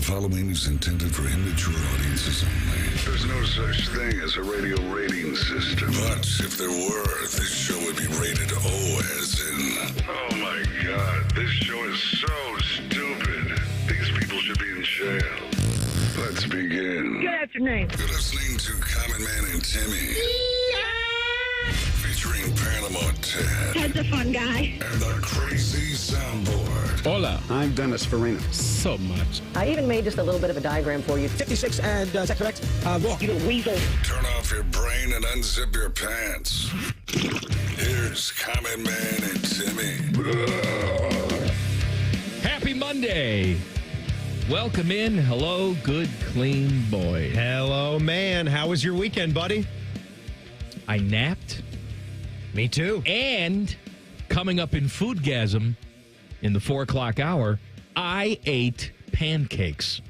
following is intended for immature audiences only. There's no such thing as a radio rating system. But if there were, this show would be rated O as in... Oh my God, this show is so stupid. These people should be in jail. Let's begin. Good afternoon. You're listening to Common Man and Timmy. Featuring Panama Ted. Ted's a fun guy. And the Crazy Soundboard. Hola. I'm Dennis Farina. So much. I even made just a little bit of a diagram for you. 56, and is that correct? Walk. You little weasel. Turn off your brain and unzip your pants. Here's Common Man and Timmy. Happy Monday. Welcome in. Hello, good, clean boy. Hello, man. How was your weekend, buddy? I napped. Me too. And coming up in Foodgasm in the 4 o'clock hour, I ate pancakes.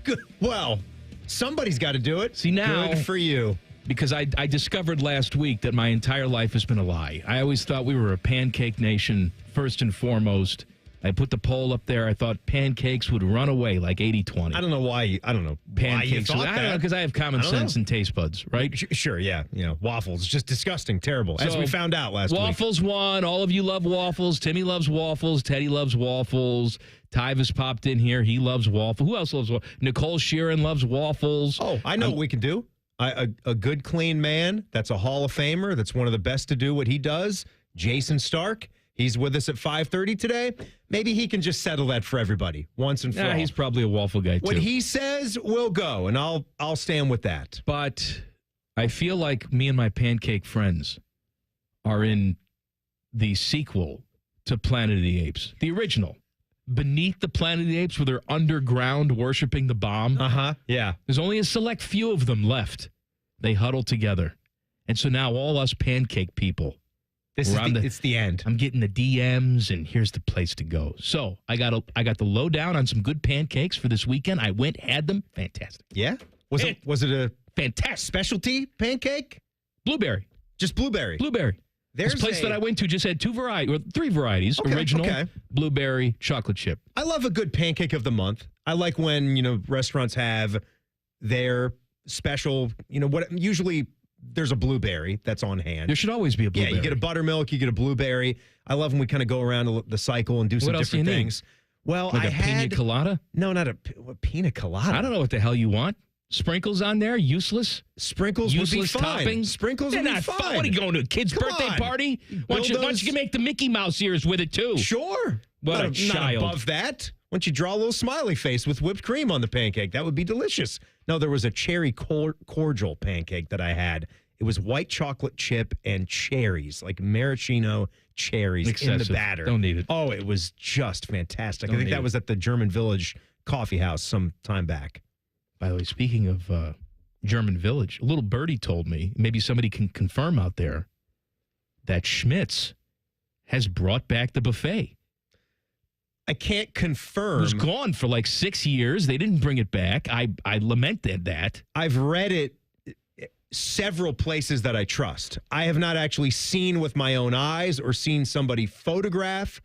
Good. Well, somebody's got to do it. See, now... Good for you. Because I discovered last week that my entire life has been a lie. I always thought we were a pancake nation, first and foremost. I put the poll up there. I thought pancakes would run away like 80-20. I don't know why. I don't know Pancakes. why you thought I don't know, that. because I have common sense and taste buds, right? Sure, yeah. You know, waffles. Just disgusting, terrible. As we found out last week. Waffles won. All of you love waffles. Timmy loves waffles. Teddy loves waffles. Tyvis popped in here. He loves waffles. Who else loves waffles? Nicole Sheeran loves waffles. Oh, I know what we can do. A good, clean man that's a Hall of Famer, that's one of the best to do what he does, Jayson Stark. He's with us at 5:30 today. Maybe he can just settle that for everybody once and for all. He's probably a waffle guy, too. What he says will go, and I'll stand with that. But I feel like me and my pancake friends are in the sequel to Planet of the Apes, the original. Beneath the Planet of the Apes, where they're underground worshiping the bomb. Yeah. There's only a select few of them left. They huddle together. And so now all us pancake people, it's the end. I'm getting the DMs, and here's the place to go. So I got the lowdown on some good pancakes for this weekend. I went, had them. Fantastic. Yeah? Was it a fantastic specialty pancake? Blueberry. Just blueberry. Blueberry. This place that I went to just had three varieties. Original, blueberry, chocolate chip. I love a good pancake of the month. I like when, restaurants have their special, usually there's a blueberry that's on hand. There should always be a blueberry. Yeah, you get a buttermilk, you get a blueberry. I love when we kind of go around the cycle and do some different things. Well, like pina colada? No, not a pina colada. I don't know what the hell you want. Sprinkles on there? Useless? Sprinkles useless would be fine. Toppings? Sprinkles would be fine. What are you going to a kid's birthday party? Why don't you make the Mickey Mouse ears with it, too? Sure. What a child. Not above that. Why don't you draw a little smiley face with whipped cream on the pancake? That would be delicious. No, there was a cherry cordial pancake that I had. It was white chocolate chip and cherries, like maraschino cherries in the batter. Don't need it. Oh, it was just fantastic. I think that was at the German Village Coffee House some time back. By the way, speaking of German Village, a little birdie told me, maybe somebody can confirm out there, that Schmitz has brought back the buffet. I can't confirm. It was gone for like 6 years. They didn't bring it back. I lamented that. I've read it several places that I trust. I have not actually seen with my own eyes or seen somebody photograph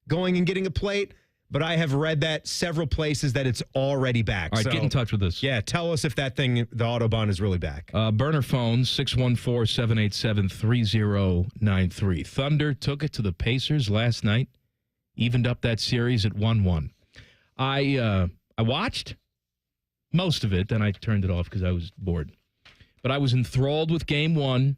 going and getting a plate, but I have read that several places that it's already back. All right, get in touch with us. Yeah, tell us if that thing, the Autobahn, is really back. Burner phone, 614-787-3093. Thunder took it to the Pacers last night, evened up that series at 1-1. I watched most of it, then I turned it off because I was bored. But I was enthralled with Game 1.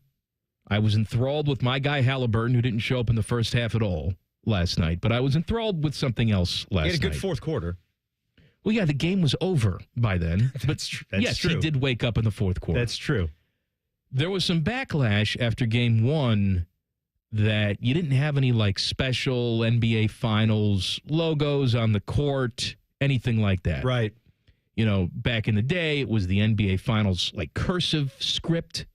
I was enthralled with my guy Halliburton, who didn't show up in the first half at all last night. But I was enthralled with something else last night. He had a good fourth quarter. Well, yeah, the game was over by then. That's true. Yes, he did wake up in the fourth quarter. That's true. There was some backlash after Game 1 that you didn't have any, special NBA Finals logos on the court, anything like that. Right. Back in the day, it was the NBA Finals, cursive script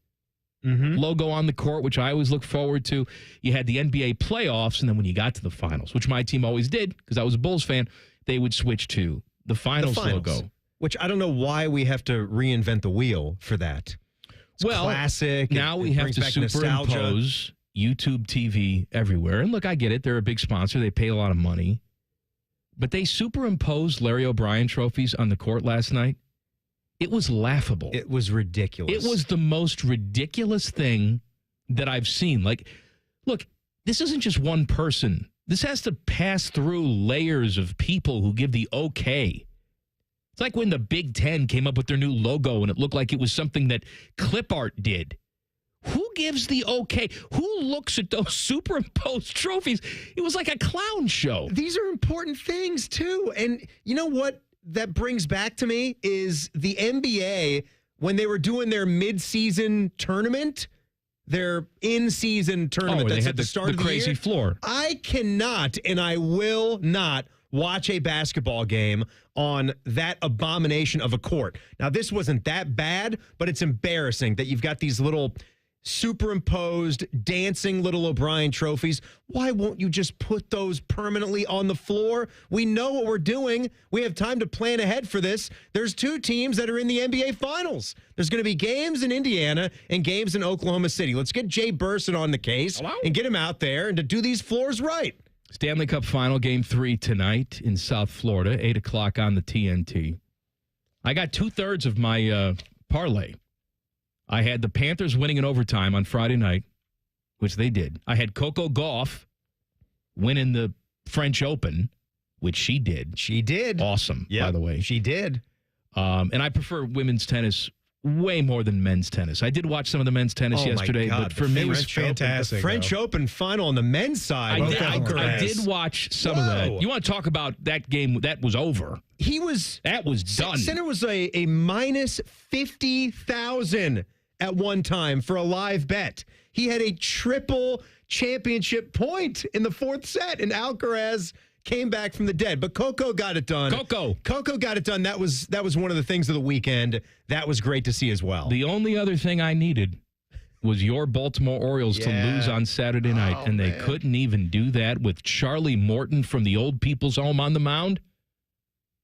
logo on the court, which I always look forward to. You had the NBA playoffs, and then when you got to the finals, which my team always did because I was a Bulls fan, they would switch to the finals logo. Which I don't know why we have to reinvent the wheel for that. It's classic. Now we have to superimpose YouTube TV everywhere. And look, I get it. They're a big sponsor. They pay a lot of money. but they superimposed Larry O'Brien trophies on the court last night. It was laughable. It was ridiculous. It was the most ridiculous thing that I've seen. Like, look, this isn't just one person. This has to pass through layers of people who give the okay. It's like when the Big Ten came up with their new logo and it looked like it was something that clip art did. Who gives the okay? Who looks at those superimposed trophies? It was like a clown show. These are important things, too. And you know what that brings back to me is the NBA, when they were doing their mid-season tournament, their in-season tournament they that's had at the start of the crazy year. floor. I cannot and I will not watch a basketball game on that abomination of a court. Now, this wasn't that bad, but it's embarrassing that you've got these little superimposed dancing little O'Brien trophies. Why won't you just put those permanently on the floor? We know what we're doing. We have time to plan ahead for this. There's 2 teams that are in the NBA Finals. There's going to be games in Indiana and games in Oklahoma City. Let's get Jay Burson on the case and get him out there and to do these floors right. Stanley Cup Final Game 3 tonight in South Florida, 8 o'clock on the TNT. I got 2/3 of my parlay. I had the Panthers winning in overtime on Friday night, which they did. I had Coco Gauff winning the French Open, which she did. She did. Awesome, by the way. She did. And I prefer women's tennis way more than men's tennis. I did watch some of the men's tennis yesterday, but for me, it was fantastic. The French Open final on the men's side. I did watch some of that. You want to talk about that game that was over? That was done. Sinner was a minus 50,000 at one time for a live bet. He had a triple championship point in the 4th set, and Alcaraz came back from the dead. But Coco got it done. Coco got it done. That was one of the things of the weekend. That was great to see as well. The only other thing I needed was your Baltimore Orioles to lose on Saturday night, and they couldn't even do that with Charlie Morton from the Old People's Home on the mound.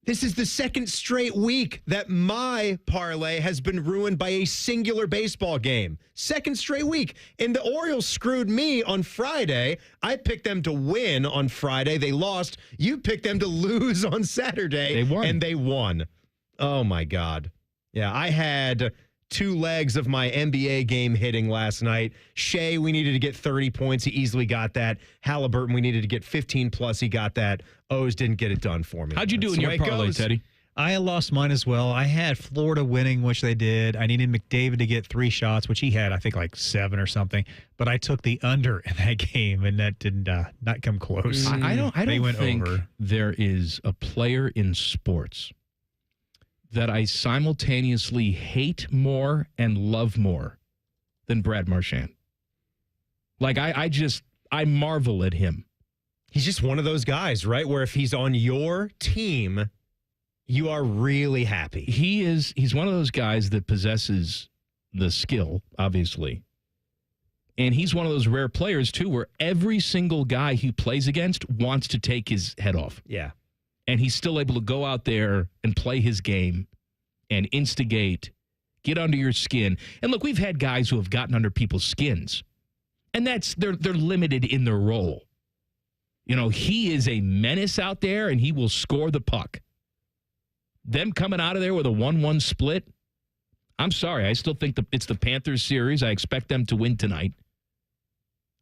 This is the 2nd straight week that my parlay has been ruined by a singular baseball game. 2nd straight week. And the Orioles screwed me on Friday. I picked them to win on Friday. They lost. You picked them to lose on Saturday. They won. And they won. Oh, my God. Yeah, I had 2 legs of my NBA game hitting last night. Shea, we needed to get 30 points. He easily got that. Halliburton, we needed to get 15 plus. He got that. O's didn't get it done for me. How'd you do in your parlay, Teddy? I lost mine as well. I had Florida winning, which they did. I needed McDavid to get 3 shots, which he had, I think, like 7 or something. But I took the under in that game, and that did not come close. I don't think over. There is a player in sports that I simultaneously hate more and love more than Brad Marchand. Like, I marvel at him. He's just one of those guys, right? Where if he's on your team, you are really happy. He's one of those guys that possesses the skill, obviously. And he's one of those rare players, too, where every single guy he plays against wants to take his head off. Yeah. And he's still able to go out there and play his game and instigate, get under your skin. And look, we've had guys who have gotten under people's skins. And they're limited in their role. You know, he is a menace out there, and he will score the puck. Them coming out of there with a 1-1 split, I'm sorry. I still think it's the Panthers series. I expect them to win tonight.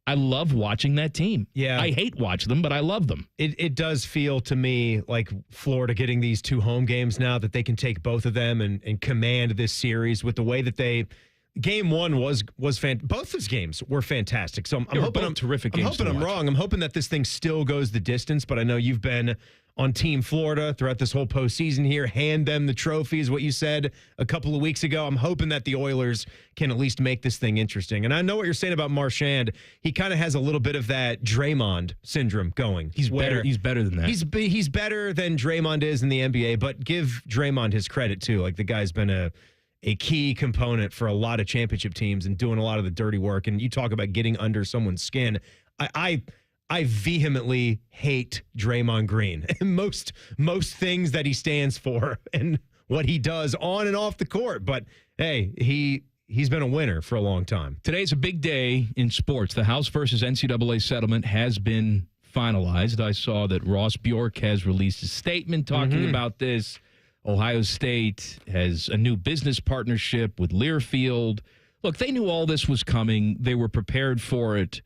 I love watching that team. Yeah. I hate watching them, but I love them. It does feel to me like Florida getting these 2 home games now, that they can take both of them and command this series with the way that they... Game 1 was both those games were fantastic. So I'm hoping I'm terrific. I'm hoping I'm wrong. I'm hoping that this thing still goes the distance. But I know you've been on Team Florida throughout this whole postseason here. Hand them the trophies. What you said a couple of weeks ago. I'm hoping that the Oilers can at least make this thing interesting. And I know what you're saying about Marchand. He kind of has a little bit of that Draymond syndrome going. He's better. He's better than that. He's better than Draymond is in the NBA. But give Draymond his credit too. Like, the guy's been a key component for a lot of championship teams and doing a lot of the dirty work. And you talk about getting under someone's skin. I vehemently hate Draymond Green and most things that he stands for and what he does on and off the court. But hey, he's been a winner for a long time. Today's a big day in sports. The House versus NCAA settlement has been finalized. I saw that Ross Bjork has released a statement talking about this. Ohio State has a new business partnership with Learfield. Look, they knew all this was coming. They were prepared for it.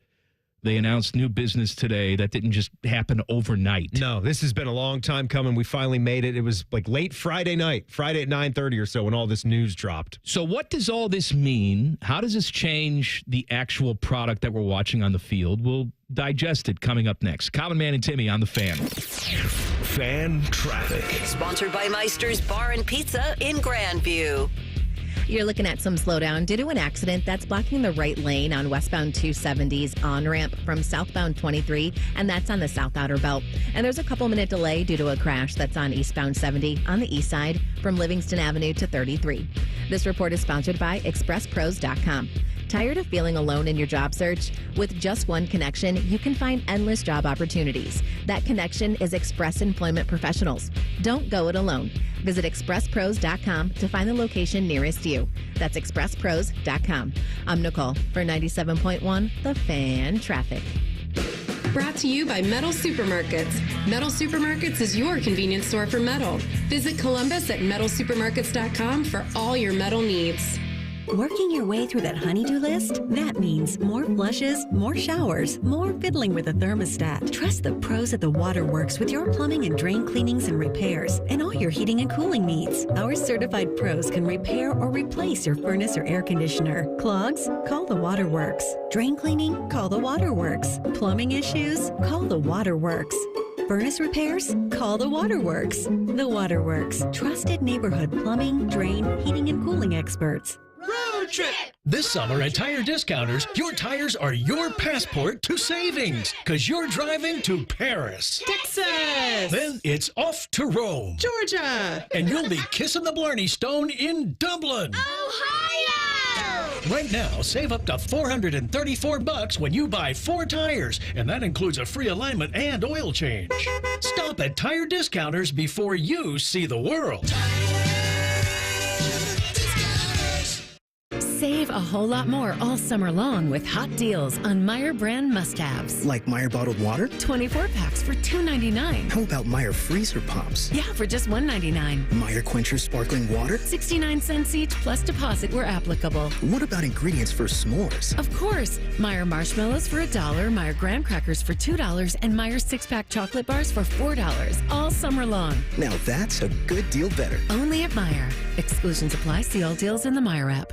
They announced new business today. That didn't just happen overnight. No, this has been a long time coming. We finally made it. It was like late Friday night, Friday at 9:30 or so when all this news dropped. So what does all this mean? How does this change the actual product that we're watching on the field? We'll digest it coming up next. Common Man and Timmy on the Fan. Fan traffic. Sponsored by Meister's Bar and Pizza in Grandview. You're looking at some slowdown due to an accident that's blocking the right lane on westbound 270's on-ramp from southbound 23, and that's on the South Outer Belt. And there's a couple-minute delay due to a crash that's on eastbound 70 on the east side from Livingston Avenue to 33. This report is sponsored by ExpressPros.com. Tired of feeling alone in your job search? With just one connection, you can find endless job opportunities. That connection is Express Employment Professionals. Don't go it alone. Visit ExpressPros.com to find the location nearest you. That's ExpressPros.com. I'm Nicole for 97.1 The Fan Traffic. Brought to you by Metal Supermarkets. Metal Supermarkets is your convenience store for metal. Visit Columbus at metalsupermarkets.com for all your metal needs. Working your way through that honey-do list? That means more flushes, more showers, more fiddling with the thermostat. Trust the pros at the Waterworks with your plumbing and drain cleanings and repairs and all your heating and cooling needs. Our certified pros can repair or replace your furnace or air conditioner. Clogs? Call the Waterworks. Drain cleaning? Call the Waterworks. Plumbing issues? Call the Waterworks. Furnace repairs? Call the Waterworks. The Waterworks. Trusted neighborhood plumbing, drain, heating, and cooling experts. Road trip! This summer at Tire Discounters, your tires are your passport to savings, because you're driving to Paris, Texas, then it's off to Rome, Georgia, and you'll be kissing the Blarney Stone in Dublin, Ohio! Right now, save up to $434 when you buy 4 tires, and that includes a free alignment and oil change. Stop at Tire Discounters before you see the world. Save a whole lot more all summer long with hot deals on Meyer brand must-haves. Like Meyer bottled water? 24 packs for $2.99. How about Meyer freezer pops? Yeah, for just $1.99. Meyer Quencher sparkling water? 69 cents each plus deposit where applicable. What about ingredients for s'mores? Of course. Meyer marshmallows for $1, Meyer graham crackers for $2, and Meyer 6-pack chocolate bars for $4 all summer long. Now that's a good deal better. Only at Meyer. Exclusions apply. See all deals in the Meyer app.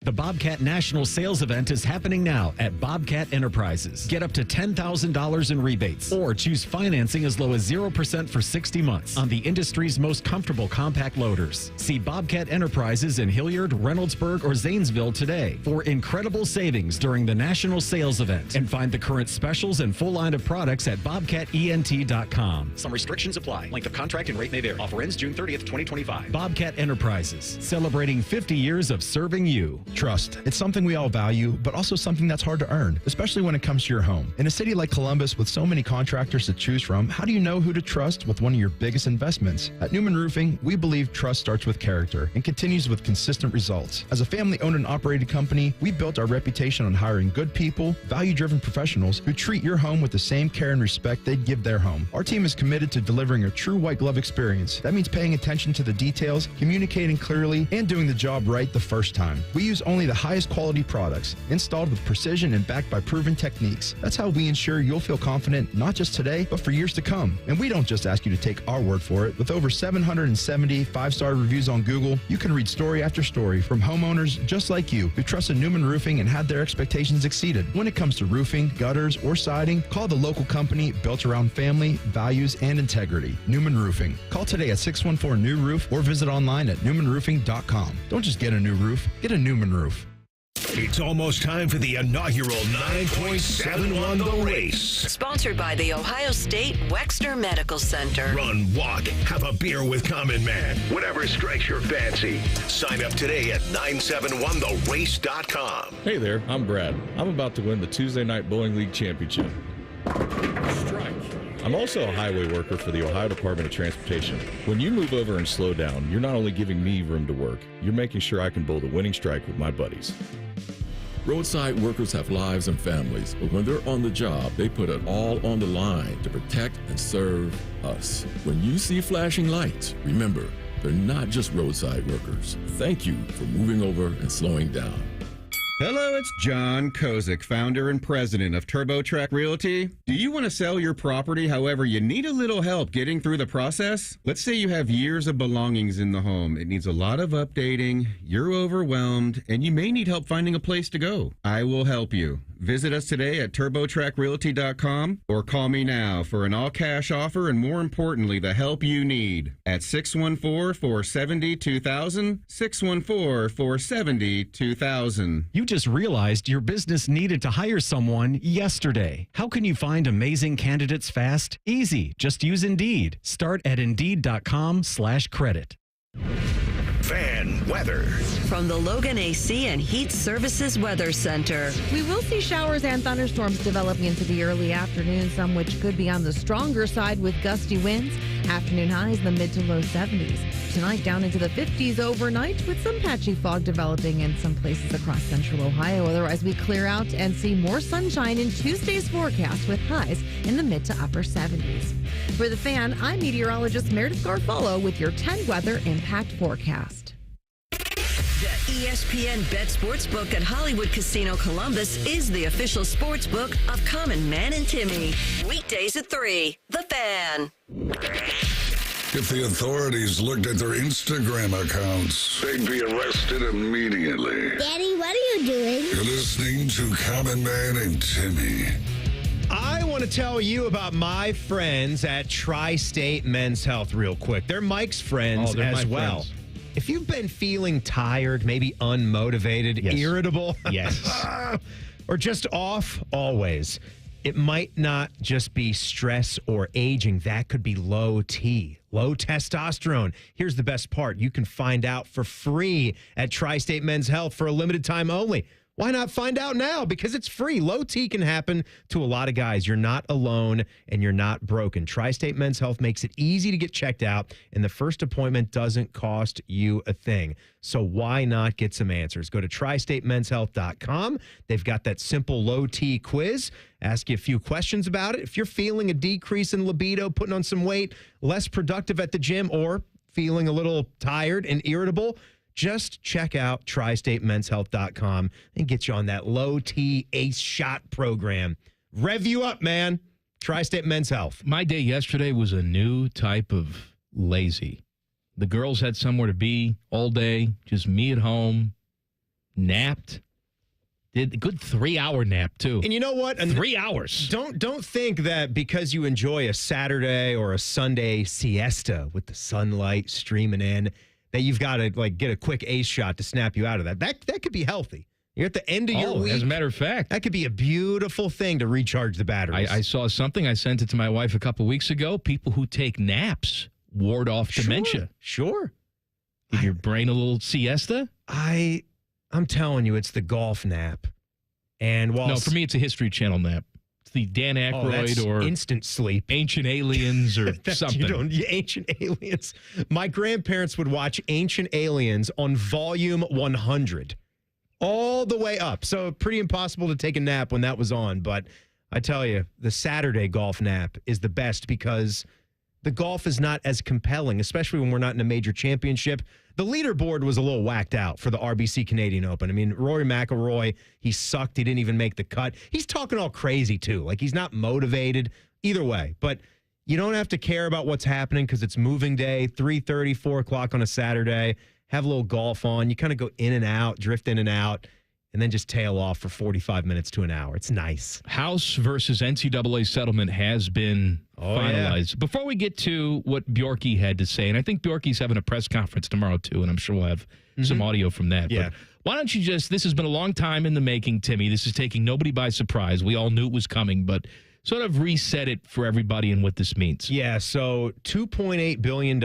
The Bobcat National Sales Event is happening now at Bobcat Enterprises. Get up to $10,000 in rebates or choose financing as low as 0% for 60 months on the industry's most comfortable compact loaders. See Bobcat Enterprises in Hilliard, Reynoldsburg, or Zanesville today for incredible savings during the National Sales Event, and find the current specials and full line of products at bobcatent.com. Some restrictions apply. Length of contract and rate may vary. Offer ends June 30th, 2025. Bobcat Enterprises, celebrating 50 years of serving you. Trust. It's something we all value, but also something that's hard to earn, especially when it comes to your home. In a city like Columbus with so many contractors to choose from, how do you know who to trust with one of your biggest investments? At Newman Roofing, we believe trust starts with character and continues with consistent results. As a family-owned and operated company, we built our reputation on hiring good people, value-driven professionals who treat your home with the same care and respect they'd give their home. Our team is committed to delivering a true white glove experience. That means paying attention to the details, communicating clearly, and doing the job right the first time. We use only the highest quality products, installed with precision and backed by proven techniques. That's how we ensure you'll feel confident not just today, but for years to come. And we don't just ask you to take our word for it. With over 770 five-star reviews on Google, you can read story after story from homeowners just like you who trusted Newman Roofing and had their expectations exceeded. When it comes to roofing, gutters, or siding, call the local company built around family, values, and integrity. Newman Roofing. Call today at 614-NEW-ROOF or visit online at newmanroofing.com. Don't just get a new roof, get a Newman roof. It's almost time for the inaugural 9.71 The Race. Sponsored by the Ohio State Wexner Medical Center. Run, walk, have a beer with Common Man. Whatever strikes your fancy. Sign up today at 971therace.com. Hey there, I'm Brad. I'm about to win the Tuesday Night Bowling League Championship. Strike. I'm also a highway worker for the Ohio Department of Transportation. When you move over and slow down, you're not only giving me room to work, you're making sure I can bowl the winning strike with my buddies. Roadside workers have lives and families, but when they're on the job, they put it all on the line to protect and serve us. When you see flashing lights, remember, they're not just roadside workers. Thank you for moving over and slowing down. Hello, it's John Kozik, founder and president of TurboTrack Realty. Do you want to sell your property, however, you need a little help getting through the process? Let's say you have years of belongings in the home. It needs a lot of updating, you're overwhelmed, and you may need help finding a place to go. I will help you. Visit us today at TurboTrackRealty.com or call me now for an all-cash offer and, more importantly, the help you need at 614-470-2000, 614-470-2000. You just realized your business needed to hire someone yesterday. How can you find amazing candidates fast? Easy. Just use Indeed. Start at Indeed.com/credit. Fan weather. From the Logan AC and Heat Services Weather Center. We will see showers and thunderstorms developing into the early afternoon, some which could be on the stronger side with gusty winds. Afternoon highs in the mid to low 70s. Tonight down into the 50s overnight with some patchy fog developing in some places across central Ohio. Otherwise, we clear out and see more sunshine in Tuesday's forecast with highs in the mid to upper 70s. For the Fan, I'm meteorologist Meredith Garfolo with your 10 weather impact forecast. The ESPN Bet Sportsbook at Hollywood Casino Columbus is the official sportsbook of Common Man and Timmy. Weekdays at 3. The Fan. If the authorities looked at their Instagram accounts, they'd be arrested immediately. Daddy, what are you doing? You're listening to Common Man and Timmy. I want to tell you about my friends at Tri-State Men's Health real quick. They're Mike's friends as well. Friends. If you've been feeling tired, maybe unmotivated, irritable, or just off always, it might not just be stress or aging. That could be low T, low testosterone. Here's the best part. You can find out for free at Tri-State Men's Health for a limited time only. Why not find out now? Because it's free. Low T can happen to a lot of guys. You're not alone and you're not broken. Tri-State Men's Health makes it easy to get checked out, and the first appointment doesn't cost you a thing. So why not get some answers? Go to tristatemenshealth.com. They've got that simple low T quiz. Ask you a few questions about it. If you're feeling a decrease in libido, putting on some weight, less productive at the gym, or feeling a little tired and irritable, just check out tristatemenshealth.com and get you on that low T ACE shot program. Rev you up, man. Tri-State Men's Health. My day yesterday was a new type of lazy. The girls had somewhere to be all day, just me at home, napped. Did a good 3-hour nap, too. And you know what? 3 hours. Don't think that because you enjoy a Saturday or a Sunday siesta with the sunlight streaming in, that you've got to get a quick ACE shot to snap you out of that. That could be healthy. You're at the end of your week. As a matter of fact. That could be a beautiful thing to recharge the batteries. I saw something. I sent it to my wife a couple weeks ago. People who take naps ward off dementia. Sure. Give your brain a little siesta. I'm telling you, it's the golf nap. And no, for me, it's a History Channel nap. It's the Dan Aykroyd or instant sleep. Ancient Aliens or something. Ancient Aliens. My grandparents would watch Ancient Aliens on volume 100 all the way up. So pretty impossible to take a nap when that was on. But I tell you, the Saturday golf nap is the best because the golf is not as compelling, especially when we're not in a major championship. The leaderboard was a little whacked out for the RBC Canadian Open. I mean, Rory McIlroy, he sucked. He didn't even make the cut. He's talking all crazy, too. Like, he's not motivated either way. But you don't have to care about what's happening because it's moving day, 3:30, 4 o'clock on a Saturday. Have a little golf on. You kind of go in and out, drift in and out, and then just tail off for 45 minutes to an hour. It's nice. House versus NCAA settlement has been finalized. Yeah. Before we get to what Bjorky had to say, and I think Bjorky's having a press conference tomorrow, too, and I'm sure we'll have some audio from that. Yeah. But why don't you this has been a long time in the making, Timmy. This is taking nobody by surprise. We all knew it was coming, but sort of reset it for everybody and what this means. Yeah, so $2.8 billion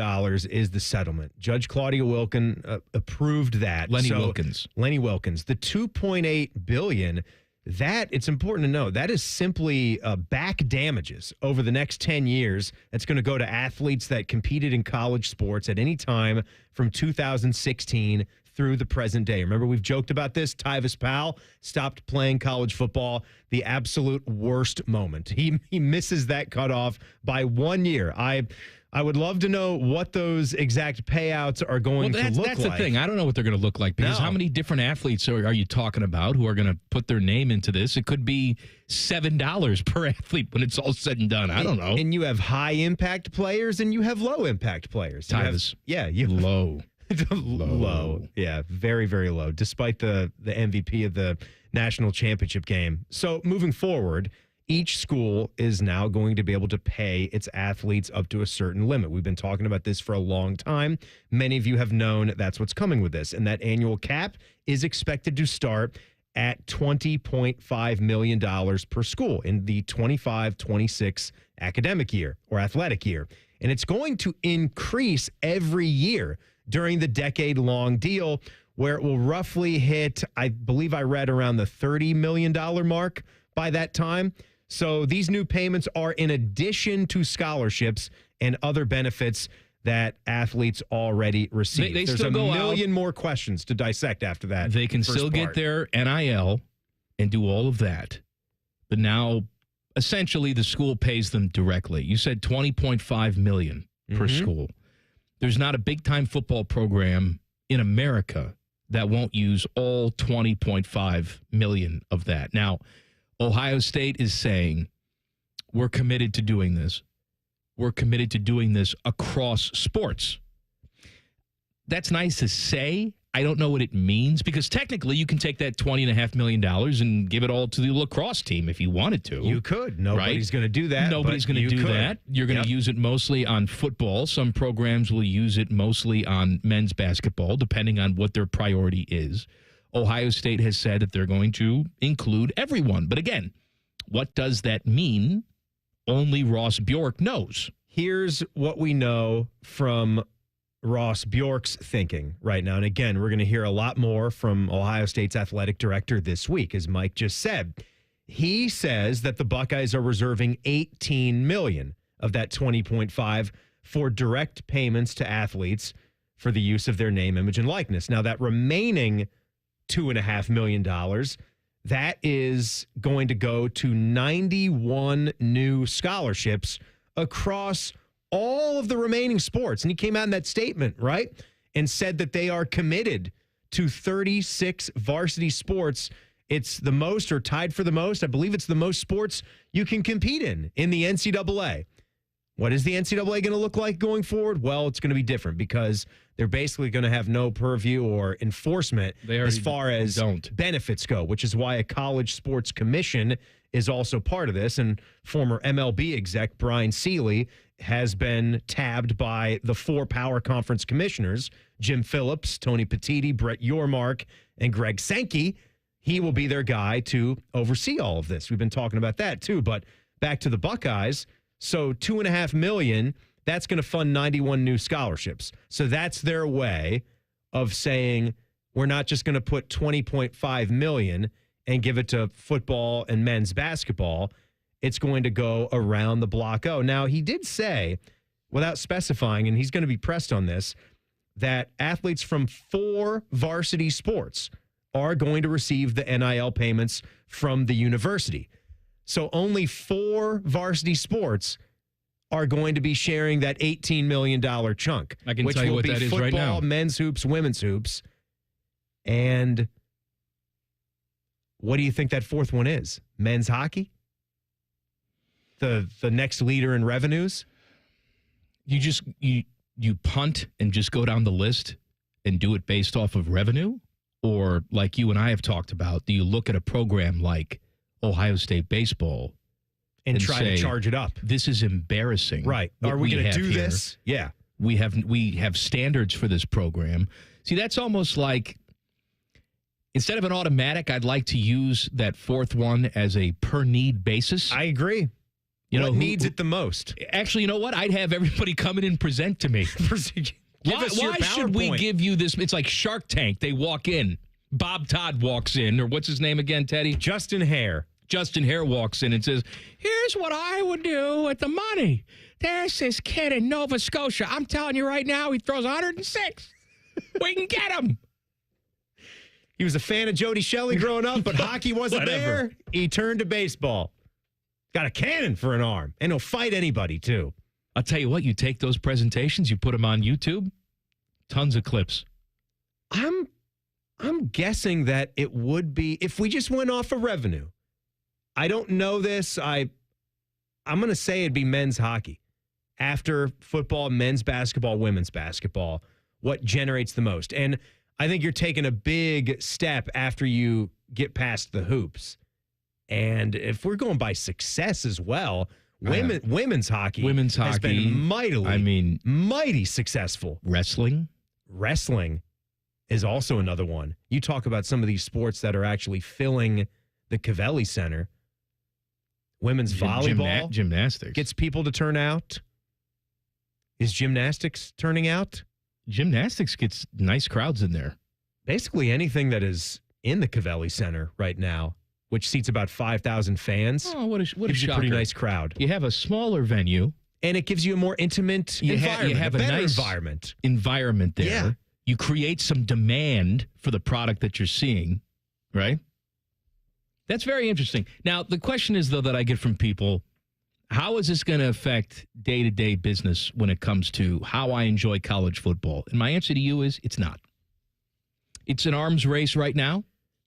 is the settlement. Judge Claudia Wilkin approved that. Lenny Wilkins. The $2.8 billion, that, it's important to know, that is simply back damages over the next 10 years. That's going to go to athletes that competed in college sports at any time from 2016 through the present day. Remember, we've joked about this. Tyvis Powell stopped playing college football. The absolute worst moment. He misses that cutoff by 1 year. I would love to know what those exact payouts are going to look like. That's the thing. I don't know what they're going to look like because how many different athletes are you talking about who are going to put their name into this? It could be $7 per athlete when it's all said and done. I don't know. And you have high-impact players and you have low-impact players. Tyvis. Low. Low. Low. Yeah, very, very low, despite the MVP of the national championship game. So moving forward, each school is now going to be able to pay its athletes up to a certain limit. We've been talking about this for a long time. Many of you have known that's what's coming with this. And that annual cap is expected to start at $20.5 million per school in the 25-26 academic year or athletic year. And it's going to increase every year during the decade-long deal where it will roughly hit, I believe I read, around the $30 million mark by that time. So these new payments are in addition to scholarships and other benefits that athletes already receive. They There's still a go million more questions to dissect after that. They can still get their NIL and do all of that. But now, essentially, the school pays them directly. You said $20.5 million per school. There's not a big-time football program in America that won't use all $20.5 million of that. Now, Ohio State is saying, we're committed to doing this. We're committed to doing this across sports. That's nice to say. I don't know what it means because technically you can take that $20.5 million and give it all to the lacrosse team if you wanted to. You could. Nobody's going to do that. Nobody's going to do that. You're going to use it mostly on football. Some programs will use it mostly on men's basketball, depending on what their priority is. Ohio State has said that they're going to include everyone. But again, what does that mean? Only Ross Bjork knows. Here's what we know from Ross Bjork's thinking right now. And again, we're going to hear a lot more from Ohio State's athletic director this week, as Mike just said. He says that the Buckeyes are reserving $18 million of that $20.5 for direct payments to athletes for the use of their name, image, and likeness. Now, that remaining $2.5 million, that is going to go to 91 new scholarships across all of the remaining sports. And he came out in that statement, right, and said that they are committed to 36 varsity sports. It's the most or tied for the most. I believe it's the most sports you can compete in the NCAA. What is the NCAA going to look like going forward? Well, it's going to be different because they're basically going to have no purview or enforcement as far as benefits go, which is why a college sports commission is also part of this. And former MLB exec Brian Seeley has been tabbed by the 4 power conference commissioners, Jim Phillips, Tony Petitti, Brett Yormark, and Greg Sankey. He will be their guy to oversee all of this. We've been talking about that too. But back to the Buckeyes. So $2.5 million, that's going to fund 91 new scholarships. So that's their way of saying we're not just going to put $20.5 million and give it to football and men's basketball. It's going to go around the block. Oh, now he did say, without specifying, and he's going to be pressed on this, that athletes from 4 varsity sports are going to receive the NIL payments from the university. So only 4 varsity sports are going to be sharing that $18 million chunk. I can tell you what that is right now. Football, men's hoops, women's hoops. And what do you think that 4th one is? Men's hockey? The next leader in revenues? You punt and just go down the list and do it based off of revenue? Or like you and I have talked about, do you look at a program like Ohio State baseball and try say, to charge it up? This is embarrassing. Right. Are we going to do this? Yeah. We have standards for this program. See, that's almost like instead of an automatic, I'd like to use that 4th one as a per need basis. I agree. What needs it the most? Actually, you know what? I'd have everybody come in and present to me. Why should we give you this? It's like Shark Tank. They walk in. Bob Todd walks in, or what's his name again, Teddy? Justin Hare. Justin Hare walks in and says, here's what I would do with the money. There's this kid in Nova Scotia. I'm telling you right now, he throws 106. We can get him. He was a fan of Jody Shelley growing up, but hockey wasn't there. He turned to baseball. Got a cannon for an arm, and he'll fight anybody, too. I'll tell you what, you take those presentations, you put them on YouTube, tons of clips. I'm guessing that it would be, if we just went off of revenue, I don't know this. I'm going to say it'd be men's hockey. After football, men's basketball, women's basketball, what generates the most? And I think you're taking a big step after you get past the hoops. And if we're going by success as well, women's hockey has been mighty successful. Wrestling is also another one. You talk about some of these sports that are actually filling the Covelli Center. Women's volleyball. Gymnastics. Gets people to turn out. Is gymnastics turning out? Gymnastics gets nice crowds in there. Basically anything that is in the Covelli Center right now, which seats about 5,000 fans. Oh, what a gives you a pretty nice crowd. You have a smaller venue. And it gives you a more intimate environment. You have a better nice environment there. Yeah. You create some demand for the product that you're seeing, right? That's very interesting. Now, the question is, though, that I get from people, how is this going to affect day-to-day business when it comes to how I enjoy college football? And my answer to you is it's not. It's an arms race right now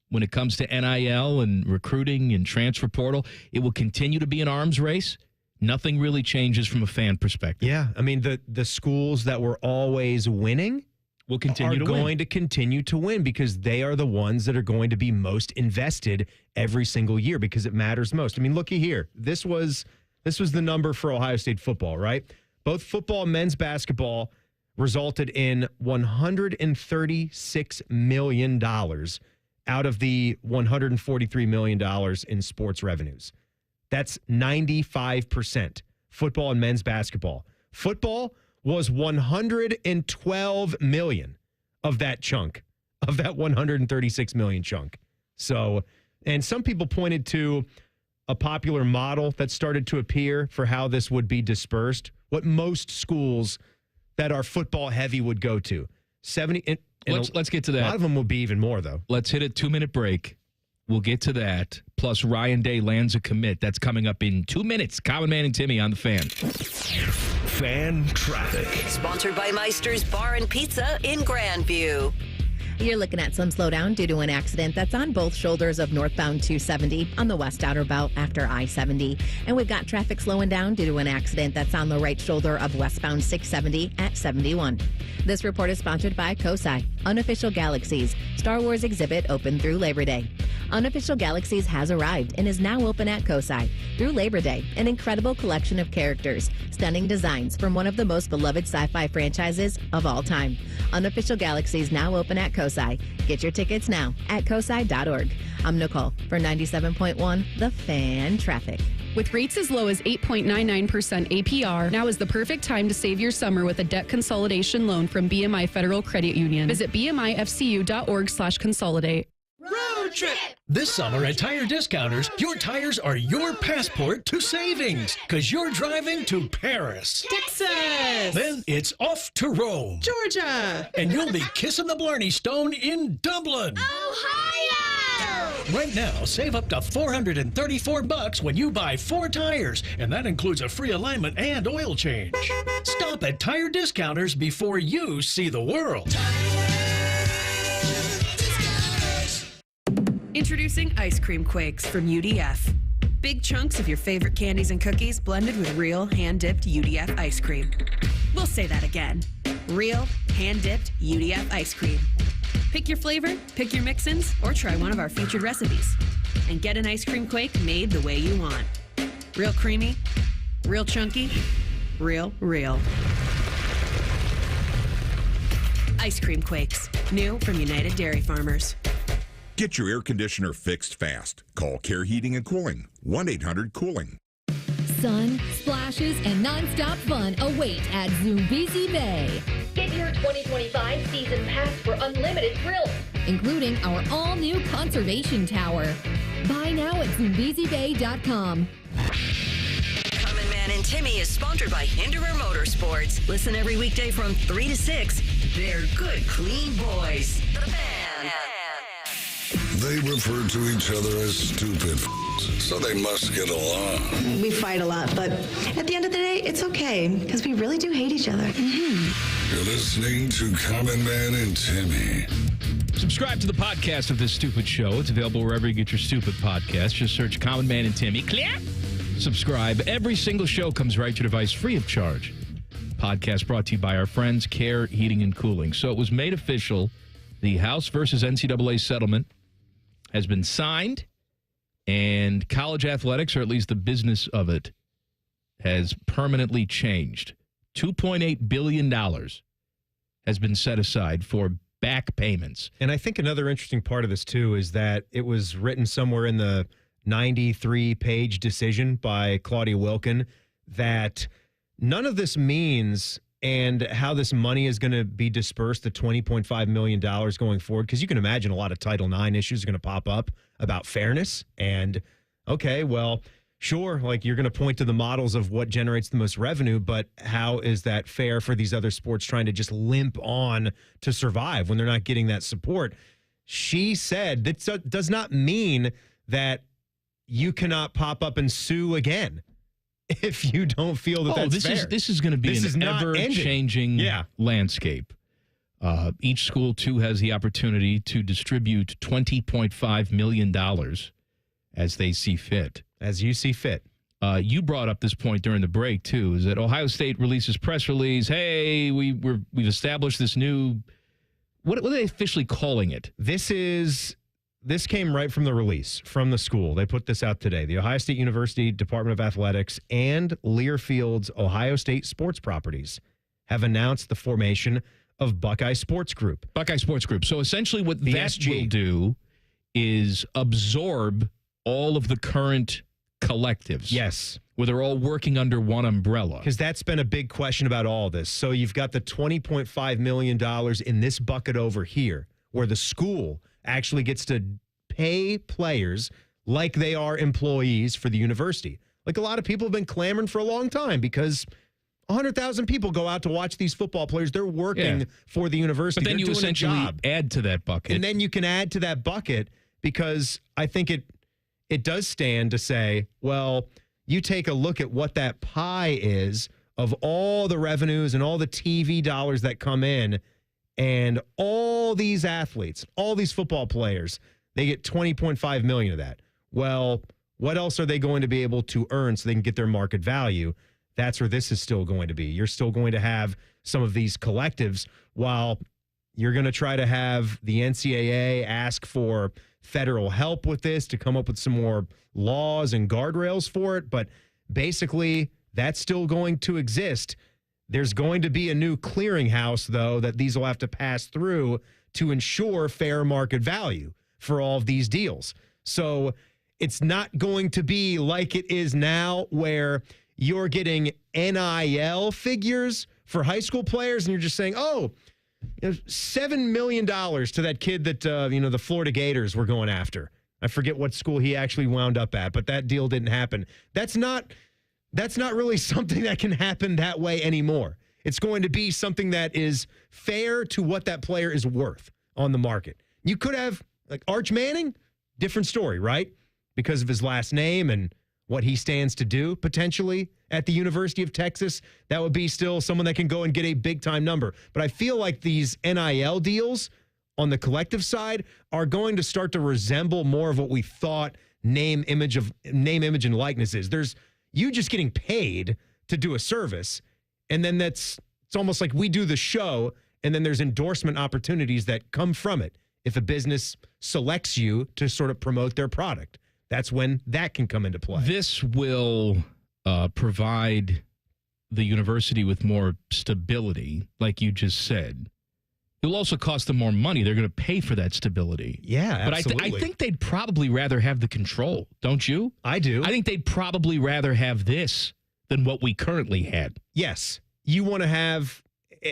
when it comes to NIL and recruiting and transfer portal. It will continue to be an arms race. Nothing really changes from a fan perspective. Yeah, I mean, the schools that were always winning will continue to going to continue to win because they are the ones that are going to be most invested every single year because it matters most. I mean, looky here. This was the number for Ohio State football, right? Both football and men's basketball resulted in $136 million out of the $143 million in sports revenues. That's 95%. Football and men's basketball. Football was $112 million of that chunk, of that $136 million chunk. So, and some people pointed to a popular model that started to appear for how this would be dispersed, what most schools that are football heavy would go to. 70. And let's get to that. A lot of them will be even more, though. Let's hit a 2-minute break. We'll get to that. Plus, Ryan Day lands a commit. That's coming up in 2 minutes. Common Man and Timmy on the Fan. Fan Traffic. Sponsored by Meister's Bar and Pizza in Grandview. You're looking at some slowdown due to an accident that's on both shoulders of northbound 270 on the west outer belt after I-70. And we've got traffic slowing down due to an accident that's on the right shoulder of westbound 670 at 71. This report is sponsored by COSI, Unofficial Galaxies, Star Wars exhibit open through Labor Day. Unofficial Galaxies has arrived and is now open at COSI through Labor Day. An incredible collection of characters, stunning designs from one of the most beloved sci-fi franchises of all time. Unofficial Galaxies now open at COSI. Get your tickets now at cosi.org. I'm Nicole for 97.1 The Fan Traffic. With rates as low as 8.99% APR, now is the perfect time to save your summer with a debt consolidation loan from BMI Federal Credit Union. Visit bmifcu.org/consolidate. Road trip! This summer at Tire Discounters, your tires are your passport to savings because you're driving to Paris, Texas, then it's off to Rome, Georgia, and you'll be kissing the Blarney Stone in Dublin, Ohio. Right now, save up to $434 when you buy 4 tires, and that includes a free alignment and oil change. Stop at Tire Discounters before you see the world. Introducing Ice Cream Quakes from UDF. Big chunks of your favorite candies and cookies blended with real hand-dipped UDF ice cream. We'll say that again. Real hand-dipped UDF ice cream. Pick your flavor, pick your mix-ins, or try one of our featured recipes. And get an ice cream quake made the way you want. Real creamy, real chunky, real. Ice Cream Quakes. New from United Dairy Farmers. Get your air conditioner fixed fast. Call Care Heating and Cooling, 1-800-COOLING. Sun, splashes, and nonstop fun await at Zoombezi Bay. Get your 2025 season pass for unlimited thrills, including our all-new conservation tower. Buy now at ZoombeziBay.com. Common Man and Timmy is sponsored by Hinderer Motorsports. Listen every weekday from 3 to 6. They're good, clean boys. The Fan. They refer to each other as stupid so they must get along. We fight a lot, but at the end of the day, it's okay, because we really do hate each other. You're listening to Common Man and Timmy. Subscribe to the podcast of This Stupid Show. It's available wherever you get your stupid podcasts. Just search Common Man and Timmy. Clear? Subscribe. Every single show comes right to your device free of charge. Podcast brought to you by our friends Care Heating and Cooling. So it was made official. The House versus NCAA settlement has been signed, and college athletics, or at least the business of it, has permanently changed. $2.8 billion has been set aside for back payments. And I think another interesting part of this, too, is that it was written somewhere in the 93-page decision by Claudia Wilken that none of this means and how this money is going to be dispersed, the $20.5 million going forward, because you can imagine a lot of Title IX issues are going to pop up about fairness. And, okay, well, sure, like you're going to point to the models of what generates the most revenue, but how is that fair for these other sports trying to just limp on to survive when they're not getting that support? She said that does not mean that you cannot pop up and sue again if you don't feel that that's fair. This is going to be an ever-changing landscape. Each school, too, has the opportunity to distribute $20.5 million as they see fit. As you see fit. You brought up this point during the break, too, is that Ohio State releases press release, hey, we've established this new, what are they officially calling it? This came right from the release from the school. They put this out today. The Ohio State University Department of Athletics and Learfield's Ohio State Sports Properties have announced the formation of Buckeye Sports Group. Buckeye Sports Group. So essentially what that will do is absorb all of the current collectives. Yes. Where they're all working under one umbrella. Because that's been a big question about all this. So you've got the $20.5 million in this bucket over here, where the school actually gets to pay players like they are employees for the university. Like a lot of people have been clamoring for a long time because 100,000 people go out to watch these football players. They're working for the university. But then They're you doing essentially a job. add to that bucket. And then you can add to that bucket because I think it does stand to say, well, you take a look at what that pie is of all the revenues and all the TV dollars that come in, and all these athletes, all these football players, they get $20.5 million of that. Well, what else are they going to be able to earn so they can get their market value? That's where this is still going to be. You're still going to have some of these collectives while you're going to try to have the NCAA ask for federal help with this to come up with some more laws and guardrails for it. But basically, that's still going to exist. There's going to be a new clearinghouse, though, that these will have to pass through to ensure fair market value for all of these deals. So it's not going to be like it is now where you're getting NIL figures for high school players and you're just saying, oh, $7 million to that kid that, the Florida Gators were going after. I forget what school he actually wound up at, but that deal didn't happen. That's not really something that can happen that way anymore. It's going to be something that is fair to what that player is worth on the market. You could have, like Arch Manning, different story, right? Because of his last name and what he stands to do potentially at the University of Texas. That would be still someone that can go and get a big-time number. But I feel like these NIL deals on the collective side are going to start to resemble more of what we thought name, image, and likeness is. There's you just getting paid to do a service, and then it's almost like we do the show, and then there's endorsement opportunities that come from it. If a business selects you to sort of promote their product, that's when that can come into play. This will provide the university with more stability, like you just said. It will also cost them more money. They're going to pay for that stability. Yeah, absolutely. But I think they'd probably rather have the control, don't you? I do. I think they'd probably rather have this than what we currently had. Yes. You want to have,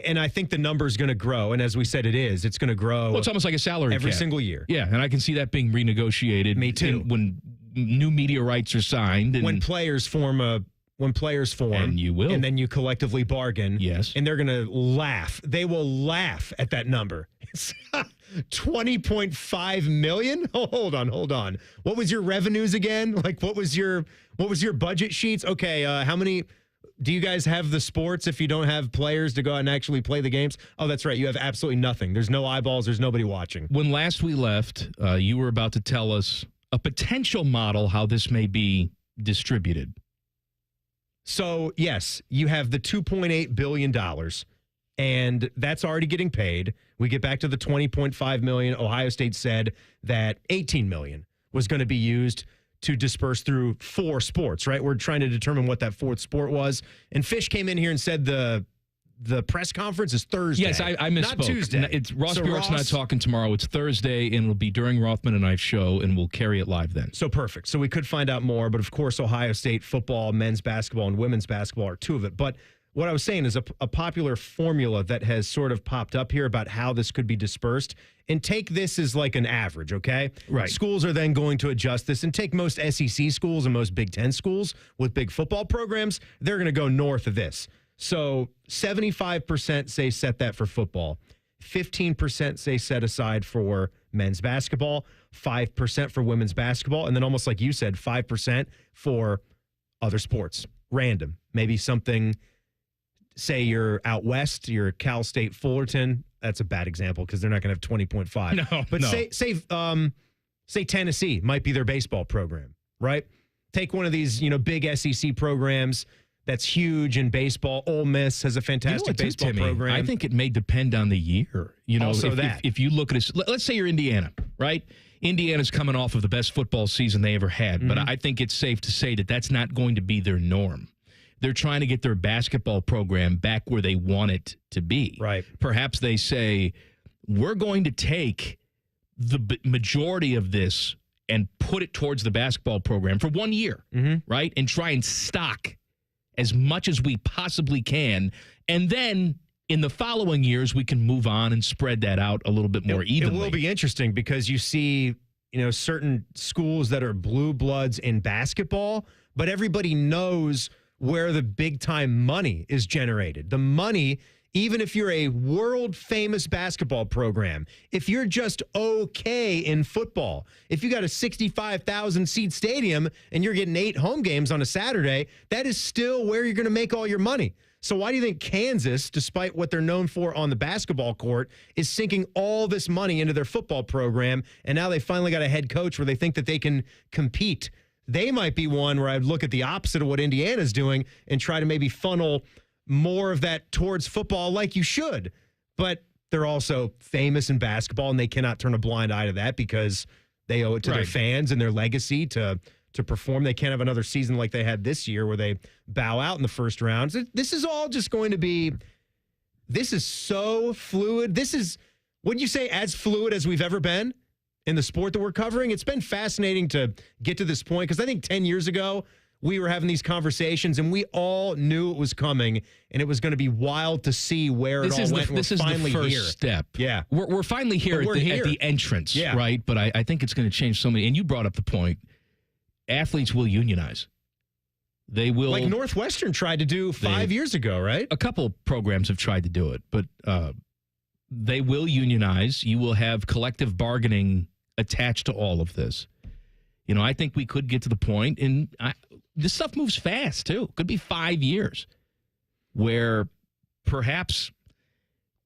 and I think the number is going to grow. And as we said, it's going to grow. Well, it's almost like a salary every cap. single year. Yeah, and I can see that being renegotiated. Me too. When new media rights are signed. And when players form when players form. And you will. And then you collectively bargain. Yes. And they're going to laugh. They will laugh at that number. It's $20.5 million? Oh, hold on. What was your revenues again? Like, what was your budget sheets? Okay, how many... Do you guys have the sports if you don't have players to go out and actually play the games? Oh, that's right. You have absolutely nothing. There's no eyeballs. There's nobody watching. When last we left, you were about to tell us a potential model how this may be distributed. So, yes, you have the $2.8 billion, and that's already getting paid. We get back to the $20.5 million. Ohio State said that $18 million was going to be used to disperse through 4 sports, right? We're trying to determine what that 4th sport was. And Fish came in here and said the press conference is Thursday. Yes, I misspoke. Not Tuesday. It's Ross Bjork's not talking tomorrow. It's Thursday, and it'll be during Rothman and I's show, and we'll carry it live then. So perfect. So we could find out more, but of course, Ohio State football, men's basketball, and women's basketball are 2 of it. But what I was saying is a popular formula that has sort of popped up here about how this could be dispersed. And take this as like an average, okay? Right. Schools are then going to adjust this and take most SEC schools and most Big Ten schools with big football programs. They're going to go north of this. So 75% say set that for football. 15% say set aside for men's basketball. 5% for women's basketball. And then almost like you said, 5% for other sports. Random. Maybe something... Say you're out west, you're Cal State Fullerton. That's a bad example because they're not going to have 20.5. No, but say Tennessee might be their baseball program, right? Take one of these, big SEC programs that's huge in baseball. Ole Miss has a fantastic baseball program. I think it may depend on the year. Also if you look at it, let's say you're Indiana, right? Indiana's coming off of the best football season they ever had, but I think it's safe to say that that's not going to be their norm. They're trying to get their basketball program back where they want it to be. Right. Perhaps they say, we're going to take the majority of this and put it towards the basketball program for 1 year, right? And try and stock as much as we possibly can. And then in the following years, we can move on and spread that out a little bit more evenly. It will be interesting because you see, certain schools that are blue bloods in basketball, but everybody knows where the big time money is generated. The money, even if you're a world famous basketball program, if you're just okay in football, if you got a 65,000 seat stadium and you're getting 8 home games on a Saturday, that is still where you're going to make all your money. So why do you think Kansas, despite what they're known for on the basketball court, is sinking all this money into their football program, and now they finally got a head coach where they think that they can compete? They might be one where I'd look at the opposite of what Indiana's doing and try to maybe funnel more of that towards football like you should. But they're also famous in basketball, and they cannot turn a blind eye to that because they owe it to their fans and their legacy to perform. They can't have another season like they had this year where they bow out in the first round. This is all just going to be – this is so fluid. This is, wouldn't you say, as fluid as we've ever been in the sport that we're covering? It's been fascinating to get to this point because I think 10 years ago we were having these conversations and we all knew it was coming and it was going to be wild to see where it all went. This is the first step. Yeah. We're finally here, at the entrance, right? But I think it's going to change so many. And you brought up the point, athletes will unionize. They will. Like Northwestern tried to do 5 years ago, right? A couple programs have tried to do it, but they will unionize. You will have collective bargaining attached to all of this. I think we could get to the point, and this stuff moves fast, too. Could be 5 years where perhaps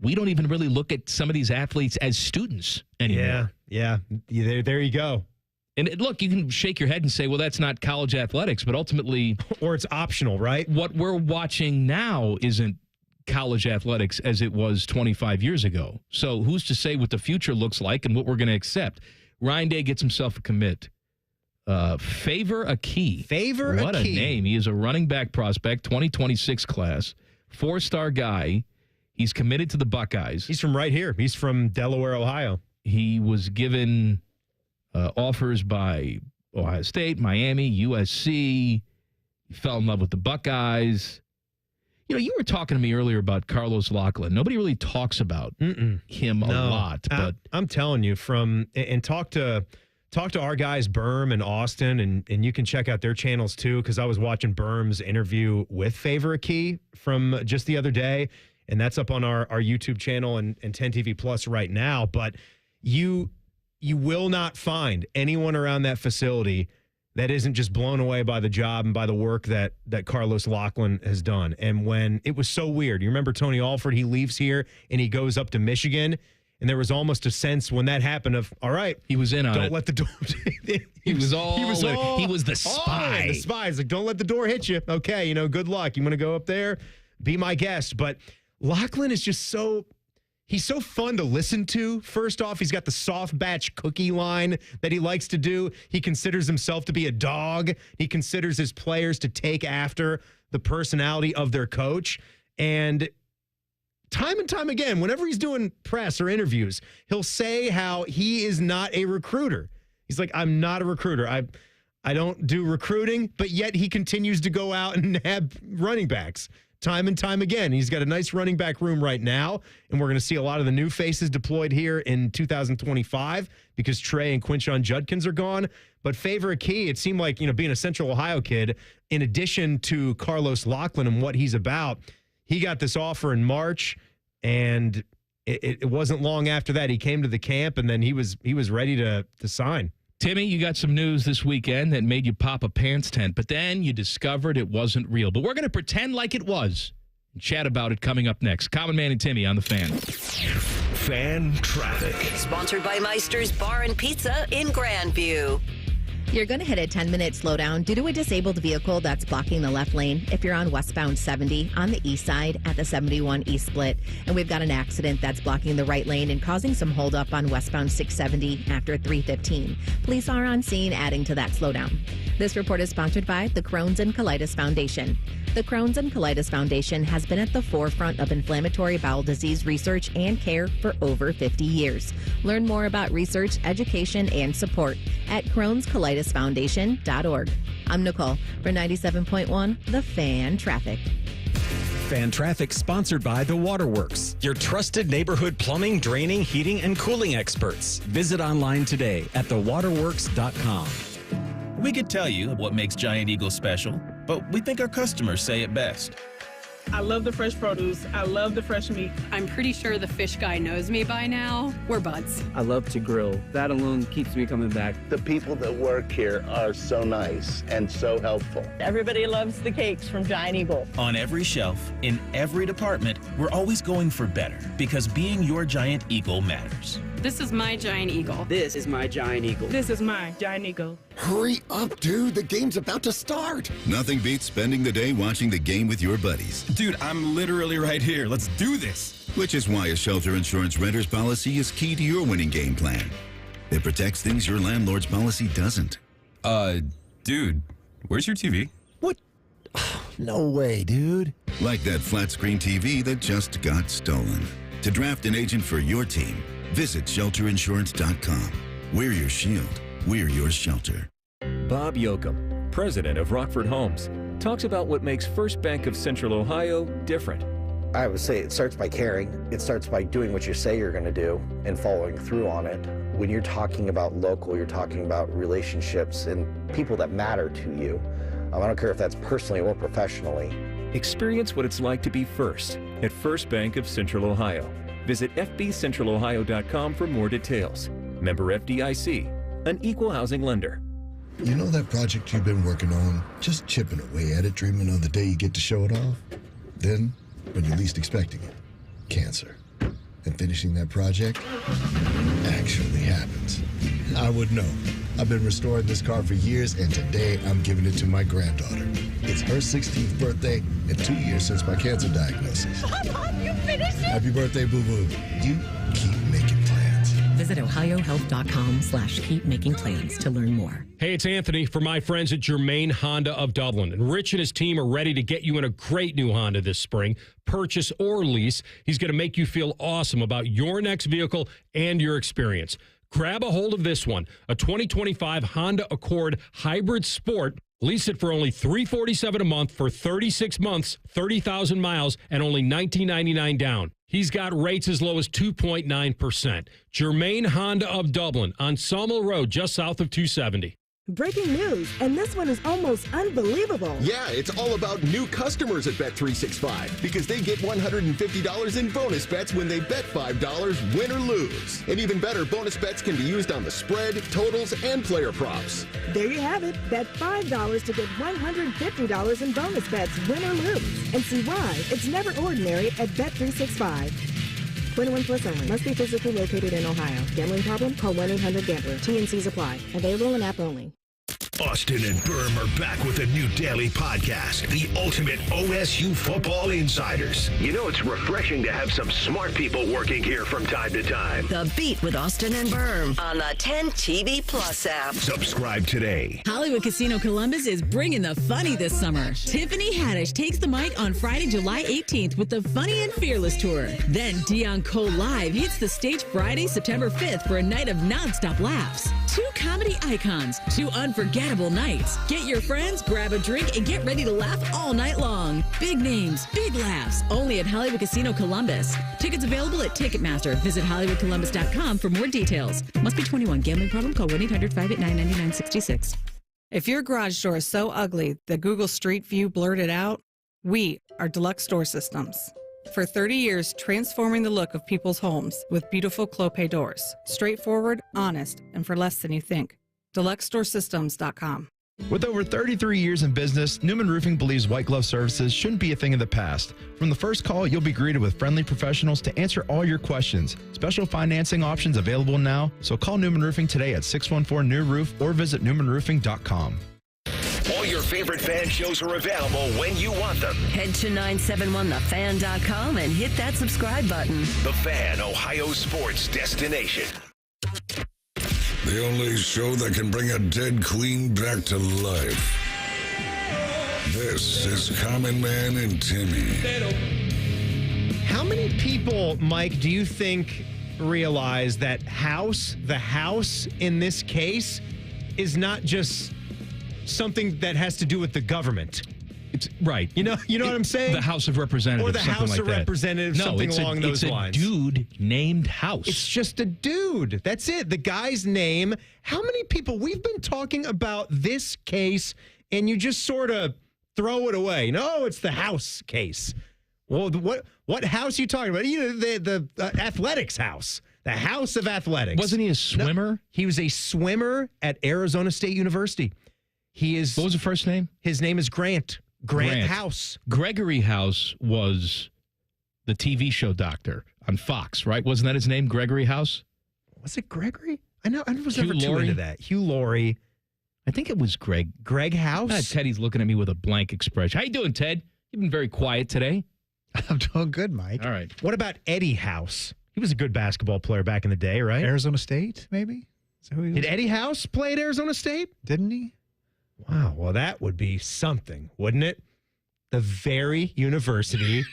we don't even really look at some of these athletes as students anymore. Yeah. There you go. And look, you can shake your head and say, well, that's not college athletics, but ultimately... Or it's optional, right? What we're watching now isn't college athletics as it was 25 years ago. So who's to say what the future looks like and what we're going to accept? Ryan Day gets himself a commit. Favor Akey. What a name. He is a running back prospect, 2026 class, 4-star guy. He's committed to the Buckeyes. He's from right here. He's from Delaware, Ohio. He was given offers by Ohio State, Miami, USC. He fell in love with the Buckeyes. You were talking to me earlier about Carlos Lachlan. Nobody really talks about him a lot. But I'm telling you, talk to talk to our guys, Berm and Austin, and you can check out their channels too, because I was watching Berm's interview with Favor Key from just the other day, and that's up on our YouTube channel and 10 TV Plus right now. But you will not find anyone around that facility that isn't just blown away by the job and by the work that Carlos Lachlan has done. And when it was so weird, you remember Tony Alford, he leaves here and he goes up to Michigan, and there was almost a sense when that happened of, all right, he was in on it. Don't let the door. He was the spy. The spy. It's like, don't let the door hit you. Okay, good luck. You want to go up there? Be my guest. But Lachlan is just he's so fun to listen to. First off, he's got the soft batch cookie line that he likes to do. He considers himself to be a dog. He considers his players to take after the personality of their coach. And time and time again, whenever he's doing press or interviews, he'll say how he is not a recruiter. He's like, I'm not a recruiter. I don't do recruiting, but yet he continues to go out and have running backs. Time and time again. He's got a nice running back room right now, and we're going to see a lot of the new faces deployed here in 2025 because Trey and Quinshon Judkins are gone. But Favor Key, it seemed like, being a Central Ohio kid, in addition to Carlos Lachlan and what he's about, he got this offer in March, and it wasn't long after that he came to the camp, and then he was ready to sign. Timmy, you got some news this weekend that made you pop a pants tent, but then you discovered it wasn't real. But we're going to pretend like it was and chat about it coming up next. Common Man and Timmy on the Fan. Fan Traffic. Sponsored by Meister's Bar and Pizza in Grandview. You're going to hit a 10-minute slowdown due to a disabled vehicle that's blocking the left lane if you're on westbound 70 on the east side at the 71 East Split. And we've got an accident that's blocking the right lane and causing some holdup on westbound 670 after 315. Police are on scene, adding to that slowdown. This report is sponsored by the Crohn's and Colitis Foundation. The Crohn's and Colitis Foundation has been at the forefront of inflammatory bowel disease research and care for over 50 years. Learn more about research, education, and support at Crohn'sColitisFoundation.org. I'm Nicole for 97.1 The Fan Traffic. Fan Traffic sponsored by The Waterworks, your trusted neighborhood plumbing, draining, heating, and cooling experts. Visit online today at thewaterworks.com. We could tell you what makes Giant Eagle special, but we think our customers say it best. I love the fresh produce. I love the fresh meat. I'm pretty sure the fish guy knows me by now. We're buds. I love to grill. That alone keeps me coming back. The people that work here are so nice and so helpful. Everybody loves the cakes from Giant Eagle. On every shelf, in every department, we're always going for better because being your Giant Eagle matters. This is my Giant Eagle. This is my Giant Eagle. This is my Giant Eagle. Hurry up, dude. The game's about to start. Nothing beats spending the day watching the game with your buddies. Dude, I'm literally right here. Let's do this. Which is why a shelter insurance renter's policy is key to your winning game plan. It protects things your landlord's policy doesn't. Dude, where's your TV? What? No way, dude. Like that flat screen TV that just got stolen. To draft an agent for your team, visit shelterinsurance.com. We're your shield. We're your shelter. Bob Yoakum, president of Rockford Homes, talks about what makes First Bank of Central Ohio different. I would say it starts by caring. It starts by doing what you say you're going to do and following through on it. When you're talking about local, you're talking about relationships and people that matter to you. I don't care if that's personally or professionally. Experience what it's like to be first at First Bank of Central Ohio. Visit fbcentralohio.com for more details. Member FDIC, an equal housing lender. You know that project you've been working on? Just chipping away at it, dreaming of the day you get to show it off? Then, when you're least expecting it, cancer. And finishing that project actually happens. I would know. I've been restoring this car for years, and today I'm giving it to my granddaughter. It's her 16th birthday and 2 years since my cancer diagnosis. Mom, you finished it? Happy birthday, boo-boo. You keep making plans. Visit ohiohealth.com/keepmakingplans to learn more. Hey, it's Anthony for my friends at Germain Honda of Dublin. And Rich and his team are ready to get you in a great new Honda this spring. Purchase or lease. He's going to make you feel awesome about your next vehicle and your experience. Grab a hold of this one, a 2025 Honda Accord Hybrid Sport Lease it for only $347 a month for 36 months, 30,000 miles, and only $19.99 down. He's got rates as low as 2.9%. Germain Honda of Dublin on Sawmill Road, just south of 270. Breaking news, and this one is almost unbelievable. Yeah, it's all about new customers at Bet365 because they get $150 in bonus bets when they bet $5, win or lose. And even better, bonus bets can be used on the spread, totals, and player props. There you have it. Bet $5 to get $150 in bonus bets, win or lose. And see why it's never ordinary at Bet365. 21 plus only. Must be physically located in Ohio. Gambling problem? Call 1-800-GAMBLER. T&Cs apply. Available in app only. Austin and Berm are back with a new daily podcast, The Ultimate OSU Football Insiders. You know, it's refreshing to have some smart people working here from time to time. The Beat with Austin and Berm on the 10 TV Plus app. Subscribe today. Hollywood Casino Columbus is bringing the funny this summer. Tiffany Haddish takes the mic on Friday, July 18th with the Funny and Fearless Tour. Then Dion Cole Live hits the stage Friday, September 5th for a night of nonstop laughs. 2 comedy icons, 2 unforgettable nights. Get your friends, grab a drink, and get ready to laugh all night long. Big names, big laughs, only at Hollywood Casino Columbus. Tickets available at Ticketmaster. Visit HollywoodColumbus.com for more details. Must be 21. Gambling problem? Call 1-800-589-9966. If your garage door is so ugly that Google Street View blurred it out, we are Deluxe Door Systems. For 30 years, transforming the look of people's homes with beautiful Clopay doors. Straightforward, honest, and for less than you think. DeluxeDoorSystems.com. With over 33 years in business, Newman Roofing believes white glove services shouldn't be a thing of the past. From the first call, you'll be greeted with friendly professionals to answer all your questions. Special financing options available now, so call Newman Roofing today at 614-NEW-ROOF or visit newmanroofing.com. All your favorite fan shows are available when you want them. Head to 971thefan.com and hit that subscribe button. The Fan, Ohio sports destination. The only show that can bring a dead queen back to life. This is Common Man and Timmy. How many people, Mike, do you think realize that the house in this case is not just something that has to do with the government? It's right. You know what I'm saying? The House of Representatives. Or the House of Representatives, something along those lines. It's a dude named House. It's just a dude. That's it. The guy's name. How many people? We've been talking about this case, and you just sort of throw it away. No, it's the House case. Well, what house are you talking about? You know, the athletics house. The House of Athletics. Wasn't he a swimmer? No, he was a swimmer at Arizona State University. He is. What was the first name? His name is Grant. Grant House. Gregory House was the TV show doctor on Fox, right? Wasn't that his name, Gregory House? Was it Gregory? I was Hugh never too Laurie? into that. Hugh Laurie. I think it was Greg. Greg House? Teddy's looking at me with a blank expression. How you doing, Ted? You've been very quiet today. I'm doing good, Mike. All right. What about Eddie House? He was a good basketball player back in the day, right? Arizona State, maybe? Is that who he was? Did Eddie House play at Arizona State? Didn't he? Wow. Well, that would be something, wouldn't it? The very university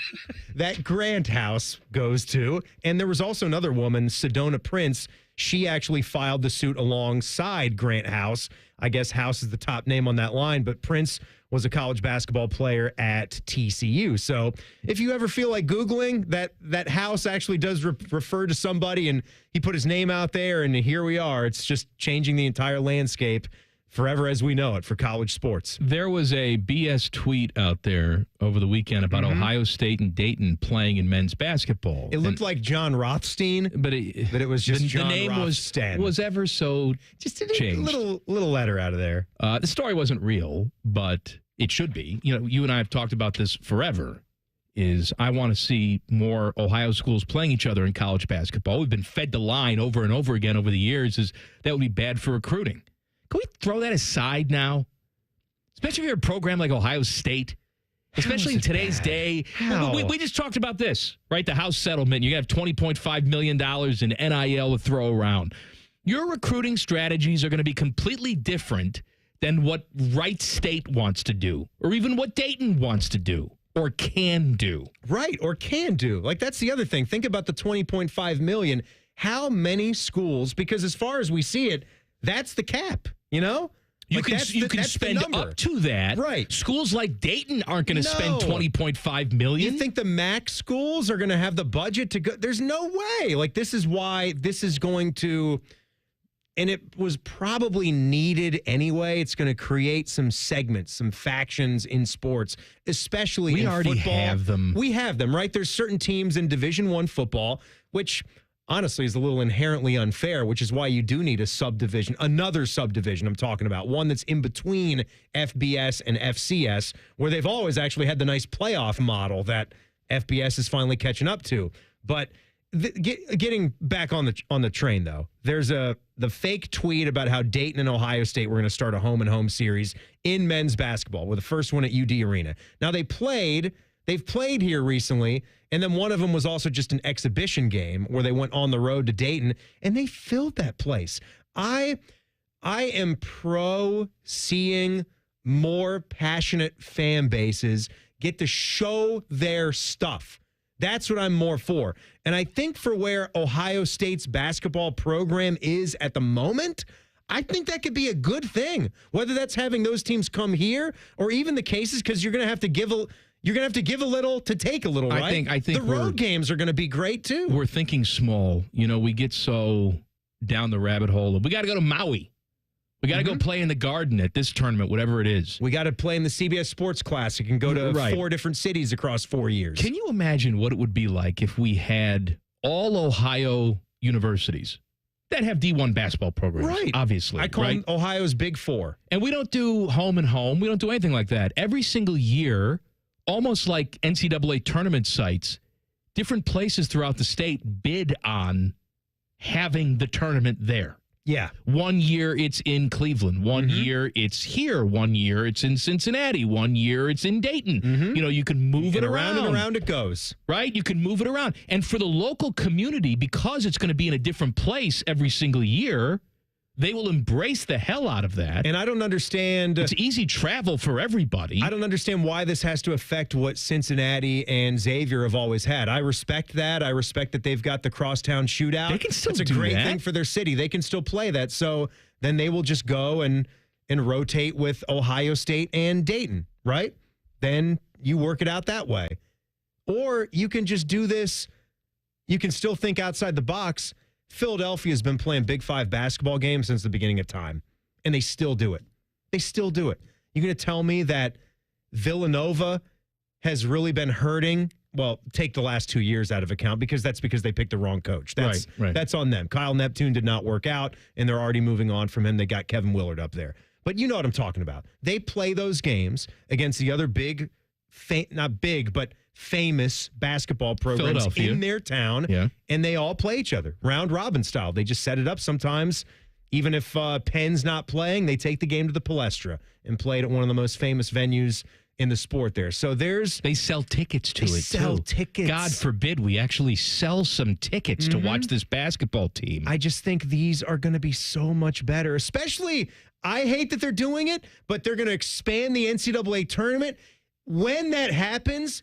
that Grant House goes to. And there was also another woman, Sedona Prince. She actually filed the suit alongside Grant House. I guess House is the top name on that line, but Prince was a college basketball player at TCU. So if you ever feel like Googling, that House actually does refer to somebody, and he put his name out there, and here we are. It's just changing the entire landscape forever as we know it for college sports. There was a BS tweet out there over the weekend about Ohio State and Dayton playing in men's basketball. It looked like John Rothstein, but it was just John the name Rothstein. was ever so just changed. A little letter out of there. The story wasn't real, but it should be. You know, you and I have talked about this forever. Is I want to see more Ohio schools playing each other in college basketball. We've been fed the line over and over again over the years. Is that would be bad for recruiting? Can we throw that aside now? Especially if you're a program like Ohio State, especially in today's day. We just talked about this, right? The House settlement. You have $20.5 million in NIL to throw around. Your recruiting strategies are going to be completely different than what Wright State wants to do, or even what Dayton wants to do, or can do. Right, or can do. Like, that's the other thing. Think about the $20.5 million. How many schools, because as far as we see it, that's the cap, you know? You Like, can that's the spend number. up to that. Right. Schools like Dayton aren't going to spend $20.5 million. You think the MAC schools are going to have the budget to go? There's no way. Like, this is why this is going to, and it was probably needed anyway. It's going to create some segments, some factions in sports, especially in already football. have them. We have them, right? There's certain teams in Division I football, which honestly is a little inherently unfair, which is why you do need a subdivision, another subdivision I'm talking about, one that's in between FBS and FCS, where they've always actually had the nice playoff model that FBS is finally catching up to. But getting back on the train, though, there's the fake tweet about how Dayton and Ohio State were going to start a home-and-home series in men's basketball with the first one at UD Arena. Now, they've played here recently, and then one of them was also just an exhibition game where they went on the road to Dayton, and they filled that place. I am pro seeing more passionate fan bases get to show their stuff. That's what I'm more for. And I think for where Ohio State's basketball program is at the moment, I think that could be a good thing, whether that's having those teams come here or even the cases, because you're going to have to give a little to take a little, right? I think the road games are going to be great too. We're thinking small. You know, we get so down the rabbit hole. We got to go to Maui. We got to go play in the Garden at this tournament, whatever it is. We got to play in the CBS Sports Classic and go to 4 different cities across 4 years. Can you imagine what it would be like if we had all Ohio universities that have D1 basketball programs? Right. Obviously. I call them Ohio's Big Four. And we don't do home and home. We don't do anything like that. Every single year, almost like NCAA tournament sites, different places throughout the state bid on having the tournament there. Yeah. 1 year it's in Cleveland. 1 year it's here. 1 year it's in Cincinnati. 1 year it's in Dayton. You know, you can move it around. And around it goes. Right? You can move it around. And for the local community, because it's going to be in a different place every single year, they will embrace the hell out of that. And I don't understand. It's easy travel for everybody. I don't understand why this has to affect what Cincinnati and Xavier have always had. I respect that. I respect that they've got the crosstown shootout. They can still It's a do great that. thing for their city. They can still play that. So then they will just go and rotate with Ohio State and Dayton, right? Then you work it out that way. Or you can just do this. You can still think outside the box. Philadelphia has been playing Big Five basketball games since the beginning of time, and they still do it. They still do it. You're going to tell me that Villanova has really been hurting? Well, take the last 2 years out of account, because they picked the wrong coach. That's on them. Kyle Neptune did not work out, and they're already moving on from him. They got Kevin Willard up there. But you know what I'm talking about. They play those games against the other big, not big, but famous basketball programs in their town, and they all play each other round robin style. They just set it up sometimes. Even if Penn's not playing, they take the game to the Palestra and play it at one of the most famous venues in the sport there. So they sell tickets to it. Tickets. God forbid we actually sell some tickets to watch this basketball team. I just think these are going to be so much better. Especially, I hate that they're doing it, but they're going to expand the NCAA tournament. When that happens,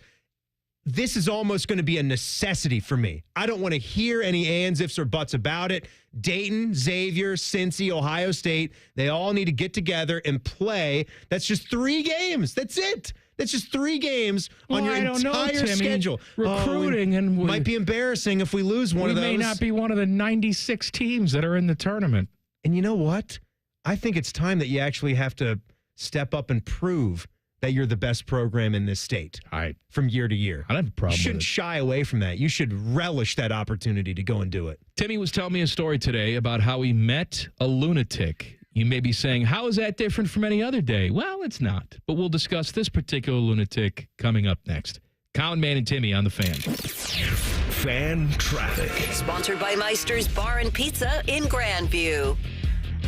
this is almost going to be a necessity for me. I don't want to hear any ands, ifs, or buts about it. Dayton, Xavier, Cincy, Ohio State, they all need to get together and play. That's just 3 games. That's it. That's just 3 games on your entire schedule. Recruiting might be embarrassing if we lose one of those. We may not be one of the 96 teams that are in the tournament. And you know what? I think it's time that you actually have to step up and prove that you're the best program in this state from year to year. I don't have a problem You shouldn't with it. shy away from that. You should relish that opportunity to go and do it. Timmy was telling me a story today about how he met a lunatic. You may be saying, how is that different from any other day? Well, it's not. But we'll discuss this particular lunatic coming up next. Common Man and Timmy on The Fan. Fan Traffic. Sponsored by Meister's Bar and Pizza in Grandview.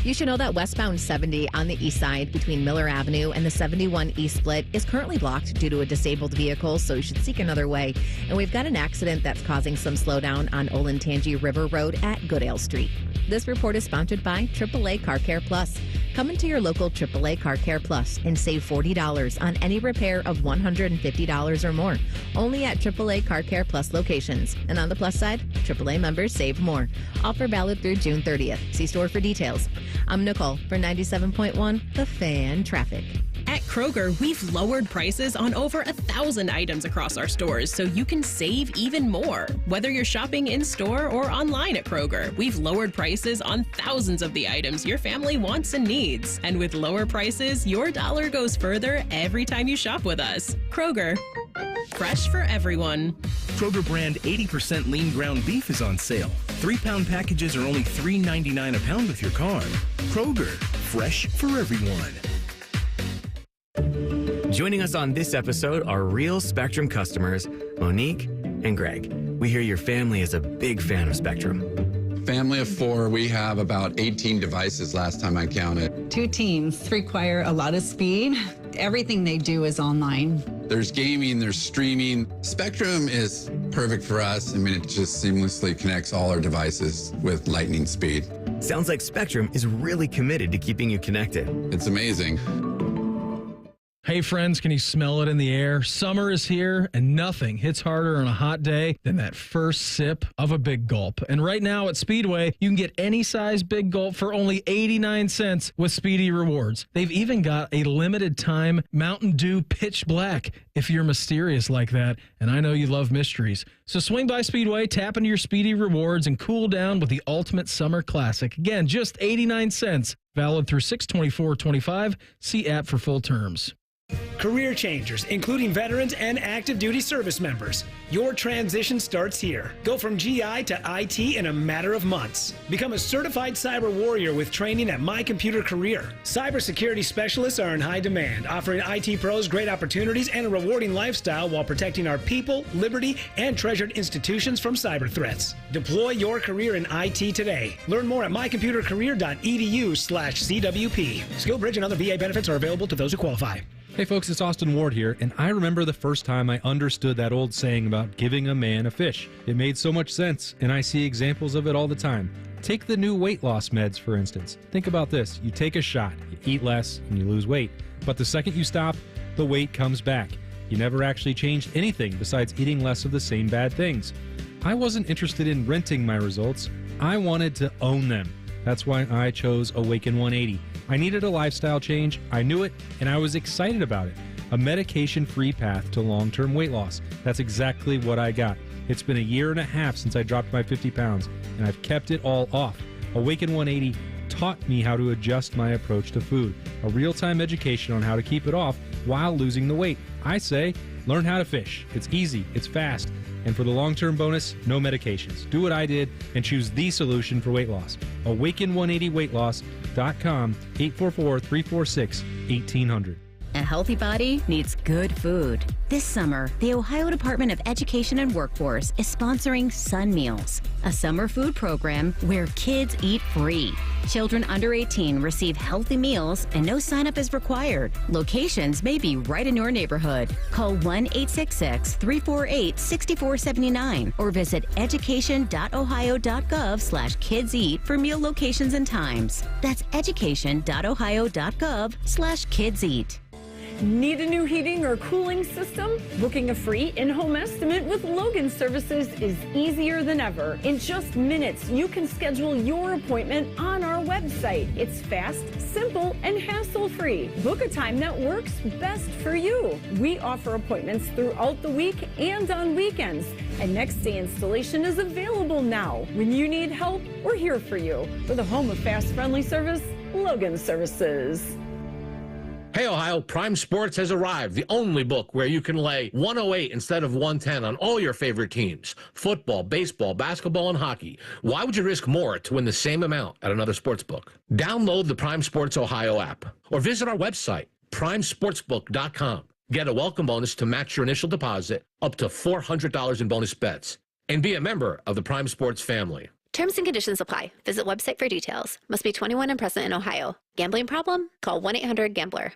You should know that westbound 70 on the east side between Miller Avenue and the 71 East Split is currently blocked due to a disabled vehicle, so you should seek another way. And we've got an accident that's causing some slowdown on Olentangy River Road at Goodale Street. This report is sponsored by AAA Car Care Plus. Come into your local AAA Car Care Plus and save $40 on any repair of $150 or more. Only at AAA Car Care Plus locations. And on the plus side, AAA members save more. Offer valid through June 30th. See store for details. I'm Nicole for 97.1 The Fan Traffic. At Kroger, we've lowered prices on over 1,000 items across our stores so you can save even more. Whether you're shopping in-store or online at Kroger, we've lowered prices on thousands of the items your family wants and needs. And with lower prices, your dollar goes further every time you shop with us. Kroger, fresh for everyone. Kroger brand 80% lean ground beef is on sale. 3-pound packages are only $3.99 a pound with your card. Kroger, fresh for everyone. Joining us on this episode are real Spectrum customers, Monique and Greg. We hear your family is a big fan of Spectrum. Family of 4, we have about 18 devices last time I counted. 2 teams require a lot of speed. Everything they do is online. There's gaming, there's streaming. Spectrum is perfect for us. I mean, it just seamlessly connects all our devices with lightning speed. Sounds like Spectrum is really committed to keeping you connected. It's amazing. Hey friends, can you smell it in the air? Summer is here and nothing hits harder on a hot day than that first sip of a Big Gulp. And right now at Speedway, you can get any size Big Gulp for only 89 cents with Speedy Rewards. They've even got a limited time Mountain Dew Pitch Black if you're mysterious like that. And I know you love mysteries. So swing by Speedway, tap into your Speedy Rewards, and cool down with the ultimate summer classic. Again, just 89 cents. Valid through 6/24/25. See app for full terms. Career changers, including veterans and active duty service members. Your transition starts here. Go from GI to IT in a matter of months. Become a certified cyber warrior with training at My Computer Career. Cybersecurity specialists are in high demand, offering IT pros great opportunities and a rewarding lifestyle while protecting our people, liberty, and treasured institutions from cyber threats. Deploy your career in IT today. Learn more at mycomputercareer.edu/CWP. SkillBridge and other VA benefits are available to those who qualify. Hey folks, it's Austin Ward here, and I remember the first time I understood that old saying about giving a man a fish. It made so much sense, and I see examples of it all the time. Take the new weight loss meds, for instance. Think about this. You take a shot, you eat less, and you lose weight. But the second you stop, the weight comes back. You never actually changed anything besides eating less of the same bad things. I wasn't interested in renting my results. I wanted to own them. That's why I chose Awaken 180. I needed a lifestyle change, I knew it, and I was excited about it. A medication-free path to long-term weight loss. That's exactly what I got. It's been 1.5 years since I dropped my 50 pounds, and I've kept it all off. Awaken 180 taught me how to adjust my approach to food. A real-time education on how to keep it off while losing the weight. I say, learn how to fish. It's easy, it's fast, and for the long-term bonus, no medications. Do what I did and choose the solution for weight loss. Awaken180weightloss.com, 844-346-1800. A healthy body needs good food. This summer, the Ohio Department of Education and Workforce is sponsoring Sun Meals, a summer food program where kids eat free. Children under 18 receive healthy meals and no sign-up is required. Locations may be right in your neighborhood. Call 1-866-348-6479 or visit education.ohio.gov/kidseat for meal locations and times. That's education.ohio.gov/kidseat. Need a new heating or cooling system? Booking a free in-home estimate with Logan Services is easier than ever. In just minutes, you can schedule your appointment on our website. It's fast, simple, and hassle-free. Book a time that works best for you. We offer appointments throughout the week and on weekends. And next-day installation is available now. When you need help, we're here for you. For the home of fast, friendly service, Logan Services. Hey, Ohio, Prime Sports has arrived, the only book where you can lay 108 instead of 110 on all your favorite teams. Football, baseball, basketball, and hockey. Why would you risk more to win the same amount at another sports book? Download the Prime Sports Ohio app or visit our website, primesportsbook.com. Get a welcome bonus to match your initial deposit up to $400 in bonus bets. And be a member of the Prime Sports family. Terms and conditions apply. Visit website for details. Must be 21 and present in Ohio. Gambling problem? Call 1-800-GAMBLER.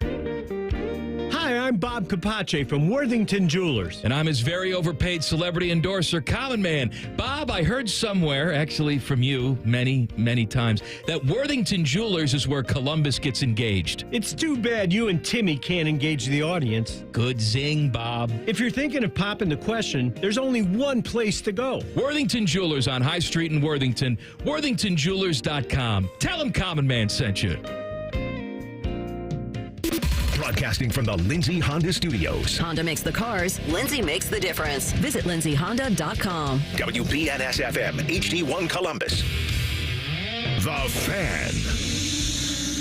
Hi, I'm Bob Capace from Worthington Jewelers. And I'm his very overpaid celebrity endorser, Common Man. Bob, I heard somewhere, actually from you many, many times, that Worthington Jewelers is where Columbus gets engaged. It's too bad you and Timmy can't engage the audience. Good zing, Bob. If you're thinking of popping the question, there's only one place to go. Worthington Jewelers on High Street in Worthington. WorthingtonJewelers.com. Tell them Common Man sent you. Broadcasting from the Lindsay Honda Studios. Honda makes the cars. Lindsay makes the difference. Visit lindsayhonda.com. WBNS-FM, HD1 Columbus. The Fan.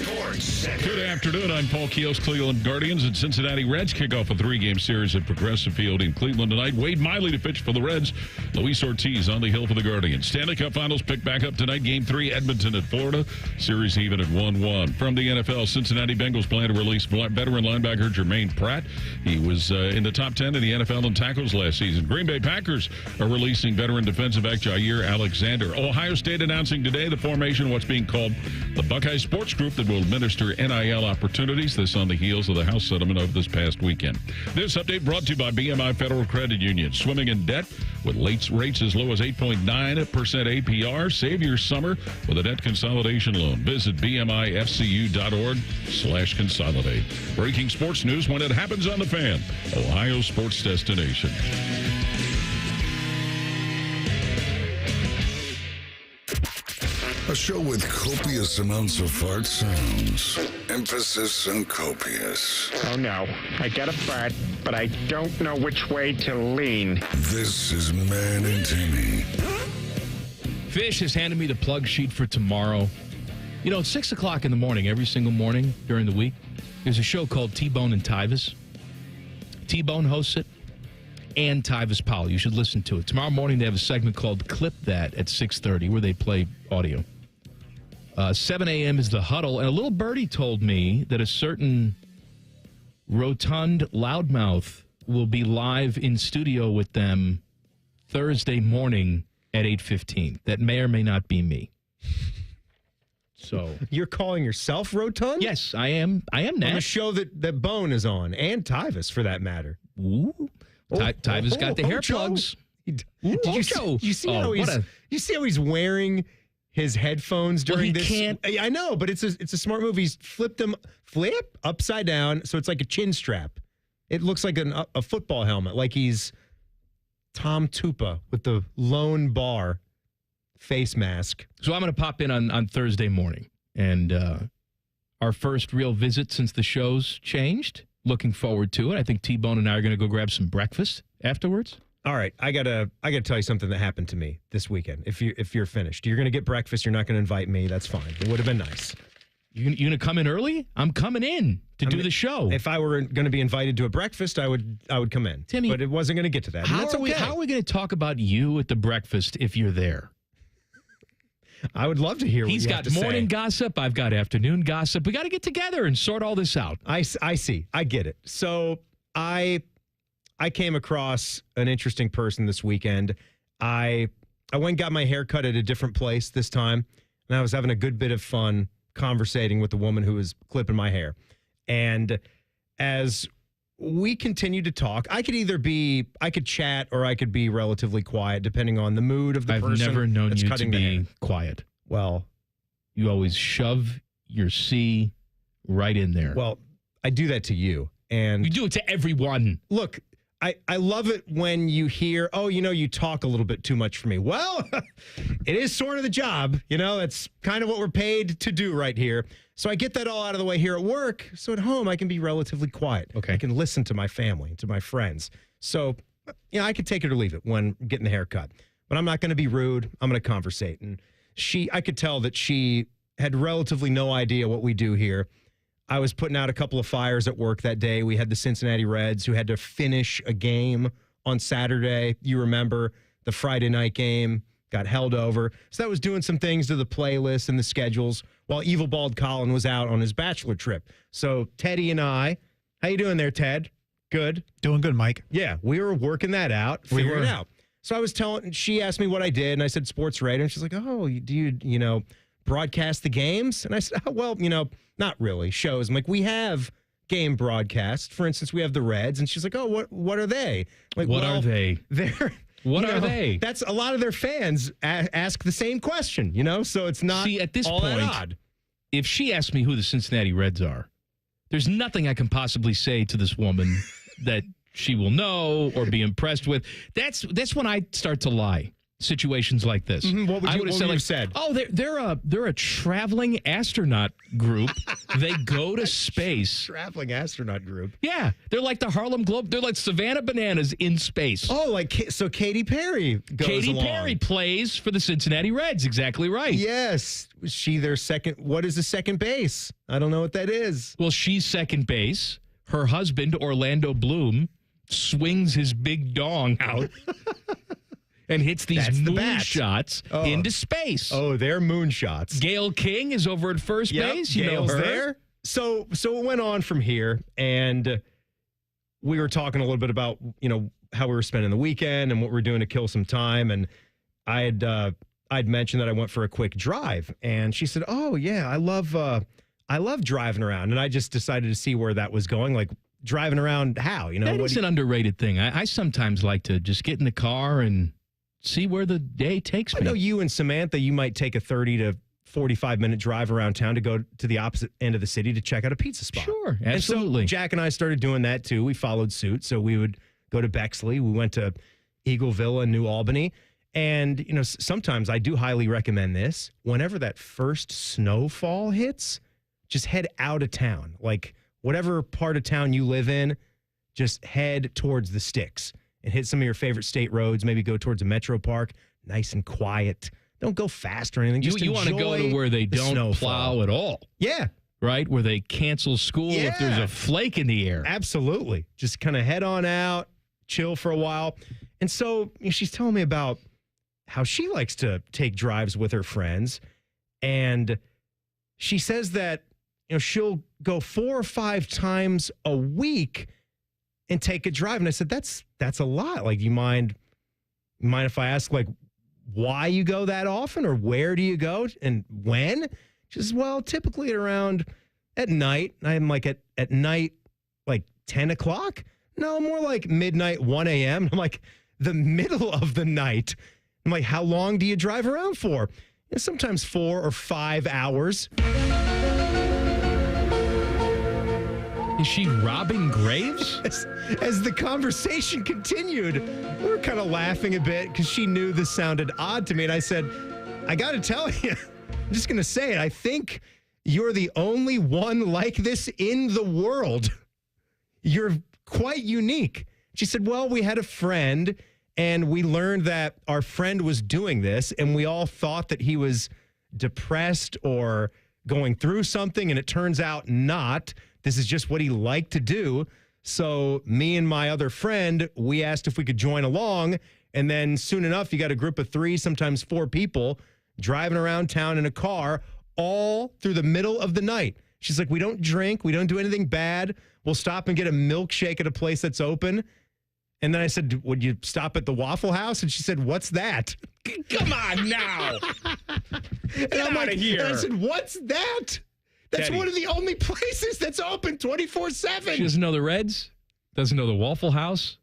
Sports Center. Good afternoon. I'm Paul Keels. Cleveland Guardians and Cincinnati Reds kick off a 3-game series at Progressive Field in Cleveland tonight. Wade Miley to pitch for the Reds. Luis Ortiz on the hill for the Guardians. Stanley Cup Finals pick back up tonight. Game 3, Edmonton at Florida. Series even at 1-1. From the NFL, Cincinnati Bengals plan to release veteran linebacker Jermaine Pratt. He was in the top 10 in the NFL in tackles last season. Green Bay Packers are releasing veteran defensive back Jair Alexander. Ohio State announcing today the formation of what's being called the Buckeye Sports Group that will administer NIL opportunities. This on the heels of the House settlement of this past weekend. This update brought to you by BMI Federal Credit Union. Swimming in debt with rates as low as 8.9% APR. Save your summer with a debt consolidation loan. Visit bmifcu.org/consolidate. Breaking sports news when it happens on The Fan, Ohio sports destination. A show with copious amounts of fart sounds. Emphasis on copious. Oh no, I got a fart, but I don't know which way to lean. This is Man and Timmy. Fish has handed me the plug sheet for tomorrow. You know, it's 6 o'clock in the morning, every single morning during the week. There's a show called T-Bone and Tyvis. T-Bone hosts it, and Tyvis Powell. You should listen to it. Tomorrow morning, they have a segment called Clip That at 6:30 where they play audio. 7 a.m. is The Huddle, and a little birdie told me that a certain rotund loudmouth will be live in studio with them Thursday morning at 8:15. That may or may not be me. So you're calling yourself rotund? Yes, I am. I am that. On the show that Bone is on, and Tyvis for that matter. Ooh. Tyvis got the hair plugs. Did you see how he's wearing his headphones during this? Can't. I know, but it's a smart move. He's flipped them upside down, so it's like a chin strap. It looks like a football helmet, like he's Tom Tupa with the lone bar face mask. So I'm going to pop in on Thursday morning, and our first real visit since the show's changed. Looking forward to it. I think T-Bone and I are going to go grab some breakfast afterwards. All right, I gotta tell you something that happened to me this weekend. If you're finished, you're gonna get breakfast. You're not gonna invite me. That's fine. It would have been nice. You gonna come in early? I'm coming in to do the show. If I were going to be invited to a breakfast, I would come in. Timmy, but it wasn't going to get to that. How are we going to talk about you at the breakfast if you're there? I would love to hear. He's got morning gossip. I've got afternoon gossip. We got to get together and sort all this out. I see. I get it. So I came across an interesting person this weekend. I went and got my hair cut at a different place this time, and I was having a good bit of fun conversating with the woman who was clipping my hair. And as we continued to talk, I could chat or I could be relatively quiet depending on the mood of the person. I've never known that's you cutting to the be hair. Quiet. Well, you always shove your C right in there. Well, I do that to you. And you do it to everyone. Look, I love it when you hear, you talk a little bit too much for me. Well, it is sort of the job. That's kind of what we're paid to do right here. So I get that all out of the way here at work. So at home, I can be relatively quiet. Okay. I can listen to my family, to my friends. So, I could take it or leave it when getting the haircut. But I'm not going to be rude. I'm going to conversate. And I could tell that she had relatively no idea what we do here. I was putting out a couple of fires at work that day. We had the Cincinnati Reds who had to finish a game on Saturday. You remember the Friday night game got held over. So that was doing some things to the playlist and the schedules while Evil Bald Colin was out on his bachelor trip. So Teddy and I, how you doing there, Ted? Good? Doing good, Mike. Yeah, we were working that out, figuring it out. So I was she asked me what I did, and I said sports radio. And she's like, oh, do you broadcast the games? And I said, oh, well, not really. Shows. I'm like, we have game broadcasts. For instance, we have the Reds, and she's like, "Oh, what are they?" Like, What are they? They're What are they? That's a lot of their fans ask the same question, So it's not See, at this all that point, odd. If she asks me who the Cincinnati Reds are, there's nothing I can possibly say to this woman that she will know or be impressed with. That's when I start to lie. Situations like this. Mm-hmm. What would I you would have say, like, said? Oh, they're a traveling astronaut group. They go to space. Traveling astronaut group. Yeah, they're like the Harlem Globe. They're like Savannah Bananas in space. Oh, so Katy Perry goes Katy along. Perry plays for the Cincinnati Reds. Exactly right. Yes. Was she their second? What is the second base? I don't know what that is. Well, she's second base. Her husband, Orlando Bloom, swings his big dong out and hits these moonshots into space. Oh, they're moonshots. Gail King is over at first base. You Gail's know her. there. So it went on from here, and we were talking a little bit about how we were spending the weekend and what we were doing to kill some time. And I'd mentioned that I went for a quick drive, and she said, "Oh yeah, I love driving around." And I just decided to see where that was going, like driving around how That is an underrated thing. I sometimes like to just get in the car and see where the day takes me. I know you and Samantha, you might take a 30 to 45-minute drive around town to go to the opposite end of the city to check out a pizza spot. Sure, absolutely. And so Jack and I started doing that too. We followed suit. So we would go to Bexley. We went to Eagle Villa in New Albany. And, sometimes I do highly recommend this. Whenever that first snowfall hits, just head out of town. Like whatever part of town you live in, just head towards the sticks and hit some of your favorite state roads. Maybe go towards a metro park, nice and quiet. Don't go fast or anything. Just you want to go to where they don't plow at all. Yeah. Right? Where they cancel school if there's a flake in the air. Absolutely. Just kind of head on out, chill for a while. And so she's telling me about how she likes to take drives with her friends. And she says that, she'll go 4 or 5 times a week and take a drive. And I said, that's a lot. Like, you mind if I ask, like, why you go that often, or where do you go and when? She says, well, typically around at night. I'm like, at night, like 10 o'clock? No, more like midnight, 1 a.m. I'm like, the middle of the night. I'm like, how long do you drive around for? Sometimes 4 or 5 hours. Is she robbing graves? As the conversation continued, we were kind of laughing a bit because she knew this sounded odd to me. And I said, I got to tell you, I'm just going to say it. I think you're the only one like this in the world. You're quite unique. She said, well, we had a friend and we learned that our friend was doing this and we all thought that he was depressed or going through something. And it turns out not. This is just what he liked to do. So me and my other friend, we asked if we could join along. And then soon enough, you got a group of 3, sometimes 4 people driving around town in a car all through the middle of the night. She's like, we don't drink. We don't do anything bad. We'll stop and get a milkshake at a place that's open. And then I said, would you stop at the Waffle House? And she said, what's that? Come on now. Get out of here. And I said, what's that? That's Teddy. One of the only places that's open 24/7. She doesn't know the Reds, doesn't know the Waffle House.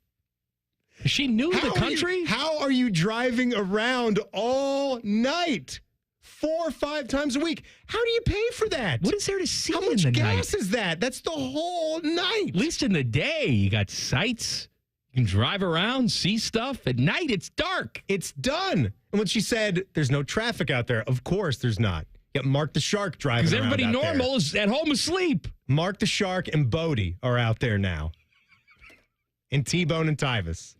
Is she new to the country? How are you driving around all night? 4 or 5 times a week. How do you pay for that? What is there to see How in much the gas night? is that? That's the whole night. At least in the day, you got sights. You can drive around, see stuff. At night, it's dark. It's done. And when she said there's no traffic out there, of course there's not. You got Mark the Shark driving Because around everybody out normal there. is at home asleep. Mark the Shark and Bodie are out there now. And T-Bone and Tyvus.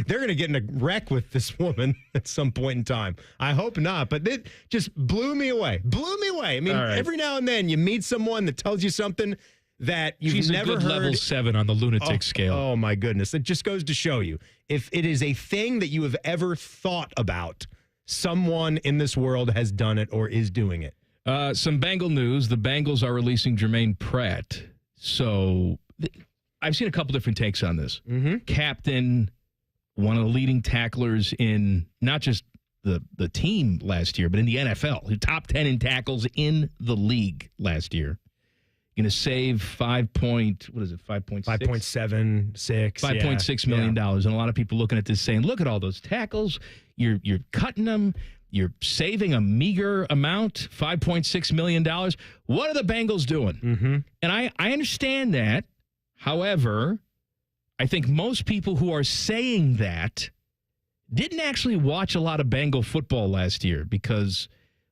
They're going to get in a wreck with this woman at some point in time. I hope not, but it just blew me away. Blew me away. I mean, every now and then you meet someone that tells you something that you've She's never a good heard. level 7 on the lunatic scale. Oh, my goodness. It just goes to show you, if it is a thing that you have ever thought about, someone in this world has done it or is doing it. Some Bengal news. The Bengals are releasing Jermaine Pratt. So I've seen a couple different takes on this. Captain, one of the leading tacklers in not just the team last year, but in the NFL. Top 10 in tackles in the league last year. going to save $5.76 million. And a lot of people looking at this saying, look at all those tackles. You're cutting them. You're saving a meager amount, $5.6 million. What are the Bengals doing? Mm-hmm. And I understand that. However, I think most people who are saying that didn't actually watch a lot of Bengal football last year, because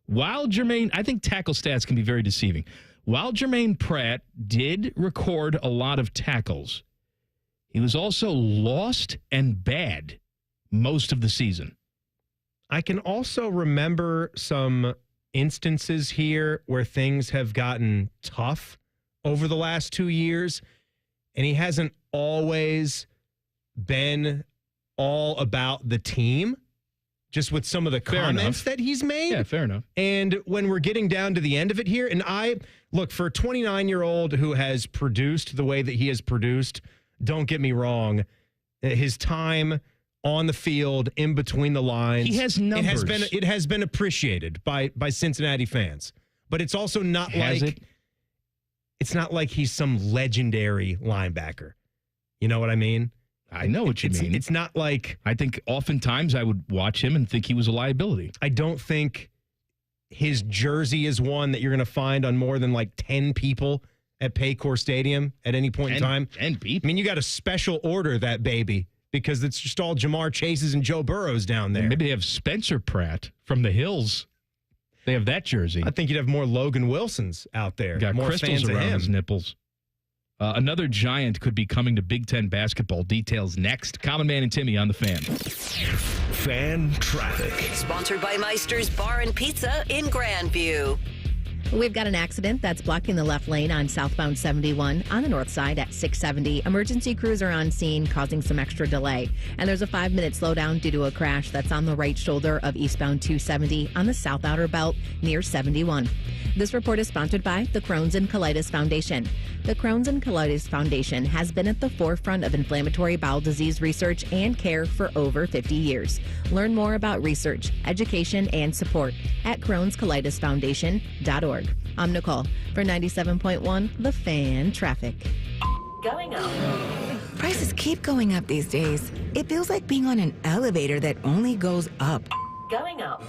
while I think tackle stats can be very deceiving. While Jermaine Pratt did record a lot of tackles, he was also lost and bad most of the season. I can also remember some instances here where things have gotten tough over the last 2 years, and he hasn't always been all about the team, just with some of the comments that he's made. Yeah, fair enough. And when we're getting down to the end of it here, and look, for a 29-year-old who has produced the way that he has produced, don't get me wrong, his time on the field, in between the lines, he has numbers. It has been appreciated by Cincinnati fans, but it's also not it's not like he's some legendary linebacker. You know what I mean? I know what you mean. It's not like, I think oftentimes I would watch him and think he was a liability. I don't think his jersey is one that you're going to find on more than like 10 people at Paycor Stadium at any point in time. 10 people. I mean, you got to special order that baby, because it's just all Jamar Chases and Joe Burrows down there. Maybe they have Spencer Pratt from the Hills. They have that jersey. I think you'd have more Logan Wilsons out there. Got more crystals fans around of him. his nipples. Another giant could be coming to Big Ten basketball. Details next. Common Man and Timmy on the Fan. Fan traffic. Sponsored by Meister's Bar and Pizza in Grandview. We've got an accident that's blocking the left lane on southbound 71 on the north side at 670. Emergency crews are on scene, causing some extra delay. And there's a 5-minute slowdown due to a crash that's on the right shoulder of eastbound 270 on the south outer belt near 71. This report is sponsored by the Crohn's and Colitis Foundation. The Crohn's and Colitis Foundation has been at the forefront of inflammatory bowel disease research and care for over 50 years. Learn more about research, education, and support at Crohn'sColitisFoundation.org. I'm Nicole for 97.1 The Fan Traffic. Going up. Prices keep going up these days. It feels like being on an elevator that only goes up. Going up.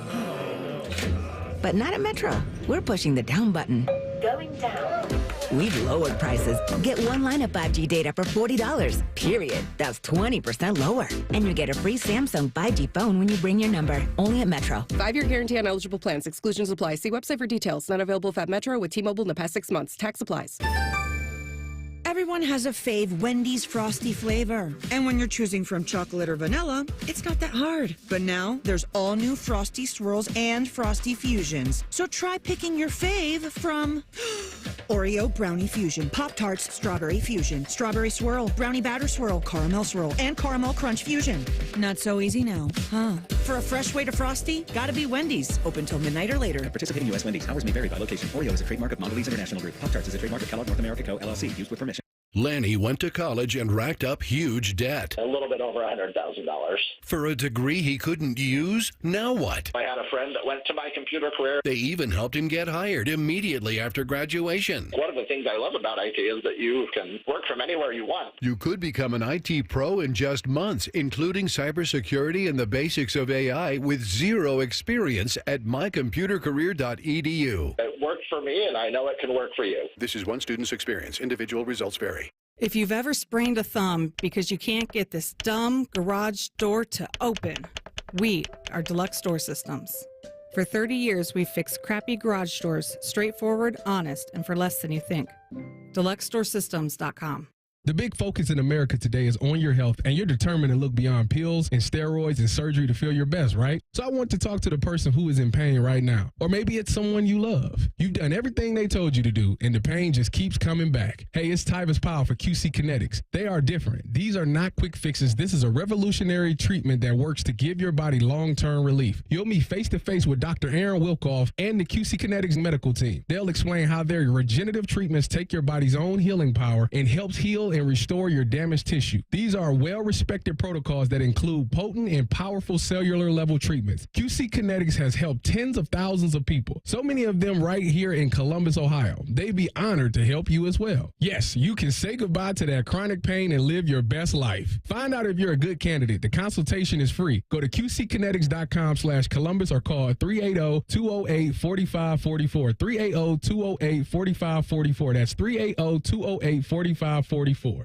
But not at Metro. We're pushing the down button. Going down. We've lowered prices. Get one line of 5G data for $40. Period. That's 20% lower. And you get a free Samsung 5G phone when you bring your number. Only at Metro. 5-year guarantee on eligible plans. Exclusions apply. See website for details. Not available at Metro with T-Mobile in the past 6 months. Tax applies. Everyone has a fave Wendy's Frosty flavor. And when you're choosing from chocolate or vanilla, it's not that hard. But now, there's all new Frosty Swirls and Frosty Fusions. So try picking your fave from Oreo Brownie Fusion, Pop-Tarts Strawberry Fusion, Strawberry Swirl, Brownie Batter Swirl, Caramel Swirl, and Caramel Crunch Fusion. Not so easy now, huh? For a fresh way to Frosty, gotta be Wendy's. Open till midnight or later. Participating U.S. Wendy's. Hours may vary by location. Oreo is a trademark of Mondelez International Group. Pop-Tarts is a trademark of Kellogg North America Co., LLC. Used with permission. Lanny went to college and racked up huge debt. A little bit over $100,000. For a degree he couldn't use, now what? I had a friend that went to my computer career. They even helped him get hired immediately after graduation. One of the things I love about IT is that you can work from anywhere you want. You could become an IT pro in just months, including cybersecurity and the basics of AI with zero experience at mycomputercareer.edu. It worked for me, and I know it can work for you. This is one student's experience. Individual results vary. If you've ever sprained a thumb because you can't get this dumb garage door to open, we are Deluxe Door Systems. For 30 years, we've fixed crappy garage doors, straightforward, honest, and for less than you think. DeluxeDoorSystems.com. The big focus in America today is on your health, and you're determined to look beyond pills and steroids and surgery to feel your best, right? So I want to talk to the person who is in pain right now. Or maybe it's someone you love. You've done everything they told you to do, and the pain just keeps coming back. Hey, it's Tyvis Powell for QC Kinetics. They are different. These are not quick fixes. This is a revolutionary treatment that works to give your body long-term relief. You'll meet face-to-face with Dr. Aaron Wilkoff and the QC Kinetics medical team. They'll explain how their regenerative treatments take your body's own healing power and helps heal and restore your damaged tissue. These are well-respected protocols that include potent and powerful cellular level treatments. QC Kinetics has helped tens of thousands of people, so many of them right here in Columbus, Ohio. They'd be honored to help you as well. Yes, you can say goodbye to that chronic pain and live your best life. Find out if you're a good candidate. The consultation is free. Go to qckinetics.com/Columbus or call 380-208-4544. 380-208-4544. That's 380-208-4544.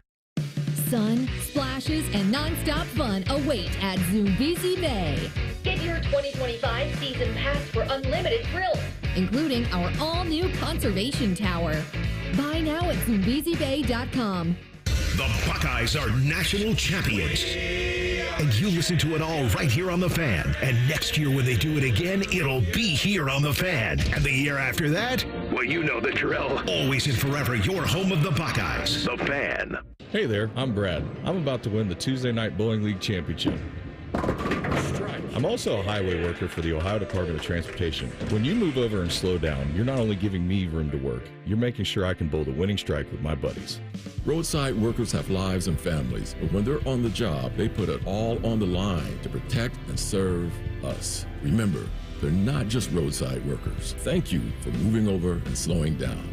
Sun, splashes, and nonstop fun await at Zoombezi Bay. Get your 2025 season pass for unlimited thrills, including our all-new conservation tower. Buy now at ZoombeziBay.com. The Buckeyes are national champions. And you listen to it all right here on The Fan. And next year when they do it again, it'll be here on The Fan. And the year after that, well, you know the drill. Always and forever, your home of the Buckeyes. The Fan. Hey there, I'm Brad. I'm about to win the Tuesday Night Bowling League Championship. I'm also a highway worker for the Ohio Department of Transportation. When you move over and slow down, you're not only giving me room to work, you're making sure I can bowl the winning strike with my buddies. Roadside workers have lives and families, but when they're on the job, they put it all on the line to protect and serve us. Remember, they're not just roadside workers. Thank you for moving over and slowing down.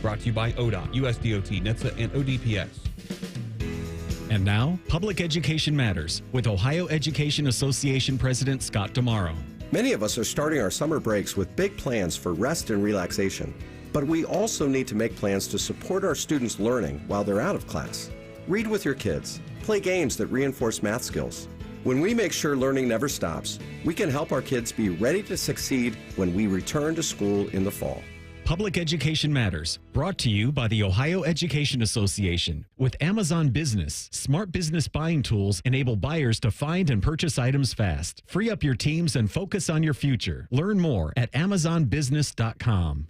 Brought to you by ODOT, USDOT, NHTSA, and ODPS. And now, Public Education Matters with Ohio Education Association President Scott Damaro. Many of us are starting our summer breaks with big plans for rest and relaxation. But we also need to make plans to support our students' learning while they're out of class. Read with your kids. Play games that reinforce math skills. When we make sure learning never stops, we can help our kids be ready to succeed when we return to school in the fall. Public Education Matters, brought to you by the Ohio Education Association. With Amazon Business, smart business buying tools enable buyers to find and purchase items fast. Free up your teams and focus on your future. Learn more at amazonbusiness.com.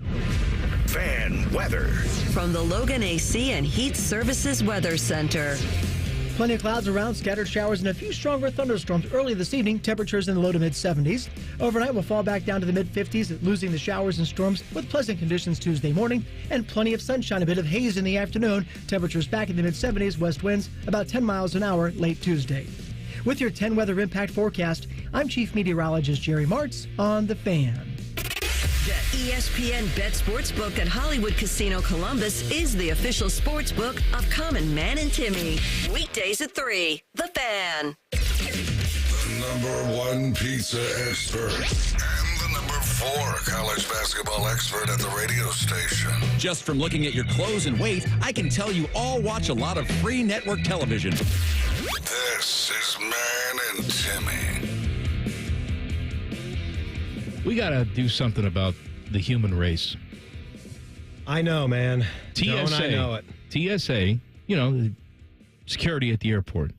Fan weather. From the Logan AC and Heat Services Weather Center. Plenty of clouds around, scattered showers, and a few stronger thunderstorms early this evening. Temperatures in the low to mid-70s. Overnight, we'll fall back down to the mid-50s, losing the showers and storms with pleasant conditions Tuesday morning and plenty of sunshine, a bit of haze in the afternoon. Temperatures back in the mid-70s, west winds about 10 miles an hour late Tuesday. With your 10 weather impact forecast, I'm Chief Meteorologist Jerry Martz on The Fan. The ESPN Bet Sportsbook at Hollywood Casino Columbus is the official sportsbook of Common Man and Timmy. Weekdays at 3. The Fan. The #1 pizza expert and the #4 college basketball expert at the radio station. Just from looking at your clothes and weight, I can tell you all watch a lot of free network television. This is Man and Timmy. We got to do something about the human race. I know, man. TSA, Don't I know it. TSA, you know, security at the airport,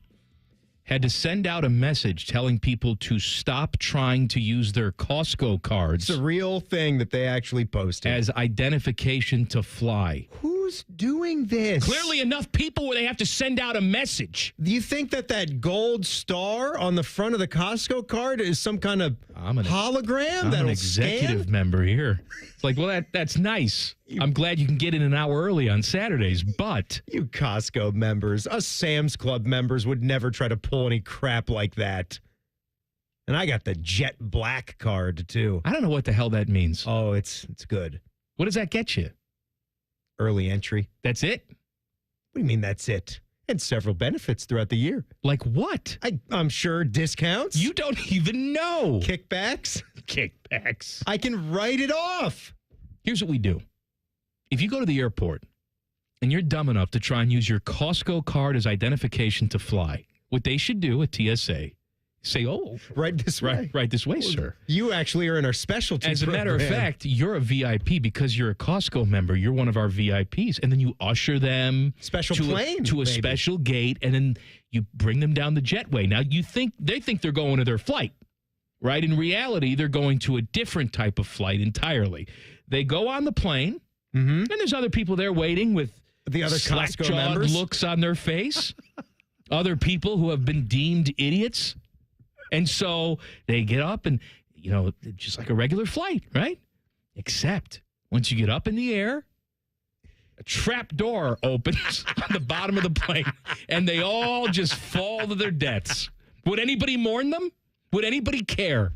had to send out a message telling people to stop trying to use their Costco cards. It's a real thing that they actually posted. As identification to fly. Who's doing this? Clearly enough people where they have to send out a message. Do you think that gold star on the front of the Costco card is some kind of hologram? I'm an executive member here. It's like, well, that's nice. I'm glad you can get in an hour early on Saturdays, but... You Costco members, us Sam's Club members would never try to pull any crap like that. And I got the jet black card, too. I don't know what the hell that means. Oh, it's good. What does that get you? Early entry. That's it? What do you mean that's it? And several benefits throughout the year. Like what? I'm sure discounts. You don't even know. Kickbacks. Kickbacks. I can write it off. Here's what we do. If you go to the airport and you're dumb enough to try and use your Costco card as identification to fly, what they should do at TSA, say, oh, right this way. Right this way, sir. You actually are in our specialty As a program. matter of fact, you're a VIP because you're a Costco member. You're one of our VIPs. And then you usher them to a special gate, and then you bring them down the jetway. Now, they think they're going to their flight, right? In reality, they're going to a different type of flight entirely. They go on the plane, and there's other people there waiting with the other Costco members looks on their face, other people who have been deemed idiots. And so they get up and, just like a regular flight, right? Except once you get up in the air, a trap door opens on the bottom of the plane, and they all just fall to their deaths. Would anybody mourn them? Would anybody care?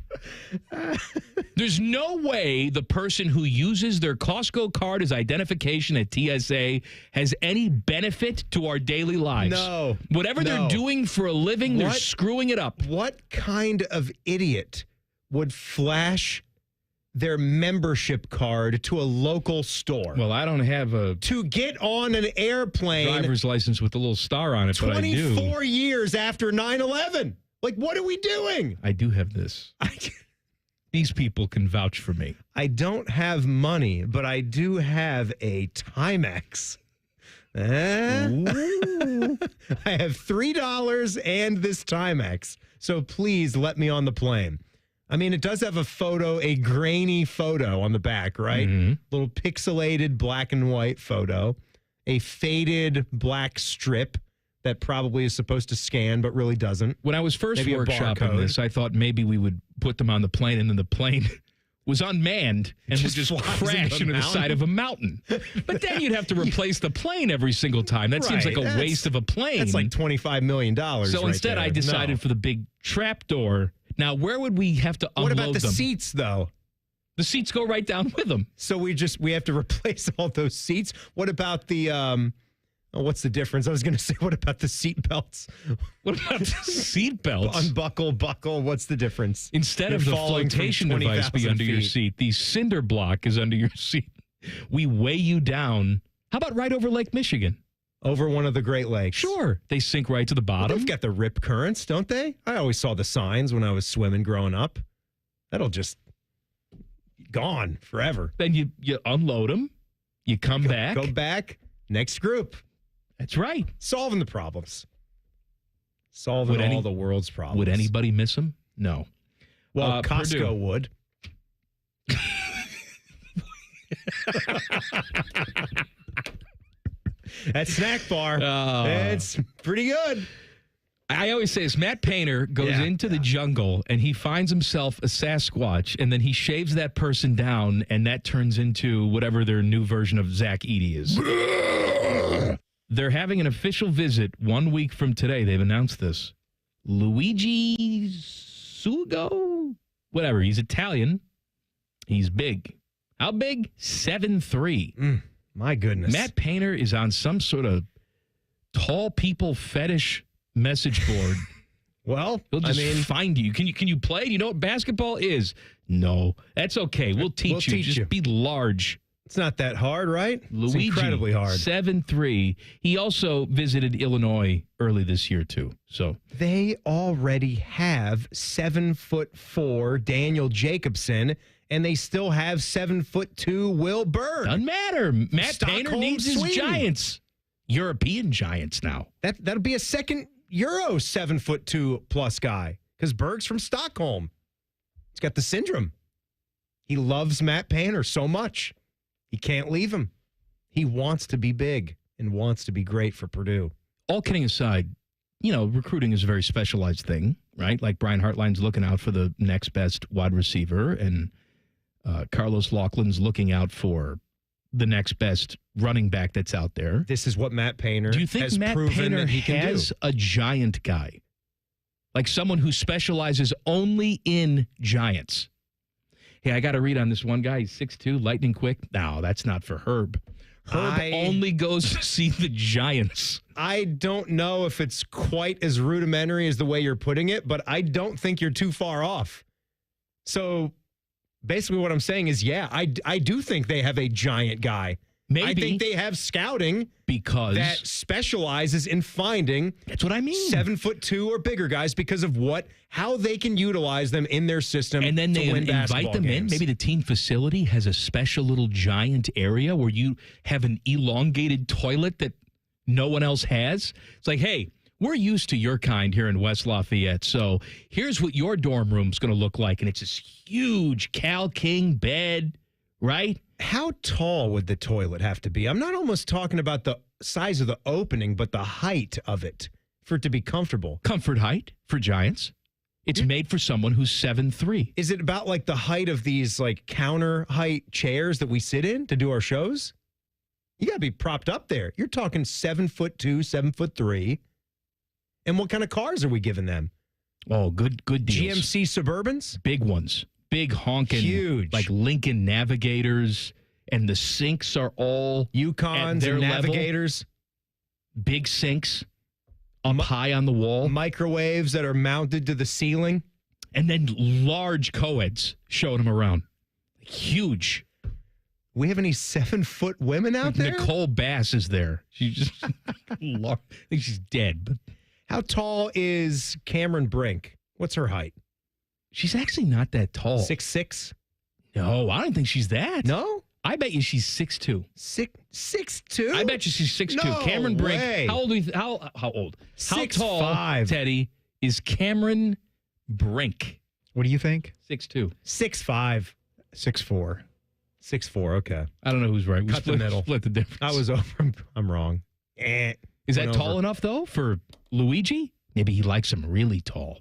There's no way the person who uses their Costco card as identification at TSA has any benefit to our daily lives. No. Whatever they're doing for a living, they're screwing it up. What kind of idiot would flash their membership card to a local store? Well, I don't have a... To get on an airplane... driver's license with a little star on it, but I do. 24 years after 9/11. Like, what are we doing? I do have this. These people can vouch for me. I don't have money, but I do have a Timex. I have $3 and this Timex. So please let me on the plane. I mean, it does have a photo, a grainy photo on the back, right? Mm-hmm. Little pixelated black and white photo. A faded black strip that probably is supposed to scan, but really doesn't. When I was first Maybe a workshopping barcode. this, I thought maybe we would put them on the plane, and then the plane was unmanned and would just crash into the side of a mountain. But then you'd have to replace the plane every single time. That seems like a waste of a plane. That's like $25 million. So instead, I decided for the big trap door. Now, where would we have to unload them? What about the seats, though? The seats go right down with them. So we have to replace all those seats. What about the... what's the difference? I was going to say, what about the seat belts? What about the seat belts? Unbuckle, buckle. What's the difference? Instead You're of the falling from flotation device be 20,000 under your feet. seat, the cinder block is under your seat. We weigh you down. How about right over Lake Michigan? Over one of the Great Lakes. Sure. They sink right to the bottom. Well, they've got the rip currents, don't they? I always saw the signs when I was swimming growing up. That'll just gone forever. Then you unload them. You come back. Go back. Next group. That's right. Solving the problems. Solving all the world's problems. Would anybody miss them? No. Well, Costco Purdue. would. That snack bar, it's pretty good. I always say this, Matt Painter goes into the jungle and he finds himself a Sasquatch, and then he shaves that person down, and that turns into whatever their new version of Zach Eady is. They're having an official visit 1 week from today. They've announced this. Luigi Sugo? Whatever. He's Italian. He's big. How big? 7'3". My goodness. Matt Painter is on some sort of tall people fetish message board. Well, he'll just find you. Can you play? Do you know what basketball is? No. That's okay. We'll teach you. Just be large. It's not that hard, right? Luigi, it's incredibly hard. 7'3". He also visited Illinois early this year, too. So they already have 7'4" Daniel Jacobson, and they still have 7'2" Will Berg. Doesn't matter. Matt Painter needs his giants. European giants now. That'll be a second Euro 7'2" plus guy, because Berg's from Stockholm. He's got the syndrome. He loves Matt Painter so much. He can't leave him. He wants to be big and wants to be great for Purdue. All kidding aside, recruiting is a very specialized thing, right? Like Brian Hartline's looking out for the next best wide receiver, and Carlos Laughlin's looking out for the next best running back that's out there. This is what Matt Painter Do you think has Matt proven Painter that he can has do. a giant guy? Like someone who specializes only in giants? Hey, I got to read on this one guy. He's 6'2", lightning quick. No, that's not for Herb. Herb only goes to see the giants. I don't know if it's quite as rudimentary as the way you're putting it, but I don't think you're too far off. So basically what I'm saying is, I do think they have a giant guy. Maybe. I think they have scouting because that specializes in finding. That's what I mean. 7'2" or bigger guys because of how they can utilize them in their system. And then they win invite them games. in. Maybe the team facility has a special little giant area where you have an elongated toilet that no one else has. It's like, hey, we're used to your kind here in West Lafayette. So here's what your dorm room's going to look like. And it's this huge Cal King bed, right? How tall would the toilet have to be? I'm not almost talking about the size of the opening, but the height of it for it to be comfortable. Comfort height for giants. It's made for someone who's 7'3". Is it about like the height of these like counter height chairs that we sit in to do our shows? You got to be propped up there. You're talking 7'2", 7'3". And what kind of cars are we giving them? Oh, good deals. GMC Suburbans? Big ones. Big honking. Huge. Like Lincoln Navigators. And the sinks are all Yukons and Navigators. Level. Big sinks up high on the wall. Microwaves that are mounted to the ceiling. And then large co-eds showing them around. Huge. We have any 7-foot women out there? Nicole Bass is there. She's just, I think she's dead. But how tall is Cameron Brink? What's her height? She's actually not that tall. 6'6"? No, I don't think she's that. No? I bet you she's 6'2". 6'2"? I bet you she's 6'2". No Cameron Brink. way. How old? How old? 6'5". How tall, Teddy, is Cameron Brink? What do you think? 6'2". 6'5". 6'4". 6'4", okay. I don't know who's right. We Cut the middle. Split the difference. I was over. I'm wrong. Is that tall enough, though, for Luigi? Maybe he likes him really tall.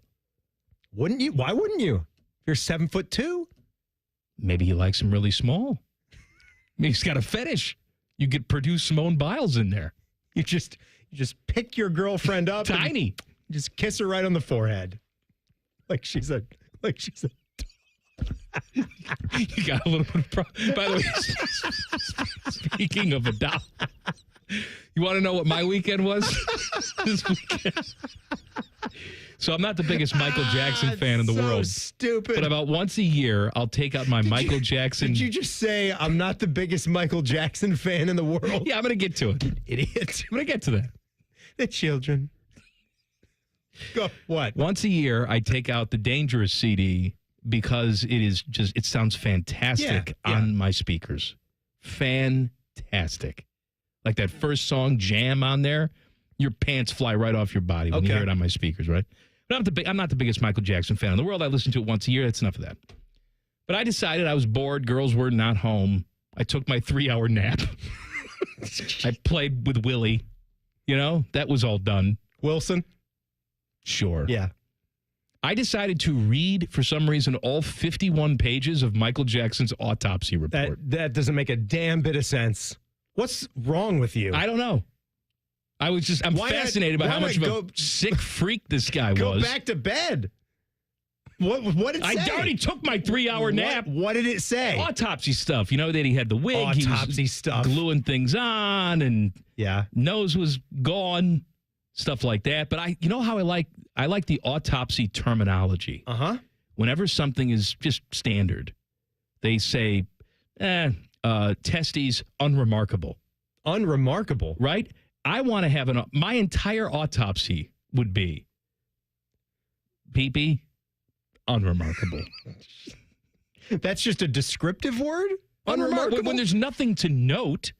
Wouldn't you? Why wouldn't you? You're 7'2". Maybe he likes him really small. Maybe he's got a fetish. You could produce Simone Biles in there. You just pick your girlfriend up. Tiny. Just kiss her right on the forehead. Like she's a You got a little bit of by the way, speaking of a doll, you want to know what my weekend was this weekend? So I'm not the biggest Michael Jackson fan in the world. Stupid. But about once a year, I'll take out my Michael Jackson. Did you just say I'm not the biggest Michael Jackson fan in the world? Yeah, I'm going to get to it. Idiot. I'm going to get to that. The children. Go. What? Once a year, I take out the Dangerous CD because it sounds fantastic on my speakers. Fantastic. Like that first song, Jam, on there, your pants fly right off your body when you hear it on my speakers, right? But I'm not the biggest Michael Jackson fan in the world. I listen to it once a year. That's enough of that. But I decided I was bored. Girls were not home. I took my 3-hour nap. I played with Willie. You know, that was all done. Wilson? Sure. Yeah. I decided to read, for some reason, all 51 pages of Michael Jackson's autopsy report. That doesn't make a damn bit of sense. What's wrong with you? I don't know. I'm fascinated by how much of a sick freak this guy was. Go back to bed. What did it say? I already took my 3-hour nap. What did it say? Autopsy stuff. You know, that he had the wig. Autopsy he was stuff. Gluing things on, and nose was gone, stuff like that. But you know how I like the autopsy terminology. Uh-huh. Whenever something is just standard, they say, testes unremarkable. Unremarkable? Right? I want to have my entire autopsy would be pee-pee, unremarkable. That's just a descriptive word? Unremarkable. When there's nothing to note.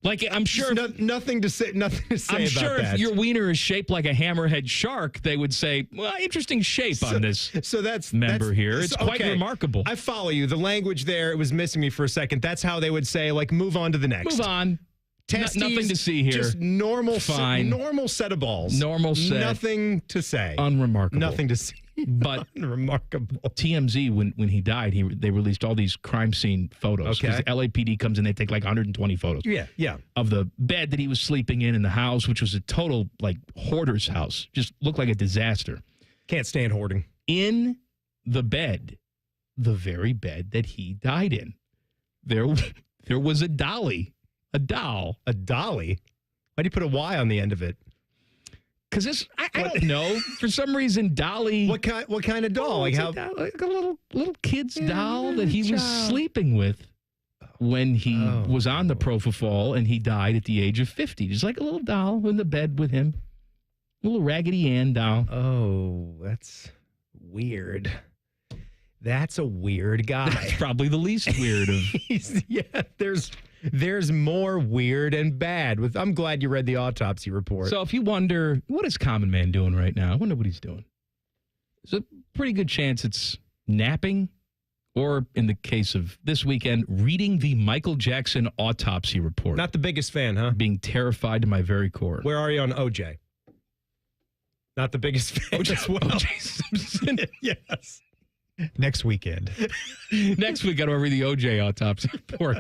Like, I'm sure nothing to say. Nothing to say. I'm sure if your wiener is shaped like a hammerhead shark, they would say, "Well, interesting shape on this." So that's member here. It's quite remarkable. I follow you. The language there, it was missing me for a second. That's how they would say, like, move on to the next. Move on. Testes, nothing to see here. Just normal, fine. Normal set of balls. Normal set. Nothing to say. Unremarkable. Nothing to see. But unremarkable. TMZ, when he died, they released all these crime scene photos. Okay. The LAPD comes in, they take like 120 photos. Yeah. Of the bed that he was sleeping in the house, which was a total like hoarder's house. Just looked like a disaster. Can't stand hoarding. In the bed, the very bed that he died in, there was a dolly. A doll. A dolly? Why do you put a Y on the end of it? Because I don't know. For some reason, dolly. What kind of doll? Like a little kid's doll that he was sleeping with when he was on the propofol and he died at the age of 50. Just like a little doll in the bed with him. A little Raggedy Ann doll. Oh, that's weird. That's a weird guy. That's probably the least weird of. There's more weird and bad. I'm glad you read the autopsy report. So if you wonder, what is Common Man doing right now? I wonder what he's doing. There's a pretty good chance it's napping, or in the case of this weekend, reading the Michael Jackson autopsy report. Not the biggest fan, huh? Being terrified to my very core. Where are you on OJ? Not the biggest fan as well. OJ Simpson. Yes. Next weekend. Next week, I'll read the OJ autopsy report.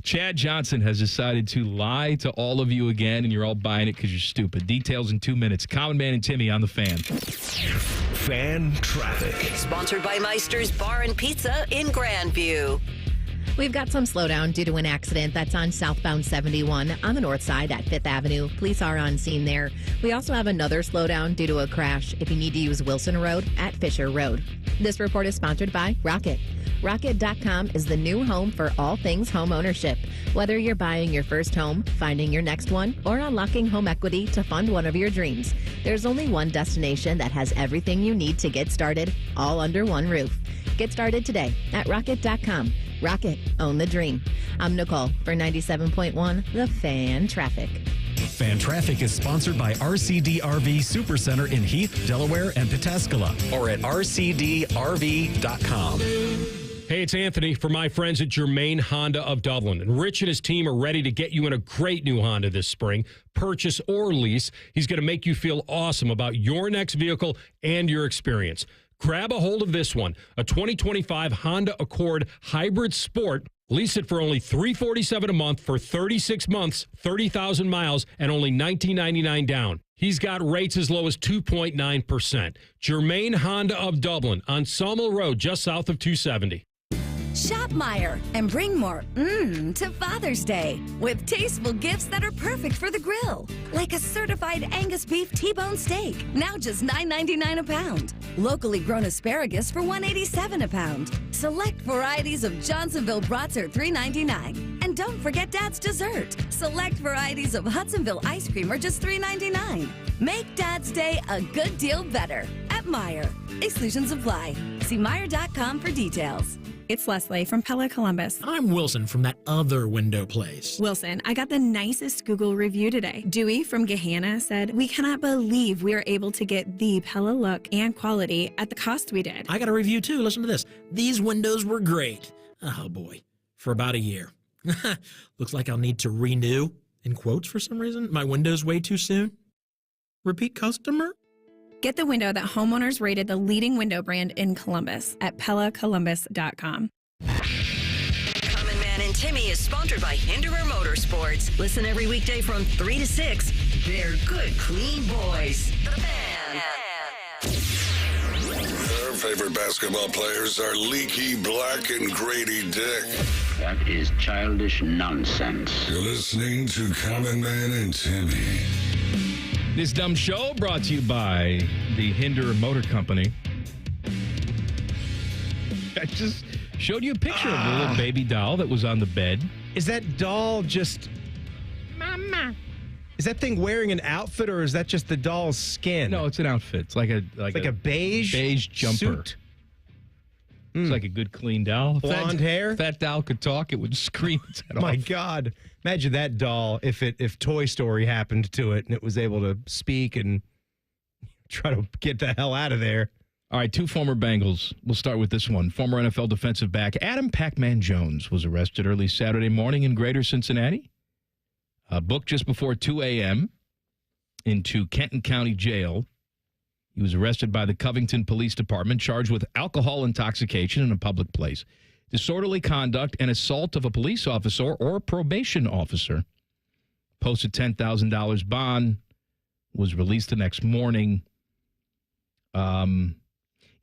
Chad Johnson has decided to lie to all of you again, and you're all buying it because you're stupid. Details in 2 minutes. Common Man and Timmy on the Fan. Fan traffic. Sponsored by Meister's Bar and Pizza in Grandview. We've got some slowdown due to an accident that's on southbound 71 on the north side at 5th Avenue. Police are on scene there. We also have another slowdown due to a crash if you need to use Wilson Road at Fisher Road. This report is sponsored by Rocket. Rocket.com is the new home for all things home ownership. Whether you're buying your first home, finding your next one, or unlocking home equity to fund one of your dreams, there's only one destination that has everything you need to get started, all under one roof. Get started today at Rocket.com. Rocket, own the dream. I'm Nicole for 97.1 The Fan Traffic. Fan Traffic is sponsored by RCD RV Supercenter in Heath, Delaware, and Pataskala, or at rcdrv.com. Hey, it's Anthony from my friends at Germain Honda of Dublin. And Rich and his team are ready to get you in a great new Honda this spring. Purchase or lease. He's going to make you feel awesome about your next vehicle and your experience. Grab a hold of this one, a 2025 Honda Accord Hybrid Sport. Lease it for only $347 a month for 36 months, 30,000 miles, and only $19.99 down. He's got rates as low as 2.9%. Germain Honda of Dublin on Sawmill Road, just south of 270. Shop Meijer and bring more to Father's Day with tasteful gifts that are perfect for the grill. Like a certified Angus beef T-bone steak, now just $9.99 a pound. Locally grown asparagus for $1.87 a pound. Select varieties of Johnsonville brats are $3.99. And don't forget Dad's dessert. Select varieties of Hudsonville ice cream are just $3.99. Make Dad's Day a good deal better at Meijer. Exclusions apply. See Meijer.com for details. It's Leslie from Pella Columbus. I'm Wilson from that other window place. Wilson, I got the nicest Google review today. Dewey from Gahanna said, "We cannot believe we are able to get the Pella look and quality at the cost we did." I got a review too. Listen to this. These windows were great. Oh boy. For about a year. Looks like I'll need to renew, in quotes for some reason, my windows way too soon. Repeat customer? Get the window that homeowners rated the leading window brand in Columbus at PellaColumbus.com. Common Man and Timmy is sponsored by Hinderer Motorsports. Listen every weekday from 3 to 6. They're good, clean boys. The Fan. Their favorite basketball players are Leaky Black and Grady Dick. That is childish nonsense. You're listening to Common Man and Timmy. This dumb show brought to you by the Hinderer Motor Company. I just showed you a picture of the little baby doll that was on the bed. Is that doll just... Mama. Is that thing wearing an outfit, or is that just the doll's skin? No, it's an outfit. It's like a beige jumper. suit. It's like a good clean doll. Blonde hair. If that doll could talk, it would scream its head off. My God. Imagine that doll if Toy Story happened to it and it was able to speak and try to get the hell out of there. All right, 2 former Bengals. We'll start with this one. Former NFL defensive back Adam Pac-Man Jones was arrested early Saturday morning in Greater Cincinnati. Booked just before 2 a.m. into Kenton County Jail. He was arrested by the Covington Police Department, charged with alcohol intoxication in a public place, disorderly conduct, and assault of a police officer or probation officer. Posted $10,000 bond, was released the next morning.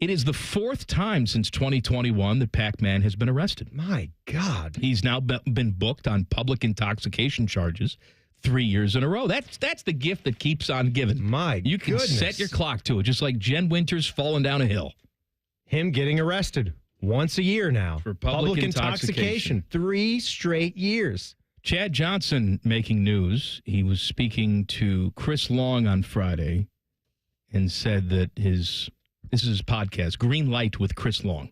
It is the 4th time since 2021 that Pac-Man has been arrested. My God. He's now been booked on public intoxication charges 3 years in a row. That's the gift that keeps on giving. You can set your clock to it, just like Jen Winters falling down a hill. Him getting arrested once a year now. For public intoxication. 3 straight years. Chad Johnson making news. He was speaking to Chris Long on Friday and said that this is his podcast, Green Light with Chris Long,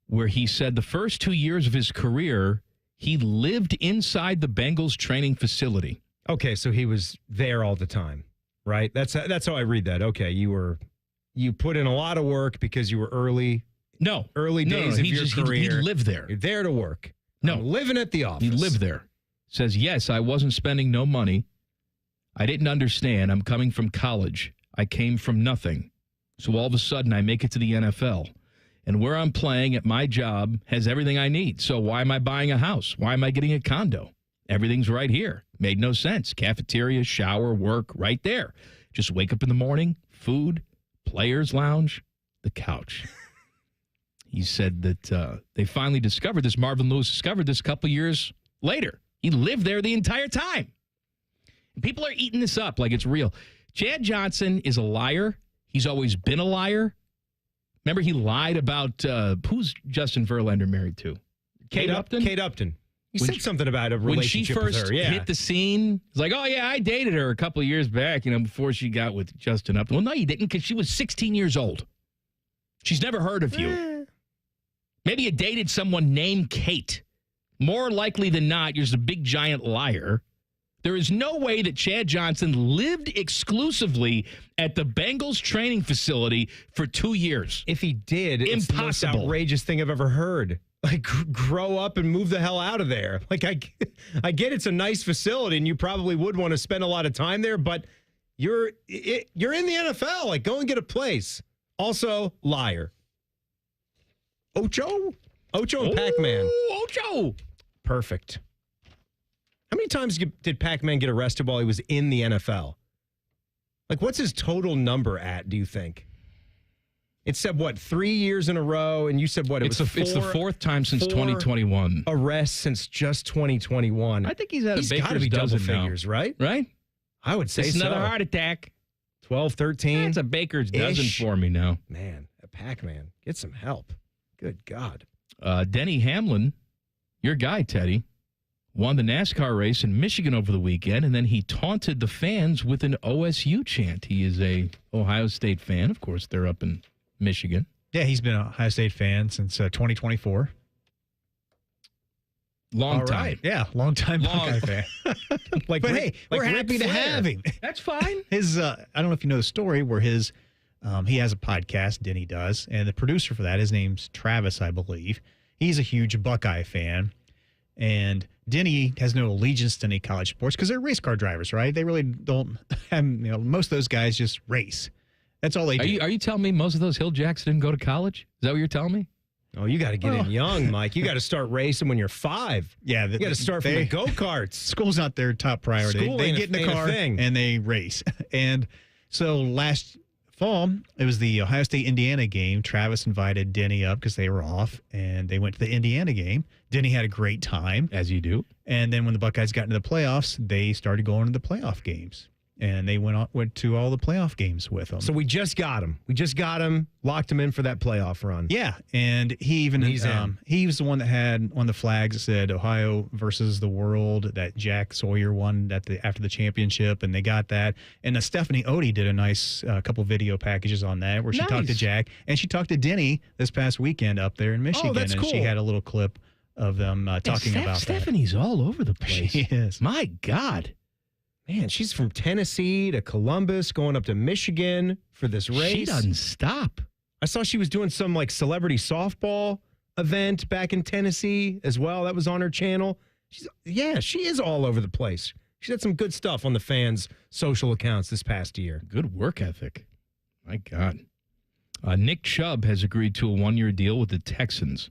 where he said the first 2 years of his career, he lived inside the Bengals training facility. Okay, so he was there all the time, right? That's how I read that. Okay, you put in a lot of work because you were early days of your career. He lived there. You're there to work. No, I'm living at the office. He lived there. Says, yes, I wasn't spending no money. I didn't understand. I'm coming from college. I came from nothing. So all of a sudden, I make it to the NFL. And where I'm playing at my job has everything I need. So why am I buying a house? Why am I getting a condo? Everything's right here. Made no sense. Cafeteria, shower, work, right there. Just wake up in the morning, food, players' lounge, the couch. He said that they finally discovered this. Marvin Lewis discovered this a couple years later. He lived there the entire time. And people are eating this up like it's real. Chad Johnson is a liar. He's always been a liar. Remember, he lied about who's Justin Verlander married to? Kate Upton? Kate Upton. He said something about a relationship when she with first her. Yeah. hit the scene, it's like, oh, yeah, I dated her a couple of years back, before she got with Justin Upton. Well, no, you didn't, because she was 16 years old. She's never heard of you. Maybe you dated someone named Kate. More likely than not, you're just a big, giant liar. There is no way that Chad Johnson lived exclusively at the Bengals training facility for 2 years. If he did, it's the most impossible. outrageous thing I've ever heard. Like, grow up and move the hell out of there. Like, I get it's a nice facility, and you probably would want to spend a lot of time there, but you're in the NFL. Like, go and get a place. Also, liar. Ocho and Pac-Man. Ocho. Perfect. How many times did Pac-Man get arrested while he was in the NFL? Like, what's his total number at, do you think? It said, 3 years in a row, and you said, It's the fourth time since 2021. Arrests since just 2021. I think he's at a He's got to baker's be double dozen now. figures, right? Right? I would say It's so. another heart attack. 12, 13. That's a baker's dozen for me now. Man, a Pac-Man. Get some help. Good God. Denny Hamlin, your guy, Teddy, won the NASCAR race in Michigan over the weekend, and then he taunted the fans with an OSU chant. He is a Ohio State fan. Of course, they're up in Michigan. Yeah, he's been an Ohio State fan since 2024. Long time. Right. Yeah, long time Buckeye fan. But hey, we're happy to have him. That's fine. His, I don't know if you know the story where his, he has a podcast, Denny does, and the producer for that, his name's Travis, I believe. He's a huge Buckeye fan, and Denny has no allegiance to any college sports because they're race car drivers, right? They really don't have, most of those guys just race. That's all they do. Are you telling me most of those Hill Jacks didn't go to college? Is that what you're telling me? Oh, you got to get in young, Mike. You got to start racing when you're 5. Yeah. You got to start from the go-karts. School's not their top priority. They get in the car and they race. And so last fall, it was the Ohio State-Indiana game. Travis invited Denny up because they were off, and they went to the Indiana game. Denny had a great time. As you do. And then when the Buckeyes got into the playoffs, they started going to the playoff games. And they went to all the playoff games with them. So we just got him. Locked him in for that playoff run. Yeah, and he was the one that had on the flags that said Ohio versus the world that Jack Sawyer won after the championship, and they got that. And Stephanie Odie did a nice couple video packages on that where she talked to Jack, and she talked to Denny this past weekend up there in Michigan. Oh, that's cool. She had a little clip of them talking about that. Stephanie's all over the place. She is. My God. Man, she's from Tennessee to Columbus, going up to Michigan for this race. She doesn't stop. I saw she was doing some celebrity softball event back in Tennessee as well. That was on her channel. She is all over the place. She had some good stuff on the fans' social accounts this past year. Good work ethic. My God. Nick Chubb has agreed to a 1-year deal with the Texans.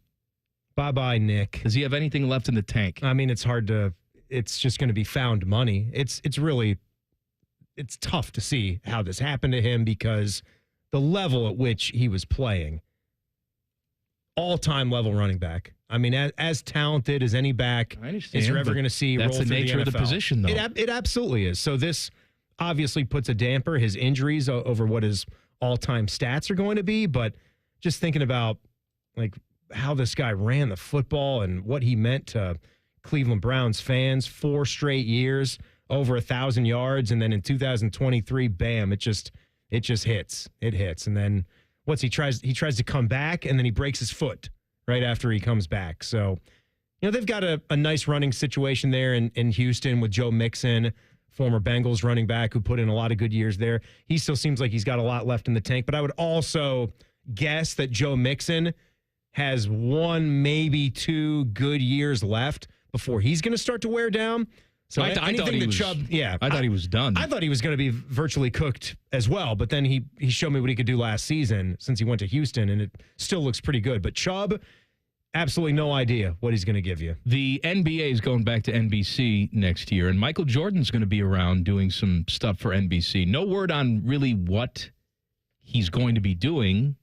Bye-bye, Nick. Does he have anything left in the tank? I mean, it's hard to... It's just going to be found money. It's tough to see how this happened to him because the level at which he was playing, all-time level running back. I mean, as talented as any back is you're ever going to see roll through the NFL. That's the nature of the position, though. It absolutely is. So this obviously puts a damper, his injuries, over what his all-time stats are going to be. But just thinking about how this guy ran the football and what he meant to Cleveland Browns fans, 4 straight years, over 1,000 yards, and then in 2023, bam, it just hits. It hits. And then he tries to come back, and then he breaks his foot right after he comes back. So, they've got a nice running situation there in Houston with Joe Mixon, former Bengals running back who put in a lot of good years there. He still seems like he's got a lot left in the tank, but I would also guess that Joe Mixon has 1, maybe 2 good years left before he's going to start to wear down. So I thought anything he that was. Chubb, yeah, I thought he was done. I thought he was going to be virtually cooked as well, but then he showed me what he could do last season since he went to Houston, and it still looks pretty good. But Chubb, absolutely no idea what he's going to give you. The NBA is going back to NBC next year, and Michael Jordan's going to be around doing some stuff for NBC. No word on really what he's going to be doing.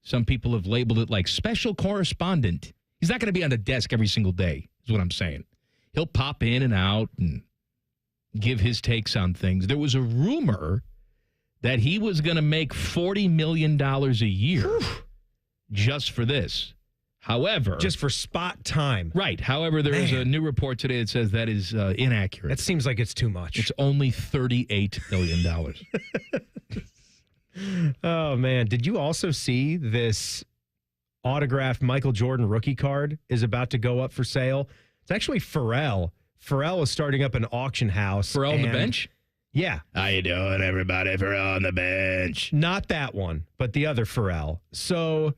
Some people have labeled it like special correspondent. He's not going to be on the desk every single day, is what I'm saying. He'll pop in and out and give his takes on things. There was a rumor that he was going to make $40 million a year just for this. However, just for spot time. Right. However, there is a new report today that says that is inaccurate. That seems like it's too much. It's only $38 million. Oh, man. Did you also see this autographed Michael Jordan rookie card is about to go up for sale? It's actually Pharrell. Pharrell is starting up an auction house. Pharrell on the bench? Yeah. How you doing, everybody? Pharrell on the bench. Not that one, but the other Pharrell. So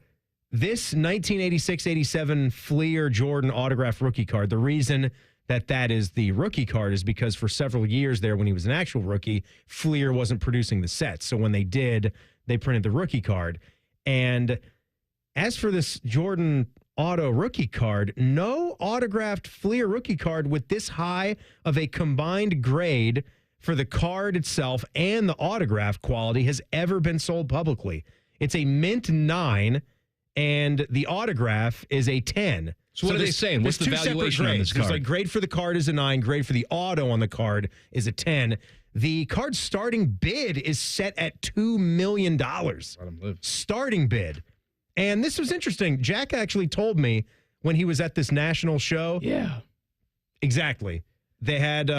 this 1986-87 Fleer Jordan autographed rookie card, the reason that is the rookie card is because for several years there when he was an actual rookie, Fleer wasn't producing the sets. So when they did, they printed the rookie card. And as for this Jordan auto rookie card, no autographed Fleer rookie card with this high of a combined grade for the card itself and the autograph quality has ever been sold publicly. It's a mint 9 and the autograph is a 10. So what are they saying? What's the valuation on this card? There's like grade for the card is a 9, grade for the auto on the card is a 10. The card's starting bid is set at $2 million. Starting bid. And this was interesting. Jack actually told me when he was at this national show. Yeah. Exactly. They had,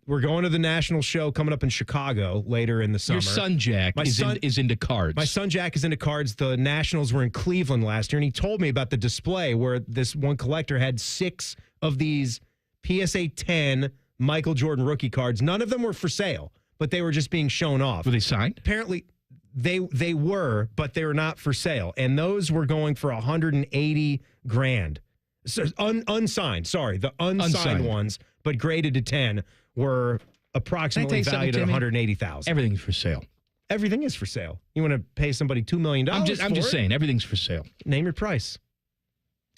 we're going to the national show coming up in Chicago later in the summer. Your son, Jack, is into cards. My son, Jack, is into cards. The Nationals were in Cleveland last year, and he told me about the display where this one collector had 6 of these PSA 10 Michael Jordan rookie cards. None of them were for sale, but they were just being shown off. Were they signed? Apparently, they were, but they were not for sale. And those were going for $180,000. So, unsigned, sorry. The unsigned ones, but graded to 10, were approximately valued at $180,000. Everything's for sale. Everything is for sale. You want to pay somebody $2 million? I'm just saying, everything's for sale. Name your price.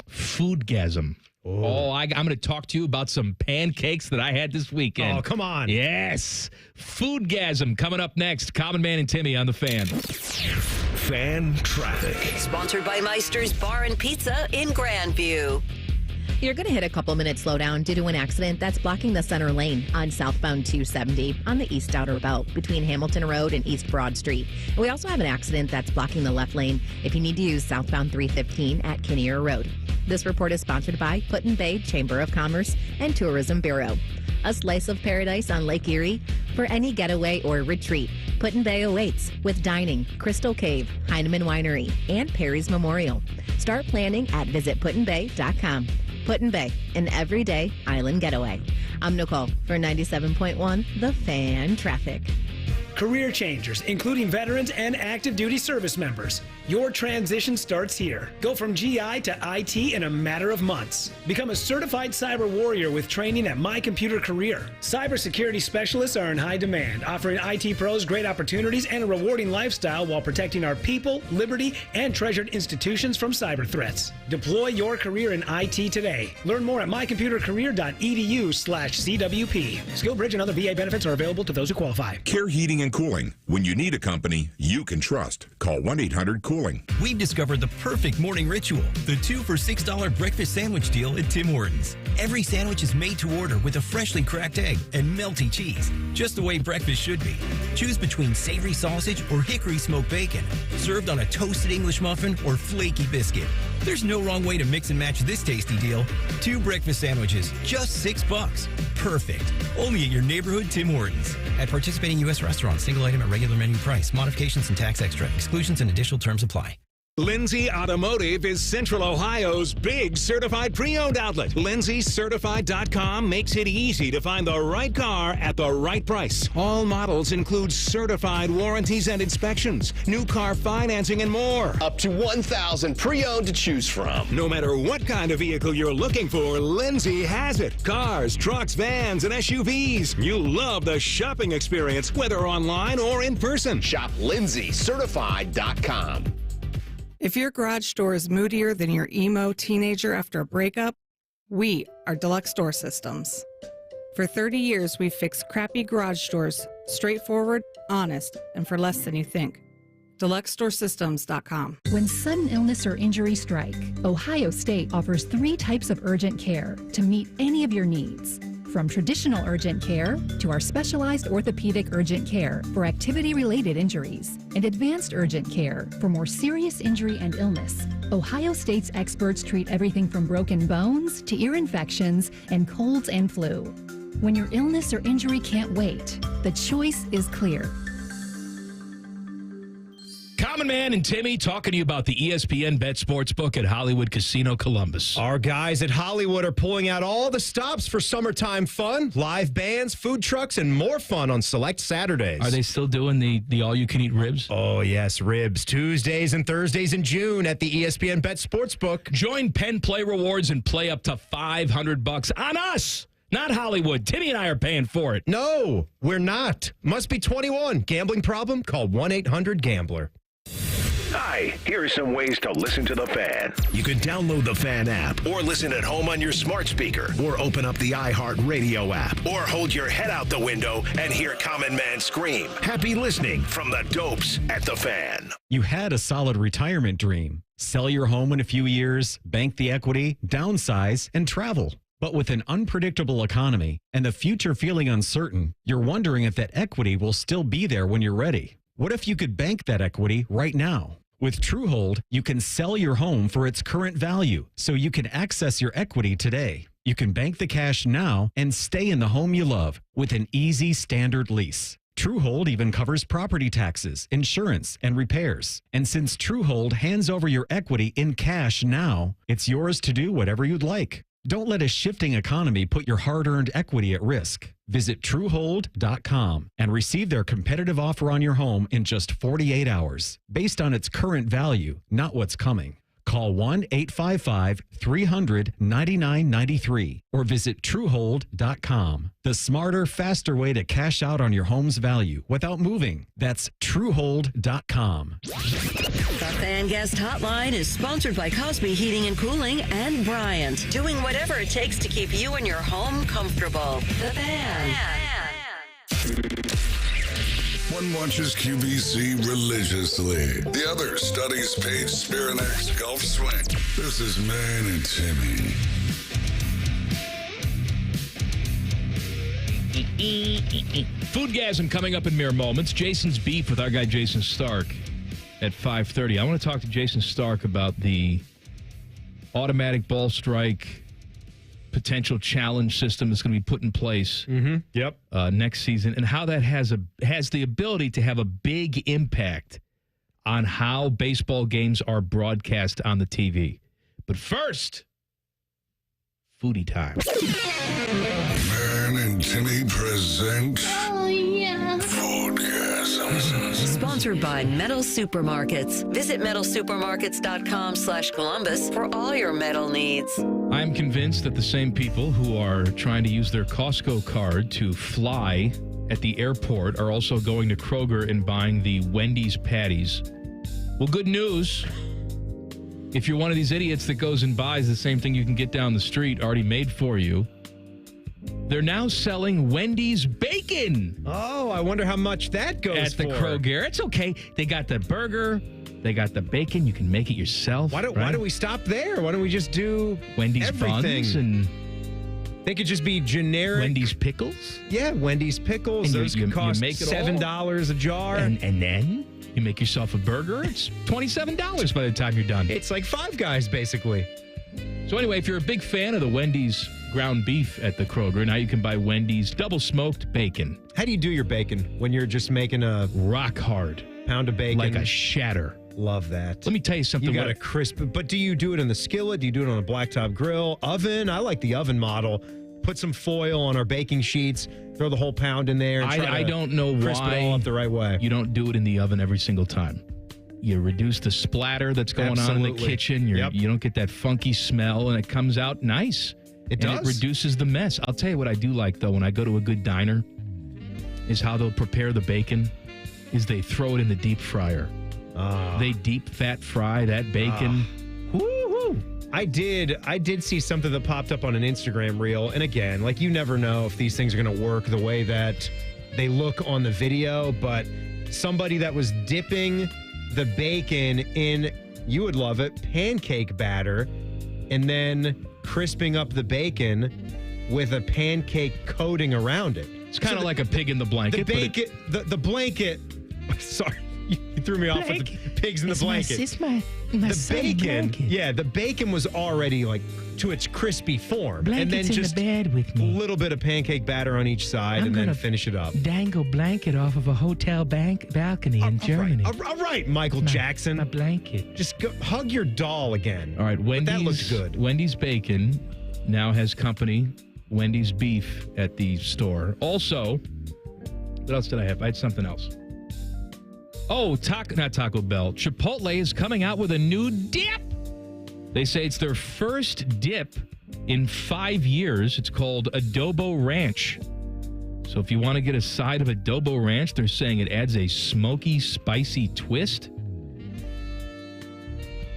Foodgasm. Oh, I'm going to talk to you about some pancakes that I had this weekend. Oh, come on. Yes. Foodgasm coming up next. Common Man and Timmy on the Fan. Fan Traffic. Sponsored by Meister's Bar and Pizza in Grandview. You're going to hit a couple minutes slowdown due to an accident that's blocking the center lane on southbound 270 on the East Outer Belt between Hamilton Road and East Broad Street. And we also have an accident that's blocking the left lane if you need to use southbound 315 at Kinnear Road. This report is sponsored by Put-in-Bay Chamber of Commerce and Tourism Bureau. A slice of paradise on Lake Erie for any getaway or retreat. Put-in-Bay awaits with dining, Crystal Cave, Heinemann Winery, and Perry's Memorial. Start planning at visitputinbay.com. Put-in-Bay, an everyday island getaway. I'm Nicole for 97.1 The Fan Traffic. Career changers, including veterans and active duty service members. Your transition starts here. Go from GI to IT in a matter of months. Become a certified cyber warrior with training at My Computer Career. Cybersecurity specialists are in high demand, offering IT pros great opportunities and a rewarding lifestyle while protecting our people, liberty, and treasured institutions from cyber threats. Deploy your career in IT today. Learn more at mycomputercareer.edu/CWP. SkillBridge and other VA benefits are available to those who qualify. Care Heating and Cooling. When you need a company you can trust, call 1-800-COOLING. We've discovered the perfect morning ritual, the 2 for $6 breakfast sandwich deal at Tim Hortons. Every sandwich is made to order with a freshly cracked egg and melty cheese, just the way breakfast should be. Choose between savory sausage or hickory smoked bacon, served on a toasted English muffin or flaky biscuit. There's no wrong way to mix and match this tasty deal. 2 breakfast sandwiches, just $6. Perfect. Only at your neighborhood Tim Hortons. At participating U.S. restaurants, single item at regular menu price. Modifications and tax extra. Exclusions and additional terms apply. Lindsay Automotive is Central Ohio's big certified pre-owned outlet. LindsayCertified.com makes it easy to find the right car at the right price. All models include certified warranties and inspections, new car financing, and more. Up to 1,000 pre-owned to choose from. No matter what kind of vehicle you're looking for, Lindsay has it. Cars, trucks, vans, and SUVs. You'll love the shopping experience, whether online or in person. Shop LindsayCertified.com. If your garage door is moodier than your emo teenager after a breakup, we are Deluxe Door Systems. For 30 years, we've fixed crappy garage doors straightforward, honest, and for less than you think. DeluxeDoorSystems.com. When sudden illness or injury strike, Ohio State offers 3 types of urgent care to meet any of your needs. From traditional urgent care to our specialized orthopedic urgent care for activity-related injuries and advanced urgent care for more serious injury and illness, Ohio State's experts treat everything from broken bones to ear infections and colds and flu. When your illness or injury can't wait, the choice is clear. Common Man and Timmy talking to you about the ESPN Bet Sportsbook at Hollywood Casino Columbus. Our guys at Hollywood are pulling out all the stops for summertime fun, live bands, food trucks, and more fun on select Saturdays. Are they still doing the all-you-can-eat ribs? Oh, yes, ribs. Tuesdays and Thursdays in June at the ESPN Bet Sportsbook. Join Penn Play Rewards and play up to $500 on us. Not Hollywood. Timmy and I are paying for it. No, we're not. Must be 21. Gambling problem? Call 1-800-GAMBLER. Hi, here are some ways to listen to The Fan. You can download the Fan app or listen at home on your smart speaker or open up the iHeartRadio app or hold your head out the window and hear Common Man scream. Happy listening from the Dopes at The Fan. You had a solid retirement dream. Sell your home in a few years, bank the equity, downsize, and travel. But with an unpredictable economy and the future feeling uncertain, you're wondering if that equity will still be there when you're ready. What if you could bank that equity right now? With Truehold, you can sell your home for its current value, so you can access your equity today. You can bank the cash now and stay in the home you love with an easy standard lease. Truehold even covers property taxes, insurance, and repairs. And since Truehold hands over your equity in cash now, it's yours to do whatever you'd like. Don't let a shifting economy put your hard-earned equity at risk. Visit Truehold.com and receive their competitive offer on your home in just 48 hours, based on its current value, not what's coming. Call 1-855-300-9993 or visit Truehold.com. The smarter, faster way to cash out on your home's value without moving. That's Truehold.com. The Fan Guest Hotline is sponsored by Cosby Heating and Cooling and Bryant, doing whatever it takes to keep you and your home comfortable. The Fan. One watches QVC religiously. The other studies Paige Spirinak's golf swing. This is Man and Timmy. Foodgasm coming up in mere moments. Jason's beef with our guy Jayson Stark at 5:30. I want to talk to Jayson Stark about the automatic ball strike potential challenge system that's going to be put in place next season, and how that has the ability to have a big impact on how baseball games are broadcast on the TV. But first, foodie time. Man and Timmy present Foodgasm. Sponsored by Metal Supermarkets. Visit metalsupermarkets.com/Columbus for all your metal needs. I'm convinced that the same people who are trying to use their Costco card to fly at the airport are also going to Kroger and buying the Wendy's patties. Well, good news. If you're one of these idiots that goes and buys the same thing you can get down the street already made for you, they're now selling Wendy's bacon. Oh, I wonder how much that goes at the Kroger. It's okay. They got the burger. They got the bacon. You can make it yourself. Why don't we stop there? Why don't we just do Wendy's everything? buns and they could just be generic Wendy's pickles? Yeah, Wendy's pickles. And those could cost $7 a jar. And then you make yourself a burger. It's $27 by the time you're done. It's like Five Guys, basically. So anyway, if you're a big fan of the Wendy's ground beef at the Kroger, now you can buy Wendy's double smoked bacon. How do you do your bacon when you're just making a rock hard pound of bacon? Like a shatter. Love that. Let me tell you something. You got a crisp, but do you do it in the skillet? Do you do it on a blacktop grill? Oven? I like the oven model. Put some foil on our baking sheets, throw the whole pound in there. And I don't know crisp why it all up the right way. You don't do it in the oven every single time. You reduce the splatter that's going on in the kitchen. You don't get that funky smell, and it comes out nice. It does. It reduces the mess. I'll tell you what I do like, though, when I go to a good diner, is how they'll prepare the bacon, is they throw it in the deep fryer. They deep fat fry that bacon. Woo-hoo. I did see something that popped up on an Instagram reel. And again, like, you never know if these things are going to work the way that they look on the video, but somebody that was dipping the bacon in, you would love it, pancake batter, and then crisping up the bacon with a pancake coating around it. It's kind of like a pig in the blanket. The blanket, sorry, you threw me off with the pigs in the blanket. The bacon, the bacon was already like to its crispy form. Blanket's and then just in the bed with me. A little bit of pancake batter on each side and then finish it up. Dangle blanket off of a hotel balcony in Germany. All right, Michael Jackson. A blanket. Just go, hug your doll again. All right, Wendy's. But that looked good. Wendy's Bacon now has company. Wendy's Beef at the store. Also, what else did I have? I had something else. Oh, not Taco Bell. Chipotle is coming out with a new dip. They say it's their first dip in 5 years. It's called Adobo Ranch. So if you want to get a side of Adobo Ranch, they're saying it adds a smoky, spicy twist.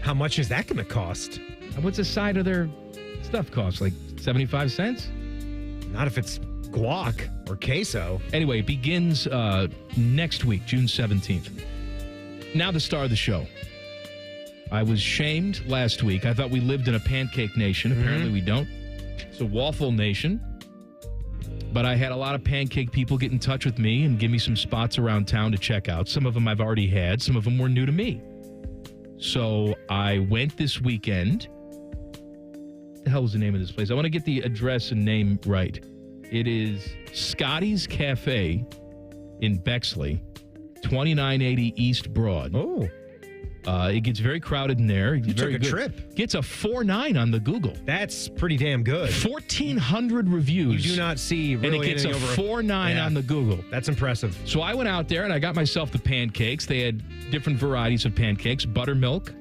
How much is that going to cost? What's a side of their stuff cost? Like 75 cents? Not if it's guac or queso. Anyway, it begins next week, June 17th. Now the star of the show. I was shamed last week. I thought we lived in a pancake nation. Apparently we don't. It's a waffle nation. But I had a lot of pancake people get in touch with me and give me some spots around town to check out. Some of them I've already had. Some of them were new to me. So I went this weekend. What the hell was the name of this place? I want to get the address and name right. It is Scotty's Cafe in Bexley, 2980 East Broad. Oh. It gets very crowded in there. You took a trip. Gets a 4.9 on the Google. That's pretty damn good. 1,400 reviews. You do not see really and it gets a anything over 4.9 on the Google. That's impressive. So I went out there and I got myself the pancakes. They had different varieties of pancakes. Buttermilk.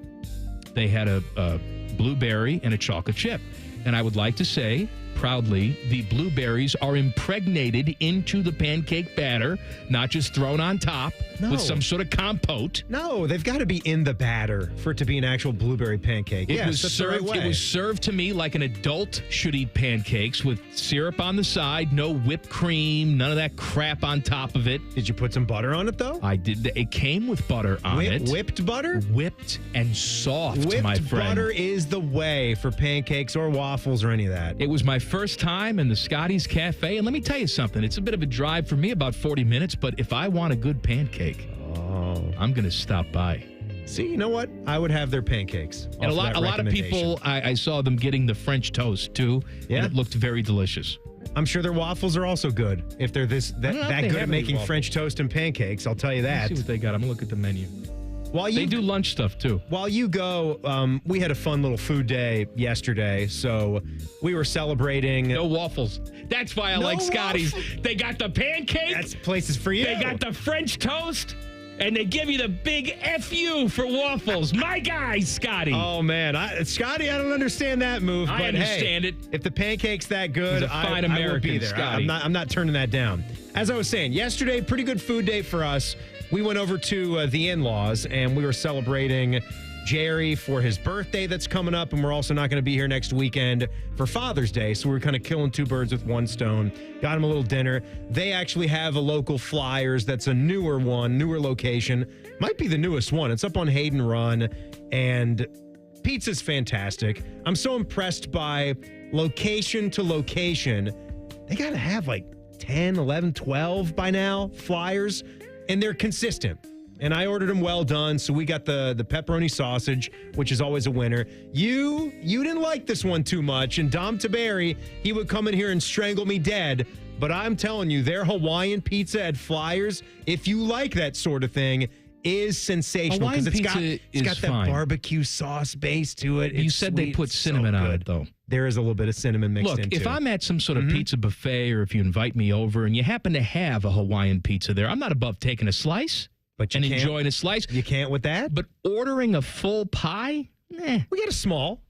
They had a blueberry and a chocolate chip. And I would like to say, proudly, the blueberries are impregnated into the pancake batter, not just thrown on top with some sort of compote. No, they've got to be in the batter for it to be an actual blueberry pancake. It was served to me like an adult should eat pancakes, with syrup on the side, no whipped cream, none of that crap on top of it. Did you put some butter on it, though? I did. It came with butter on it. Whipped butter? Whipped and soft, my friend. Whipped butter is the way for pancakes or waffles or any of that. It was my first time in the Scotty's Cafe, and let me tell you something. It's a bit of a drive for me, about 40 minutes, but if I want a good pancake, I'm going to stop by. See, you know what? I would have their pancakes. And a lot of people, I saw them getting the French toast, too, and it looked very delicious. I'm sure their waffles are also good. If they're that good at making French toast and pancakes, I'll tell you that. Let's see what they got. I'm going to look at the menu. They do lunch stuff, too. While you go, we had a fun little food day yesterday, so we were celebrating. No waffles. That's why I like Scotty's. They got the pancake. That's places for you. They got the French toast, and they give you the big FU for waffles. My guy, Scotty. Oh, man. Scotty, I don't understand that move. I understand it. If the pancake's that good, I will be there. Scotty. I'm not turning that down. As I was saying, yesterday, pretty good food day for us. We went over to the in-laws, and we were celebrating Jerry for his birthday that's coming up, and we're also not going to be here next weekend for Father's Day, so we're kind of killing two birds with one stone. Got him a little dinner. They actually have a local Flyers that's a newer location. Might be the newest one. It's up on Hayden Run, and pizza's fantastic. I'm so impressed by location to location. They got to have like 10, 11, 12 by now, Flyers. And they're consistent. And I ordered them well done, so we got the pepperoni sausage, which is always a winner. You didn't like this one too much, and Dom Taberi, he would come in here and strangle me dead. But I'm telling you, their Hawaiian pizza at Flyers, if you like that sort of thing, is sensational Hawaiian because pizza it's got is that fine. barbecue sauce base to it. You It's said they sweet. put It's cinnamon so on good. it, though. There is a little bit of cinnamon mixed Look, into if it. I'm at some sort of pizza buffet or if you invite me over and you happen to have a Hawaiian pizza there, I'm not above taking a slice but you and can't- enjoying a slice. You can't with that? But ordering a full pie? We got a small.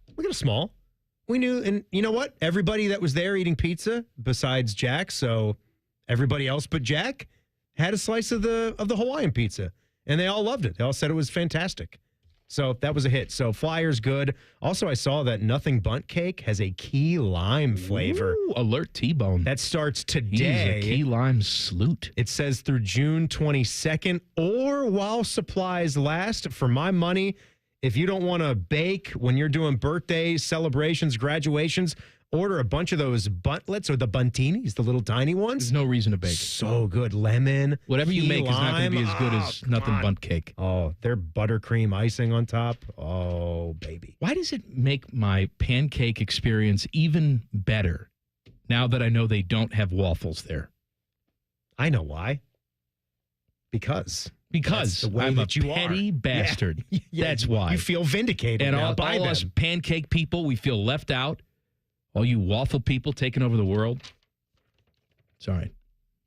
We knew, and you know what? Everybody that was there eating pizza, besides Jack, so everybody else but Jack, had a slice of the Hawaiian pizza, and they all loved it. They all said it was fantastic. So that was a hit. So Flyer's good. Also, I saw that Nothing Bundt Cake has a key lime flavor. Ooh, alert T-Bone. That starts today. He's a key lime salute. It says through June 22nd or while supplies last. For my money, if you don't want to bake when you're doing birthdays, celebrations, graduations, order a bunch of those buntlets or the buntinis, the little tiny ones. There's no reason to bake. So good. Lemon. Whatever you key make is not going to be lime. as good as Oh, Nothing God. Bundt Cake. Oh, their buttercream icing on top. Oh, baby. Why does it make my pancake experience even better now that I know they don't have waffles there? I know why. Because Because the way I'm that a you petty are. bastard. Yeah, That's why. You feel vindicated And now all by us them. pancake people, we feel left out. All you waffle people taking over the world. It's all right.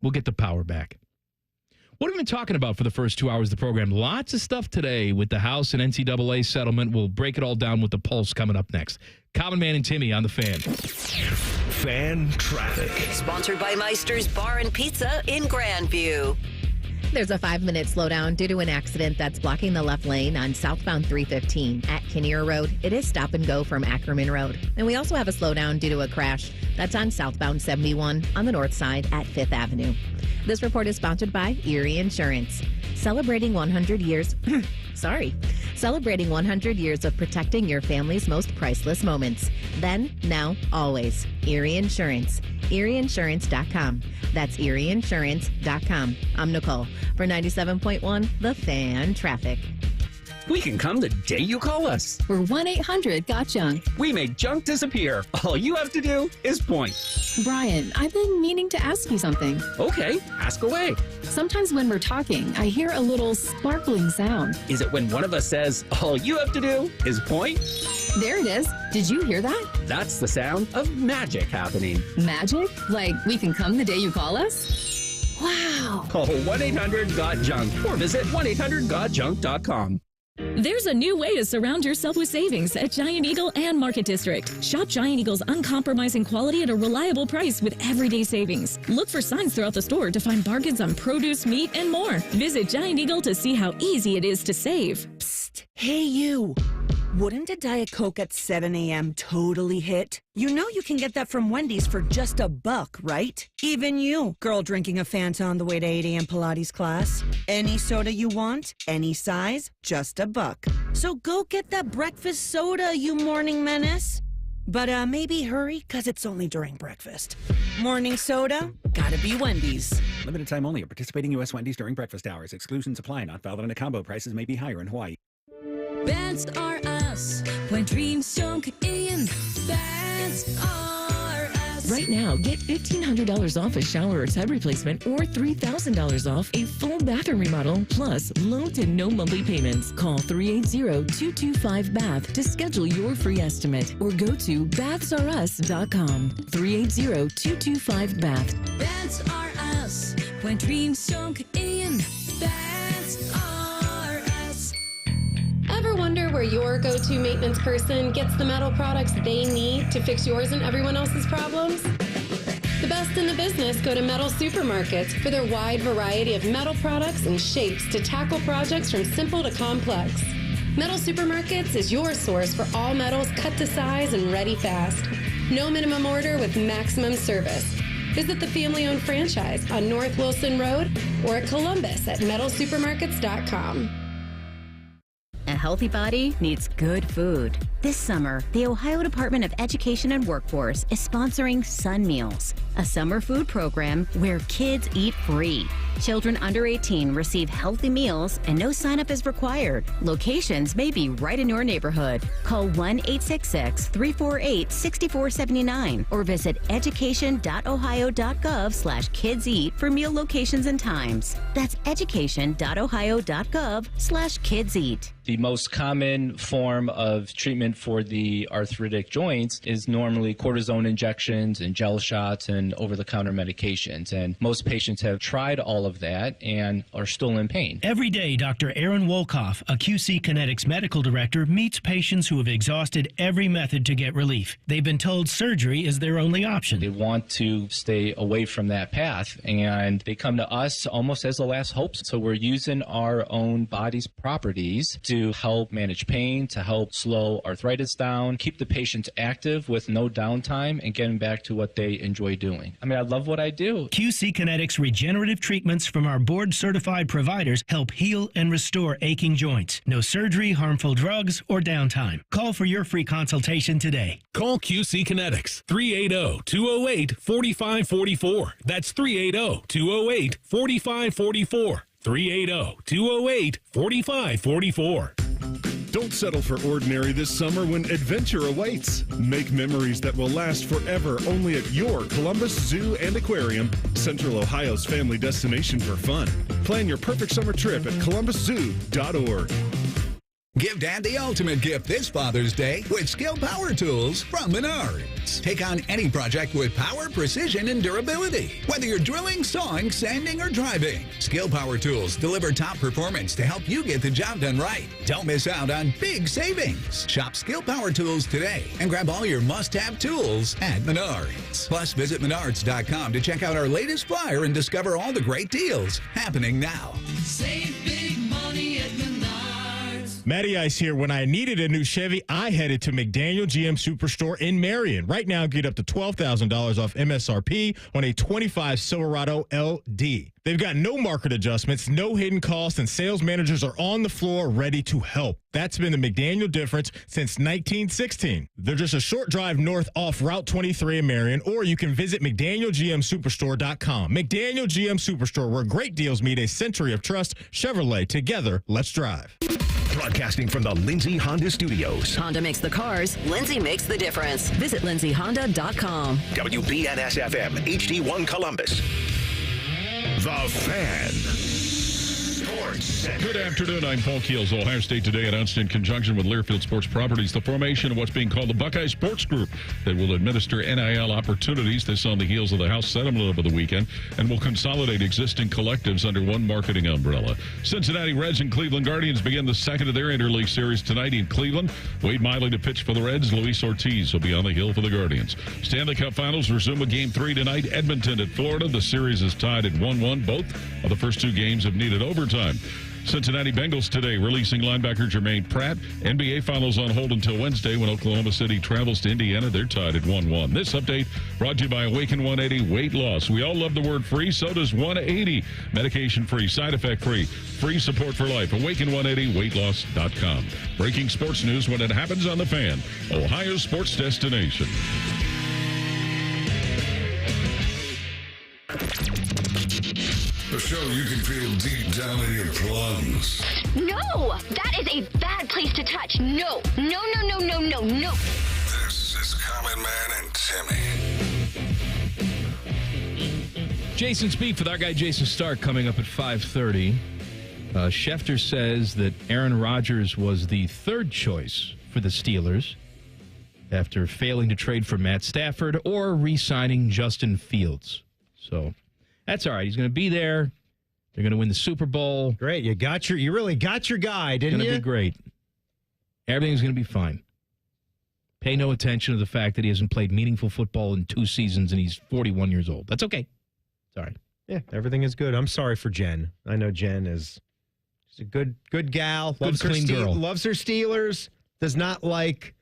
We'll get the power back. What have we been talking about for the first 2 hours of the program? Lots of stuff today with the House and NCAA settlement. We'll break it all down with the Pulse coming up next. Common Man and Timmy on the Fan. Fan traffic. Sponsored by Meister's Bar and Pizza in Grandview. There's a 5-minute slowdown due to an accident that's blocking the left lane on southbound 315 at Kinnear Road. It is stop and go from Ackerman Road. And we also have a slowdown due to a crash that's on southbound 71 on the north side at 5th Avenue. This report is sponsored by Erie Insurance. Celebrating 100 years, celebrating 100 years of protecting your family's most priceless moments. Then, now, always. Erie Insurance. ErieInsurance.com. That's ErieInsurance.com. I'm Nicole for 97.1 The Fan Traffic. We can come the day you call us. We're 1-800-GOT-JUNK. We make junk disappear. All you have to do is point. Brian, I've been meaning to ask you something. Okay, ask away. Sometimes when we're talking, I hear a little sparkling sound. Is it when one of us says, all you have to do is point? There it is. Did you hear that? That's the sound of magic happening. Magic? Like we can come the day you call us? Wow. Call 1-800-GOT-JUNK or visit 1-800-GOT-JUNK.com. There's a new way to surround yourself with savings at Giant Eagle and Market District. Shop Giant Eagle's uncompromising quality at a reliable price with everyday savings. Look for signs throughout the store to find bargains on produce, meat, and more. Visit Giant Eagle to see how easy it is to save. Psst. Hey, you. Wouldn't a Diet Coke at 7 a.m. totally hit? You know you can get that from Wendy's for just $1, right? Even you, girl drinking a Fanta on the way to 8 a.m. Pilates class. Any soda you want, any size, just $1. So go get that breakfast soda, you morning menace. But maybe hurry, because it's only during breakfast. Morning soda, gotta be Wendy's. Limited time only at participating U.S. Wendy's during breakfast hours. Exclusions apply. Not valid in a combo. Prices may be higher in Hawaii. Beds are us when dreams sunk in. Beds are us. Right now, get $1,500 off a shower or tub replacement or $3,000 off a full bathroom remodel plus low to no monthly payments. Call 380-225-BATH to schedule your free estimate or go to bathsareus.com. 380-225-BATH. Beds are us when dreams sunk in. Beds are us. Ever wonder where your go-to maintenance person gets the metal products they need to fix yours and everyone else's problems? The best in the business go to Metal Supermarkets for their wide variety of metal products and shapes to tackle projects from simple to complex. Metal Supermarkets is your source for all metals cut to size and ready fast. No minimum order with maximum service. Visit the family-owned franchise on North Wilson Road or at Columbus at metalsupermarkets.com. A healthy body needs good food. This summer, the Ohio Department of Education and Workforce is sponsoring Sun Meals, a summer food program where kids eat free. Children under 18 receive healthy meals and no sign-up is required. Locations may be right in your neighborhood. Call 1-866-348-6479 or visit education.ohio.gov/kidseat for meal locations and times. That's education.ohio.gov/kidseat. The most common form of treatment for the arthritic joints is normally cortisone injections and gel shots and over-the-counter medications. And most patients have tried all of that and are still in pain. Every day, Dr. Aaron Wolkoff, a QC Kinetics medical director, meets patients who have exhausted every method to get relief. They've been told surgery is their only option. They want to stay away from that path, and they come to us almost as a last hope. So we're using our own body's properties to help manage pain, to help slow arthritis down, keep the patients active with no downtime, and getting back to what they enjoy doing. I mean, I love what I do. QC Kinetics regenerative treatments from our board-certified providers help heal and restore aching joints. No surgery, harmful drugs, or downtime. Call for your free consultation today. Call QC Kinetics, 380-208-4544. That's 380-208-4544. 380-208-4544. Don't settle for ordinary this summer when adventure awaits. Make memories that will last forever only at your Columbus Zoo and Aquarium, Central Ohio's family destination for fun. Plan your perfect summer trip at columbuszoo.org. Give Dad the ultimate gift this Father's Day with Skill Power Tools from Menards. Take on any project with power, precision, and durability. Whether you're drilling, sawing, sanding, or driving, Skill Power Tools deliver top performance to help you get the job done right. Don't miss out on big savings. Shop Skill Power Tools today and grab all your must-have tools at Menards. Plus, visit menards.com to check out our latest flyer and discover all the great deals happening now. Save big money at Menards. Matty Ice here. When I needed a new Chevy, I headed to McDaniel GM Superstore in Marion. Right now, get up to $12,000 off MSRP on a 25 Silverado LD. They've got no market adjustments, no hidden costs, and sales managers are on the floor ready to help. That's been the McDaniel difference since 1916. They're just a short drive north off Route 23 in Marion, or you can visit McDanielGMSuperstore.com. McDaniel GM Superstore, where great deals meet a century of trust. Chevrolet, together, let's drive. Broadcasting from the Lindsay Honda Studios. Honda makes the cars. Lindsay makes the difference. Visit lindsayhonda.com. WBNS-FM, HD1 Columbus. The Fan. Good afternoon. I'm Paul Keels. Ohio State Today announced in conjunction with Learfield Sports Properties the formation of what's being called the Buckeye Sports Group that will administer NIL opportunities. This on the heels of the House settlement over the weekend and will consolidate existing collectives under one marketing umbrella. Cincinnati Reds and Cleveland Guardians begin the second of their interleague series tonight in Cleveland. Wade Miley to pitch for the Reds. Luis Ortiz will be on the hill for the Guardians. Stanley Cup Finals resume a Game 3 tonight. Edmonton at Florida. The series is tied at 1-1. Both of the first two games have needed overtime. Cincinnati Bengals today releasing linebacker Jermaine Pratt. NBA Finals on hold until Wednesday when Oklahoma City travels to Indiana. They're tied at 1-1. This update brought to you by Awaken 180 Weight Loss. We all love the word free, so does 180. Medication-free, side-effect-free, free support for life. Awaken180weightloss.com. Breaking sports news when it happens on The Fan, Ohio's sports destination. The show you can feel deep down in your plums. No! That is a bad place to touch. No. No, no, no, no, no, no. This is Common Man and Timmy. Jayson Speak with our guy Jason Stark coming up at 5:30. Schefter says that Aaron Rodgers was the third choice for the Steelers after failing to trade for Matt Stafford or re-signing Justin Fields. So that's all right. He's going to be there. They're going to win the Super Bowl. Great. You really got your guy, didn't you? It's going to be great. Everything's going to be fine. Pay no attention to the fact that he hasn't played meaningful football in 2 seasons and he's 41 years old. That's okay. It's all right. Yeah, everything is good. I'm sorry for Jen. I know Jen is a good gal. Good, clean girl. Loves her Steelers. Does not like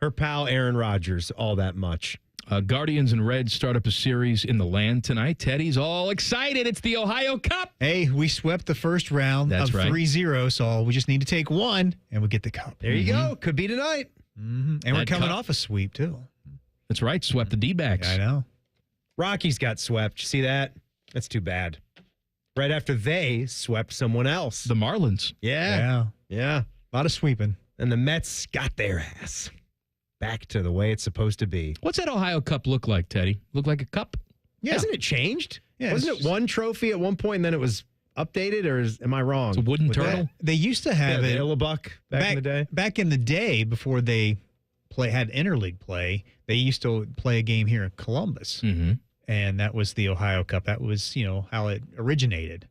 her pal Aaron Rodgers all that much. Guardians and Reds start up a series in the land tonight. Teddy's all excited. It's the Ohio Cup. Hey, we swept the first round of 3-0, so we just need to take one, and we get the cup. There you go. Could be tonight. And we're coming off a sweep, too. That's right. Swept the D-backs. Yeah, I know. Rockies got swept. You see that? That's too bad. Right after they swept someone else. The Marlins. Yeah. A lot of sweeping. And the Mets got their ass back to the way it's supposed to be. What's that Ohio Cup look like, Teddy? Look like a cup? Yeah. Hasn't it changed? Yeah, Wasn't it one trophy at one point and then it was updated, or am I wrong? It's a wooden turtle? They used to have the it. Illabuck back in the day. Back in the day, before they had interleague play, they used to play a game here in Columbus. Mm-hmm. And that was the Ohio Cup. That was, how it originated.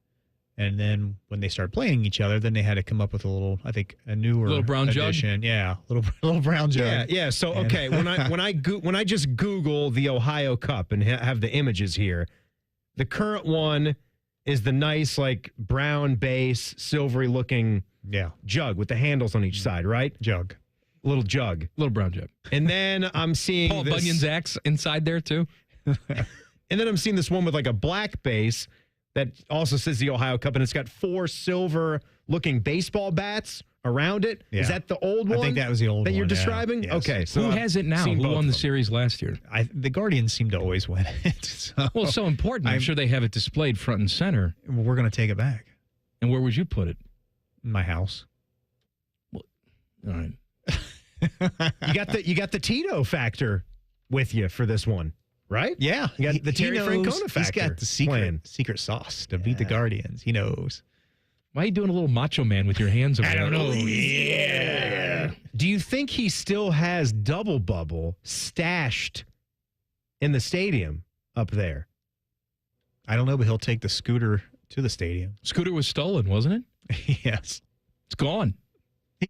And then when they started playing each other, then they had to come up with a little, I think, a newer little brown edition. jug. Yeah, little brown jug. Yeah. So okay, when I just Google the Ohio Cup and have the images here, the current one is the nice like brown base, silvery looking jug with the handles on each side, right? Jug. Little jug. Little brown jug. And then I'm seeing Paul Bunyan's axe inside there too. And then I'm seeing this one with like a black base that also says the Ohio Cup, and it's got 4 silver-looking baseball bats around it. Yeah. Is that the old one? I think that was the old one that you're describing? Yes. Okay. So who has it now? Who won the series last year? The Guardians seem to always win it. So well, it's so important. I'm sure they have it displayed front and center. We're going to take it back. And where would you put it? In my house. Well, all right. You got the Tito factor with you for this one. Right? Yeah. You got the Terry Francona factor. He's got the secret sauce to beat the Guardians. He knows. Why are you doing a little macho man with your hands over I don't know. Yeah. Do you think he still has Double Bubble stashed in the stadium up there? I don't know, but he'll take the scooter to the stadium. Scooter was stolen, wasn't it? Yes. It's gone.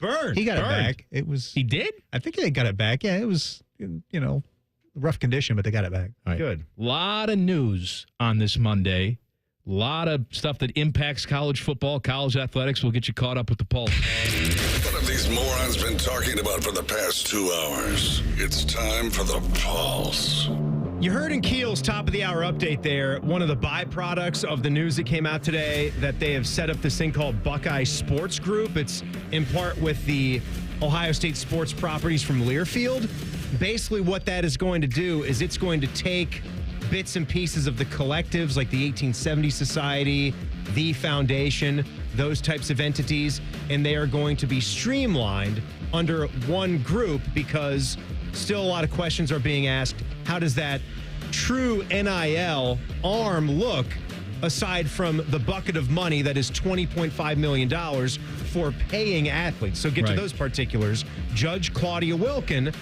Burned. He got it back. It was. He did? I think they got it back. Yeah, it was, rough condition, but they got it back. Right. Good. A lot of news on this Monday. A lot of stuff that impacts college football, college athletics. We'll get you caught up with the pulse. What have these morons been talking about for the past 2 hours? It's time for the Pulse. You heard in Keel's top of the hour update there, one of the byproducts of the news that came out today, that they have set up this thing called Buckeye Sports Group. It's in part with the Ohio State sports properties from Learfield. Basically what that is going to do is it's going to take bits and pieces of the collectives like the 1870 Society, the Foundation, those types of entities, and they are going to be streamlined under one group because still a lot of questions are being asked. How does that true NIL arm look aside from the bucket of money that is $20.5 million for paying athletes? So get to those particulars. Judge Claudia Wilkin,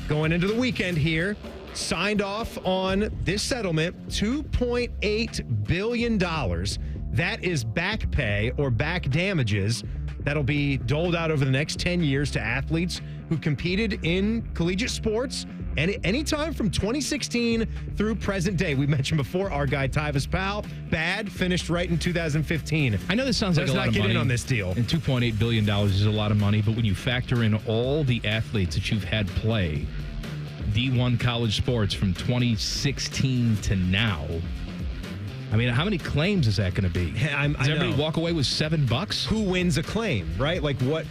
going into the weekend here, signed off on this settlement, $2.8 billion. That is back pay or back damages that'll be doled out over the next 10 years to athletes who competed in collegiate sports and anytime from 2016 through present day. We mentioned before our guy Tyvis Powell, bad, finished right in 2015. I know this sounds like a lot of money. Let's not get in on this deal. And $2.8 billion is a lot of money, but when you factor in all the athletes that you've had play D1 college sports from 2016 to now, I mean, how many claims is that going to be? Does everybody walk away with $7? Who wins a claim, right? Like what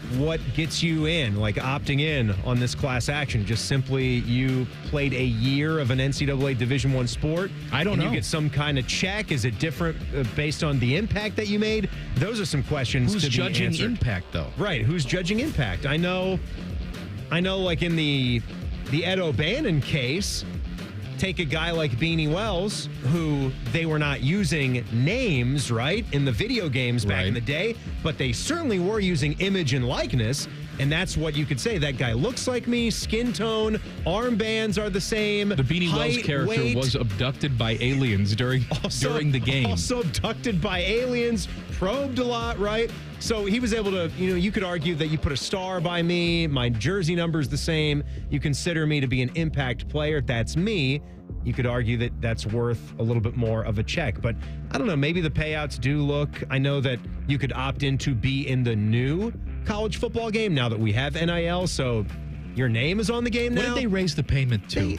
gets you in, like opting in on this class action? Just simply you played a year of an NCAA Division I sport? I don't know. You get some kind of check? Is it different based on the impact that you made? Those are some questions Who's to be judging answered. impact, though? Right. Who's judging impact? I know like in the Ed O'Bannon case, take a guy like Beanie Wells, who they were not using names, right, in the video games back in the day, but they certainly were using image and likeness, and that's what you could say. That guy looks like me, skin tone, armbands are the same. The Beanie Wells character weight, was abducted by aliens during the game. Also abducted by aliens, probed a lot, right? So he was able to, you could argue that you put a star by me, my jersey number's the same, you consider me to be an impact player, that's me. You could argue that that's worth a little bit more of a check. But I don't know, maybe the payouts do look, I know that you could opt in to be in the new college football game now that we have NIL, so your name is on the game now. What did they raise the payment to?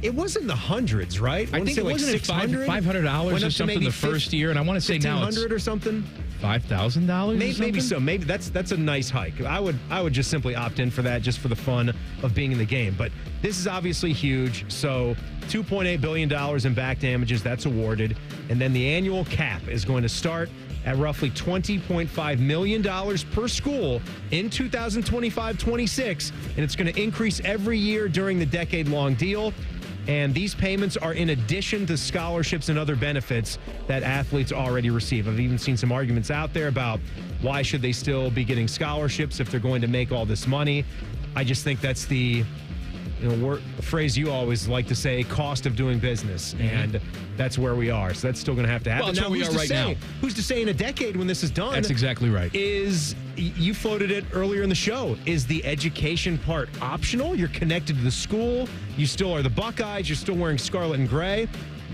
It was in the hundreds, right? I think it wasn't like $500 or something the first year, and I want to say now it's $1,500 or something. $5,000. Maybe so. Maybe that's a nice hike. I would just simply opt in for that, just for the fun of being in the game. But this is obviously huge. So $2.8 billion in back damages that's awarded, and then the annual cap is going to start at roughly $20.5 million per school in 2025-26, and it's going to increase every year during the decade-long deal. And these payments are in addition to scholarships and other benefits that athletes already receive. I've even seen some arguments out there about why should they still be getting scholarships if they're going to make all this money. I just think that's the phrase you always like to say, cost of doing business. And that's where we are. So that's still going to have to happen. Well, that's where we are right now. Who's to say in a decade when this is done? That's exactly right. You floated it earlier in the show. Is the education part optional? You're connected to the school. You still are the Buckeyes. You're still wearing scarlet and gray.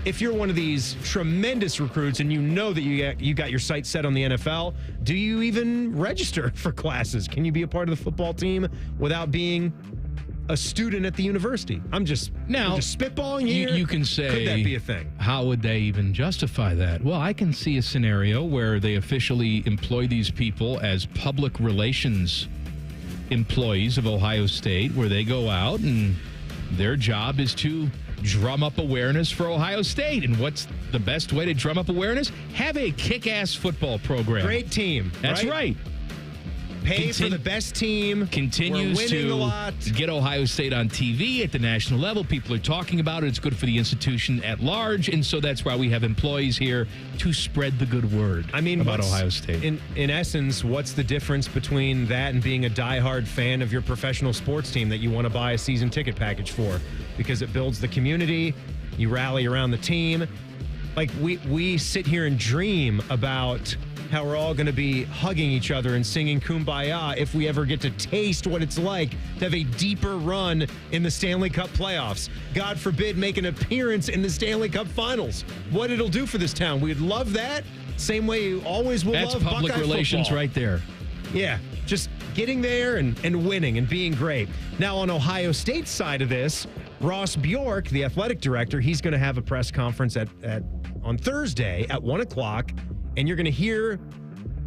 If you're one of these tremendous recruits and you know that you got your sights set on the NFL, do you even register for classes? Can you be a part of the football team without being a student at the university? I'm just spitballing here. You can say, could that be a thing? How would they even justify that? Well, I can see a scenario where they officially employ these people as public relations employees of Ohio State, where they go out and their job is to drum up awareness for Ohio State. And what's the best way to drum up awareness? Have a kick-ass football program. Great team. That's right. Pay for the best team. Continues to get Ohio State on TV at the national level. People are talking about it. It's good for the institution at large. And so that's why we have employees here to spread the good word about Ohio State. In essence, what's the difference between that and being a diehard fan of your professional sports team that you want to buy a season ticket package for? Because it builds the community. You rally around the team. Like we sit here and dream about how we're all going to be hugging each other and singing Kumbaya if we ever get to taste what it's like to have a deeper run in the Stanley Cup playoffs. God forbid, make an appearance in the Stanley Cup finals. What it'll do for this town. We'd love that. Same way you always will love Buckeye football. That's public relations right there. Yeah, just getting there and winning and being great. Now, on Ohio State's side of this, Ross Bjork, the athletic director, he's going to have a press conference on Thursday at 1 o'clock. And you're going to hear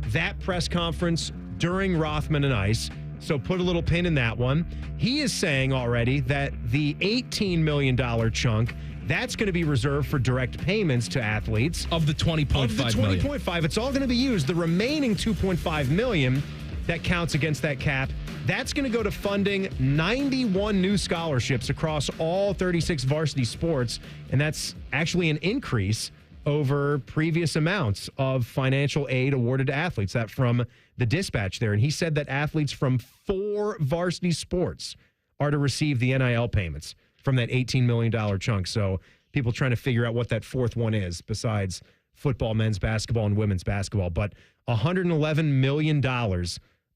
that press conference during Rothman and Ice. So put a little pin in that one. He is saying already that the $18 million chunk, that's going to be reserved for direct payments to athletes. Of the $20.5 million. $20.5. It's all going to be used. The remaining $2.5 million that counts against that cap, that's going to go to funding 91 new scholarships across all 36 varsity sports. And that's actually an increase over previous amounts of financial aid awarded to athletes. That from the dispatch there. And he said that athletes from 4 varsity sports are to receive the NIL payments from that $18 million chunk. So people trying to figure out what that fourth one is besides football, men's basketball, and women's basketball. But $111 million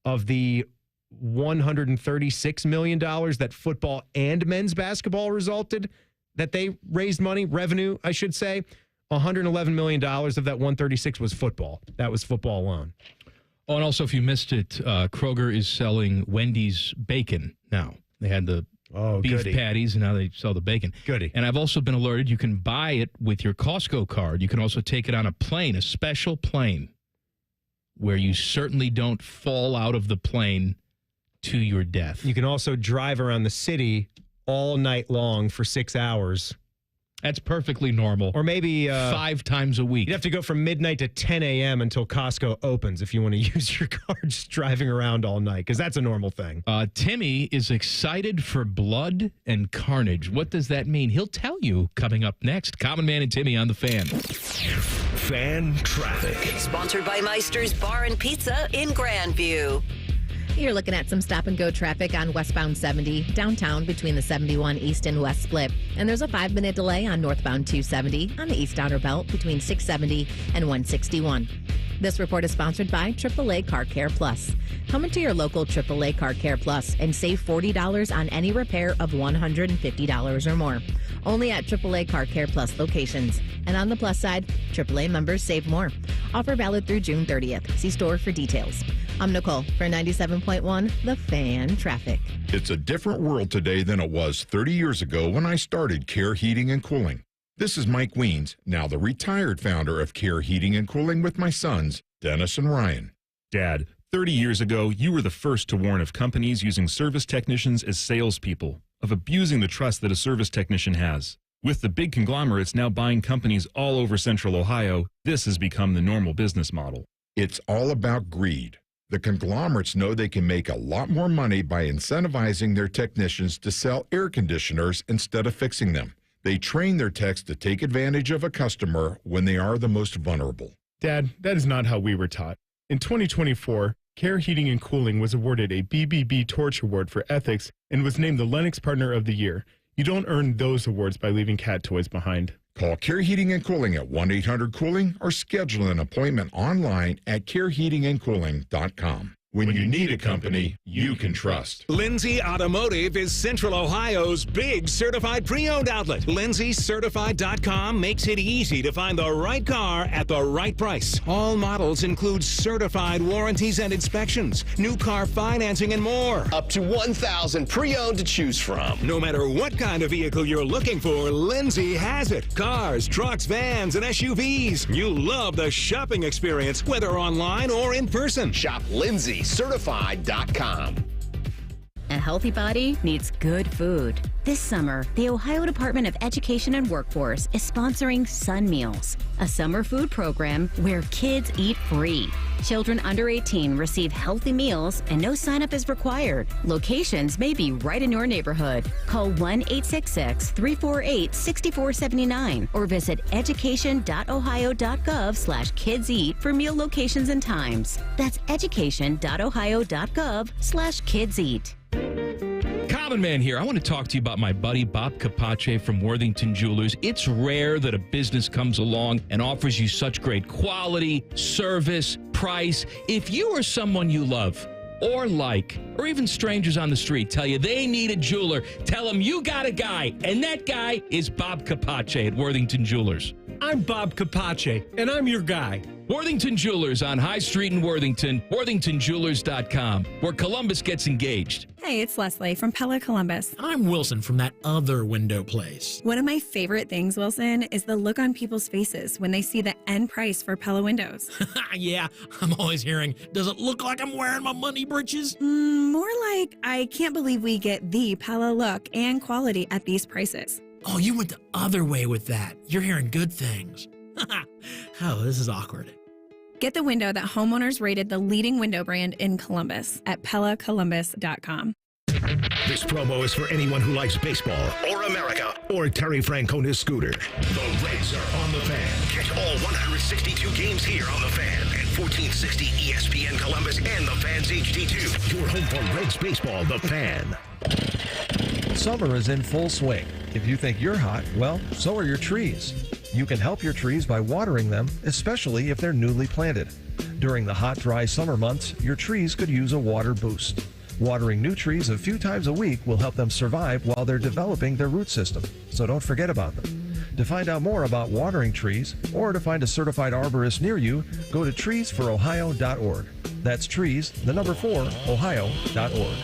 of the $136 million that football and men's basketball resulted, that they raised money, revenue, I should say, $111 million of that 136 was football. That was football alone. Oh, and also, if you missed it, Kroger is selling Wendy's bacon now. They had the beef patties, and now they sell the bacon. Goody. And I've also been alerted you can buy it with your Costco card. You can also take it on a plane, a special plane, where you certainly don't fall out of the plane to your death. You can also drive around the city all night long for 6 hours. That's perfectly normal. Or maybe 5 times a week. You'd have to go from midnight to 10 a.m. until Costco opens if you want to use your car just driving around all night, because that's a normal thing. Timmy is excited for blood and carnage. What does that mean? He'll tell you coming up next. Common Man and Timmy on The Fan. Fan traffic. Sponsored by Meister's Bar and Pizza in Grandview. You're looking at some stop-and-go traffic on westbound 70, downtown between the 71 East and West split. And there's a 5-minute delay on northbound 270 on the East Outer Belt between 670 and 161. This report is sponsored by AAA Car Care Plus. Come into your local AAA Car Care Plus and save $40 on any repair of $150 or more. Only at AAA Car Care Plus locations. And on the plus side, AAA members save more. Offer valid through June 30th. See store for details. I'm Nicole for 97.1 The Fan Traffic. It's a different world today than it was 30 years ago when I started Care Heating and Cooling. This is Mike Weens, now the retired founder of Care Heating and Cooling with my sons, Dennis and Ryan. Dad, 30 years ago, you were the first to warn of companies using service technicians as salespeople, of abusing the trust that a service technician has. With the big conglomerates now buying companies all over Central Ohio, this has become the normal business model. It's all about greed. The conglomerates know they can make a lot more money by incentivizing their technicians to sell air conditioners instead of fixing them. They train their techs to take advantage of a customer when they are the most vulnerable. Dad, that is not how we were taught. In 2024, Care Heating and Cooling was awarded a BBB Torch Award for ethics and was named the Lennox Partner of the Year. You don't earn those awards by leaving cat toys behind. Call Care Heating and Cooling at 1-800-COOLING or schedule an appointment online at careheatingandcooling.com. When you need a company you can trust. Lindsay Automotive is Central Ohio's big certified pre-owned outlet. LindsayCertified.com makes it easy to find the right car at the right price. All models include certified warranties and inspections, new car financing, and more. Up to 1,000 pre-owned to choose from. No matter what kind of vehicle you're looking for, Lindsay has it. Cars, trucks, vans, and SUVs. You'll love the shopping experience, whether online or in person. Shop LindsayCertified.com. A healthy body needs good food. This summer, the Ohio Department of Education and Workforce is sponsoring Sun Meals, a summer food program where kids eat free. Children under 18 receive healthy meals and no sign-up is required. Locations may be right in your neighborhood. Call 1-866-348-6479 or visit education.ohio.gov/kidseat for meal locations and times. That's education.ohio.gov/kidseat. Common Man here. I want to talk to you about my buddy Bob Capace from Worthington Jewelers. It's rare that a business comes along and offers you such great quality, service, price. If you or someone you love or like, or even strangers on the street tell you they need a jeweler, tell them you got a guy, and that guy is Bob Capace at Worthington Jewelers. I'm Bob Capace, and I'm your guy. Worthington Jewelers on High Street in Worthington, worthingtonjewelers.com, where Columbus gets engaged. Hey, it's Leslie from Pella Columbus. And I'm Wilson from that other window place. One of my favorite things, Wilson, is the look on people's faces when they see the end price for Pella windows. Yeah, I'm always hearing, does it look like I'm wearing my money britches? More like, I can't believe we get the Pella look and quality at these prices. Oh, you went the other way with that. You're hearing good things. Oh, this is awkward. Get the window that homeowners rated the leading window brand in Columbus at PellaColumbus.com. This promo is for anyone who likes baseball or America or Terry Francona's scooter. The Reds are on the Fan. Catch all 162 games here on the Fan and 1460 ESPN Columbus and the Fan's HD2. Your home for Reds baseball, the Fan. Summer is in full swing. If you think you're hot, well, so are your trees. You can help your trees by watering them, especially if they're newly planted. During the hot, dry summer months, your trees could use a water boost. Watering new trees a few times a week will help them survive while they're developing their root system, so don't forget about them. To find out more about watering trees or to find a certified arborist near you, go to treesforohio.org. That's trees, the number 4, ohio.org.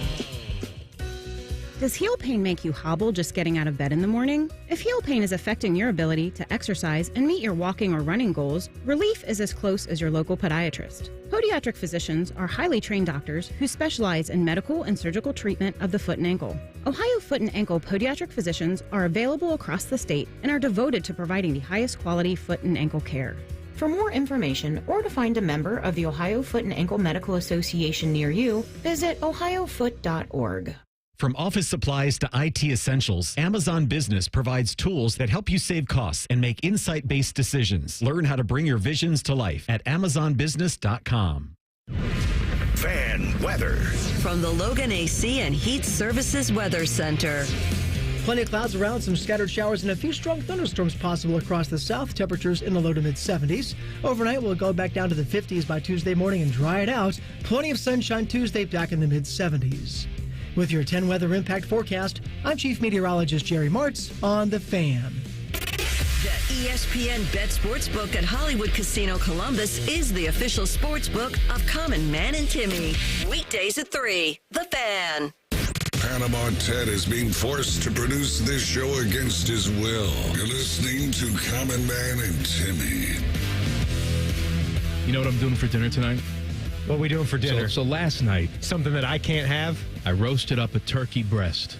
Does heel pain make you hobble just getting out of bed in the morning? If heel pain is affecting your ability to exercise and meet your walking or running goals, relief is as close as your local podiatrist. Podiatric physicians are highly trained doctors who specialize in medical and surgical treatment of the foot and ankle. Ohio Foot and Ankle podiatric physicians are available across the state and are devoted to providing the highest quality foot and ankle care. For more information or to find a member of the Ohio Foot and Ankle Medical Association near you, visit ohiofoot.org. From office supplies to IT essentials, Amazon Business provides tools that help you save costs and make insight-based decisions. Learn how to bring your visions to life at amazonbusiness.com. Fan weather. From the Logan AC and Heat Services Weather Center. Plenty of clouds around, some scattered showers, and a few strong thunderstorms possible across the south. Temperatures in the low to mid-70s. Overnight, we'll go back down to the 50s by Tuesday morning and dry it out. Plenty of sunshine Tuesday, back in the mid-70s. With your 10 weather impact forecast, I'm Chief Meteorologist Jerry Martz on The Fan. The ESPN Bet Sportsbook at Hollywood Casino Columbus is the official sportsbook of Common Man and Timmy. Weekdays at 3. The Fan. Panama Ted is being forced to produce this show against his will. You're listening to Common Man and Timmy. You know what I'm doing for dinner tonight? What are we doing for dinner? So last night, something that I can't have. I roasted up a turkey breast.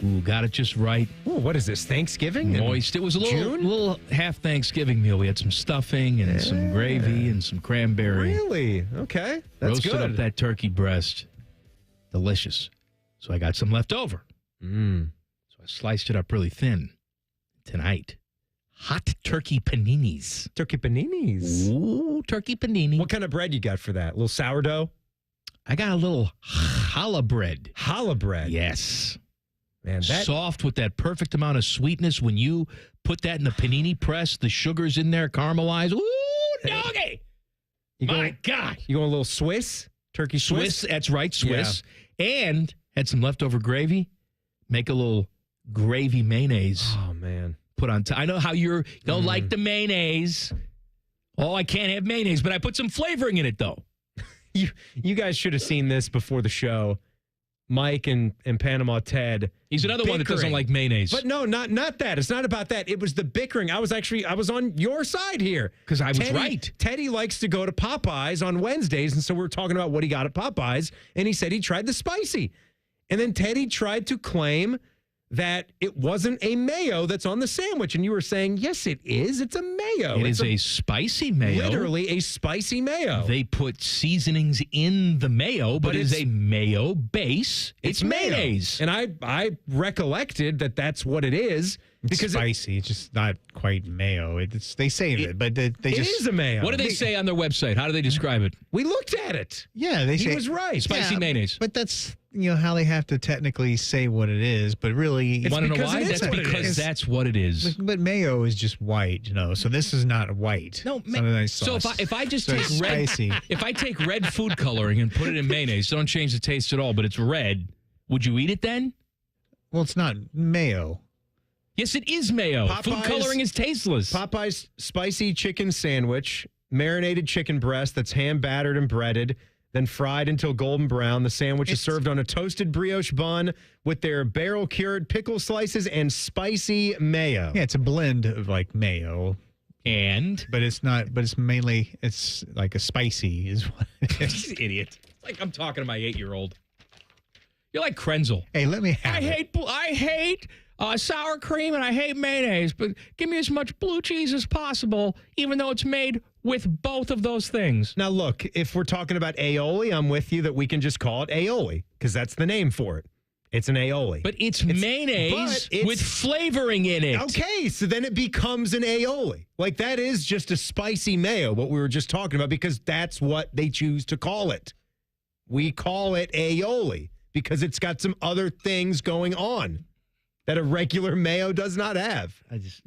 Ooh, got it just right. Ooh, what is this, Thanksgiving? Moist. It was a little half Thanksgiving meal. We had some stuffing and some gravy and some cranberry. Really? Okay. That's roasted good. up that turkey breast. Delicious. So I got some left over. So I sliced it up really thin. Tonight, hot turkey paninis. Turkey paninis. Ooh, turkey panini. What kind of bread you got for that? A little sourdough? I got a little challah bread. Challah bread? Yes. Man, that... soft with that perfect amount of sweetness. When you put that in the panini press, the sugar's in there, caramelized. Ooh, doggy! My God. You going a little Swiss? Turkey Swiss? That's right, Swiss. Yeah. And had some leftover gravy. Make a little gravy mayonnaise. Oh, man. Put on top. I know how you don't like the mayonnaise. Oh, I can't have mayonnaise, but I put some flavoring in it, though. You guys should have seen this before the show. Mike and Panama Ted. He's another one that doesn't like mayonnaise. But no, not that. It's not about that. It was the bickering. I was on your side here. Because I was right. Teddy likes to go to Popeyes on Wednesdays, and so we were talking about what he got at Popeyes, and he said he tried the spicy. And then Teddy tried to claim that it wasn't a mayo that's on the sandwich. And you were saying, yes, it is. It's a mayo. It is a spicy mayo. Literally a spicy mayo. They put seasonings in the mayo, but it is a mayo base. It's mayonnaise. And I recollected that that's what it is. It's spicy. It's just not quite mayo. They say it, but they just... It is a mayo. What do they say on their website? How do they describe it? We looked at it. Yeah, they say... He was right. Spicy mayonnaise. But that's... how they have to technically say what it is, but really... You want to know why? That's because that's what it is. But mayo is just white, so this is not white. No, it's not a nice sauce. So if I just take red... spicy. If I take red food coloring and put it in mayonnaise, don't change the taste at all, but it's red, would you eat it then? Well, it's not mayo. Yes, it is mayo. Food coloring is tasteless. Popeye's spicy chicken sandwich, marinated chicken breast that's hand battered and breaded, then fried until golden brown. The sandwich is served on a toasted brioche bun with their barrel-cured pickle slices and spicy mayo. Yeah, it's a blend of like mayo. But it's not, but it's mainly, it's like a spicy is what it is. Idiot. It's like I'm talking to my 8-year-old. You're like Krenzel. Hey, let me have I hate sour cream and I hate mayonnaise, but give me as much blue cheese as possible, even though it's made with both of those things. Now, look, if we're talking about aioli, I'm with you that we can just call it aioli because that's the name for it. It's an aioli. But it's mayonnaise with flavoring in it. Okay, so then it becomes an aioli. Like, that is just a spicy mayo, what we were just talking about, because that's what they choose to call it. We call it aioli because it's got some other things going on that a regular mayo does not have. I just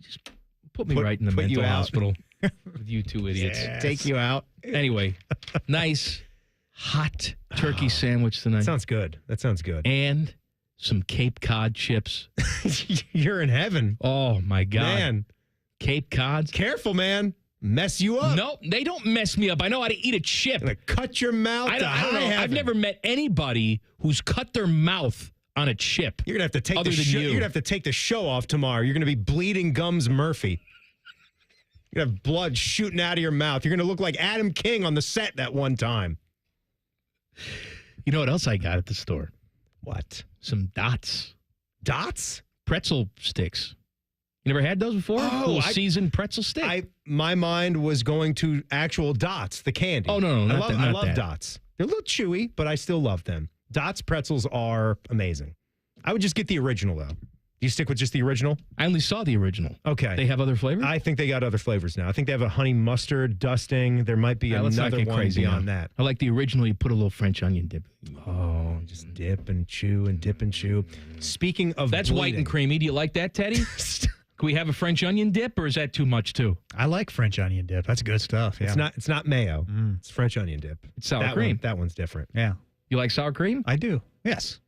put me right in the mental hospital with you two idiots. Yes. Take you out. Anyway, nice hot turkey sandwich tonight. Sounds good. That sounds good. And some Cape Cod chips. You're in heaven. Oh, my God. Man. Cape Cods. Careful, man. Mess you up. No, they don't mess me up. I know how to eat a chip. Gonna cut your mouth. I don't know. I've never met anybody who's cut their mouth on a chip. You're gonna have to take You're gonna have to take the show off tomorrow. You're gonna be bleeding gums Murphy. You're gonna have blood shooting out of your mouth. You're gonna look like Adam King on the set that one time. You know what else I got at the store? What? Some dots. Dots? Pretzel sticks. You never had those before? Oh, seasoned pretzel stick. My mind was going to actual Dots, the candy. Oh, no, I love Dots. They're a little chewy, but I still love them. Dots pretzels are amazing. I would just get the original, though. Do you stick with just the original? I only saw the original. Okay. They have other flavors? I think they got other flavors now. I think they have a honey mustard dusting. There might be another one beyond that. I like the original. You put a little French onion dip. Oh, just dip and chew and dip and chew. Speaking of That's white and creamy. Do you like that, Teddy? Can we have a French onion dip, or is that too much, too? I like French onion dip. That's good stuff. Yeah. It's not mayo. It's French onion dip. It's sour cream. That one's different. Yeah. You like sour cream? I do. Yes.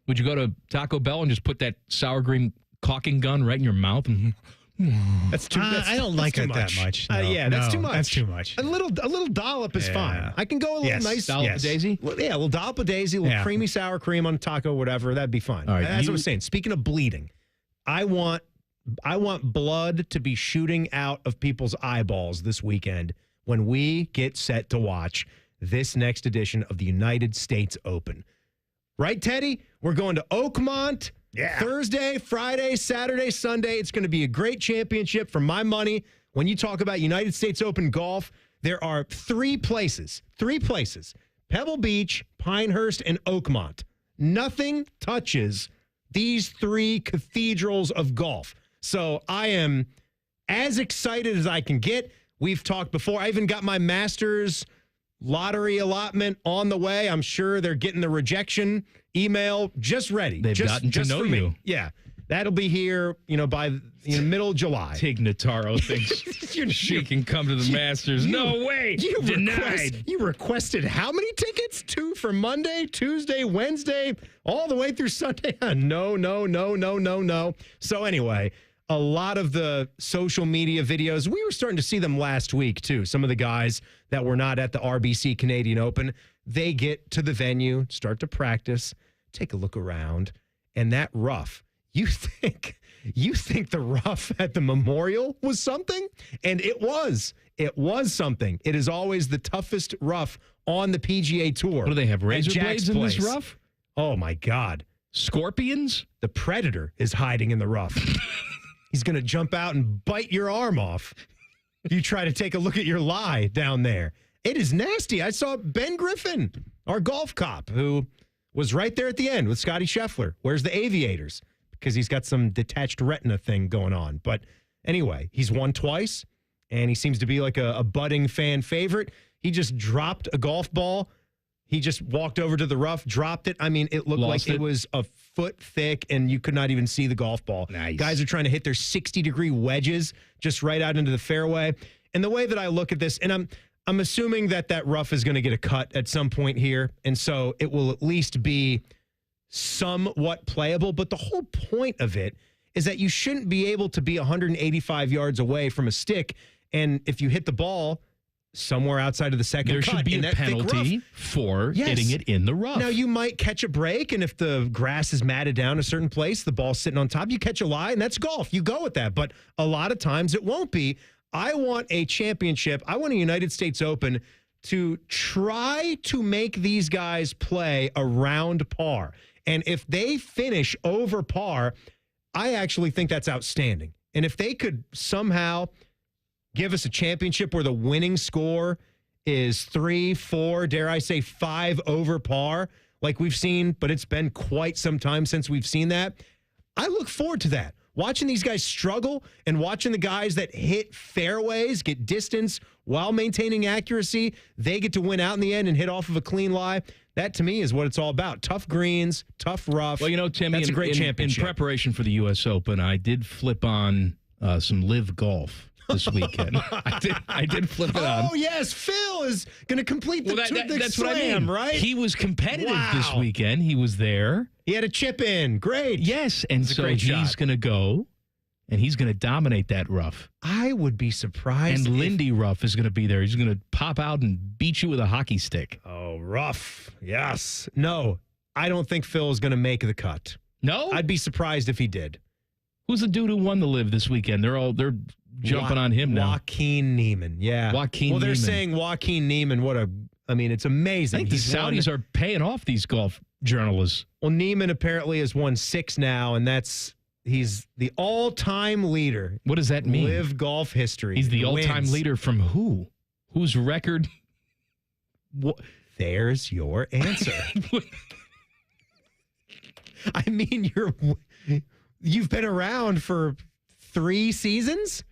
Would you go to Taco Bell and just put that sour cream caulking gun right in your mouth and That's too. I don't like it that much. No. That's too No, much. that's too much. A little dollop is fine. I can go a little nice Dollop of daisy? Well, yeah, a little dollop of daisy, a little creamy sour cream on a taco, whatever. That'd be fine. All right, That's what I was saying. Speaking of bleeding, I want blood to be shooting out of people's eyeballs this weekend when we get set to watch this next edition of the United States Open. Right, Teddy? We're going to Oakmont. Yeah. Thursday, Friday, Saturday, Sunday. It's going to be a great championship for my money. When you talk about United States Open golf, there are three places, Pebble Beach, Pinehurst, and Oakmont. Nothing touches these three cathedrals of golf. So I am as excited as I can get. We've talked before. I even got my Masters lottery allotment on the way. I'm sure they're getting the rejection email just ready. They've gotten to know you. Yeah. That'll be here, by middle of July. Tig Notaro thinks she can come to the Masters. No way. Denied. You requested how many tickets? 2 for Monday, Tuesday, Wednesday, all the way through Sunday? No. So anyway, a lot of the social media videos, we were starting to see them last week too. Some of the guys that were not at the RBC Canadian Open, they get to the venue, start to practice, take a look around, and that rough. You think the rough at the Memorial was something? And it was. It was something. It is always the toughest rough on the PGA Tour. What do they have, razor blades in this rough? Oh, my God. Scorpions? The Predator is hiding in the rough. He's going to jump out and bite your arm off. You try to take a look at your lie down there. It is nasty. I saw Ben Griffin, our golf cop, who was right there at the end with Scotty Scheffler. Where's the aviators? Because he's got some detached retina thing going on. But anyway, he's won twice, and he seems to be like a budding fan favorite. He just dropped a golf ball. He just walked over to the rough, dropped it. I mean, it looked like it was a foot thick, and you could not even see the golf ball. Nice. Guys are trying to hit their 60-degree wedges just right out into the fairway. And the way that I look at this, and I'm assuming that rough is going to get a cut at some point here, and so it will at least be somewhat playable. But the whole point of it is that you shouldn't be able to be 185 yards away from a stick, and if you hit the ball somewhere outside of the second there cut, should be in a that penalty for hitting it in the rough. Now, you might catch a break, and if the grass is matted down a certain place, the ball's sitting on top, you catch a lie, and that's golf. You go with that. But a lot of times it won't be. I want a championship. I want a United States Open to try to make these guys play around par. And if they finish over par, I actually think that's outstanding. And if they could somehow give us a championship where the winning score is 3, 4, dare I say 5 over par, like we've seen, but it's been quite some time since we've seen that. I look forward to that. Watching these guys struggle and watching the guys that hit fairways, get distance while maintaining accuracy, they get to win out in the end and hit off of a clean lie. That, to me, is what it's all about. Tough greens, tough rough. Well, Timmy, that's a great championship. In preparation for the U.S. Open, I did flip on some live golf this weekend. I did flip it on. Oh, yes. Phil is going to complete the that's slam, what I mean. right? He was competitive this Wow. weekend. He was there. He had a chip in. Great. Yes, and It's a so great he's shot. going to go, and he's going to dominate that rough. I would be surprised. And Lindy Ruff is going to be there. He's going to pop out and beat you with a hockey stick. Oh, rough. Yes. No, I don't think Phil is going to make the cut. No? I'd be surprised if he did. Who's the dude who won the live this weekend? They're jumping on him now. Joaquin Neiman. Yeah. Joaquin they're Neiman. saying Joaquin Neiman. It's amazing. I think the Saudis are paying off these golf journalists. Well, Neiman apparently has won 6 now, and he's the all-time leader. What does that mean? Live golf history. He's the all-time Wins. leader from who? Whose record? What? There's your answer. I mean, you've been around for 3 seasons?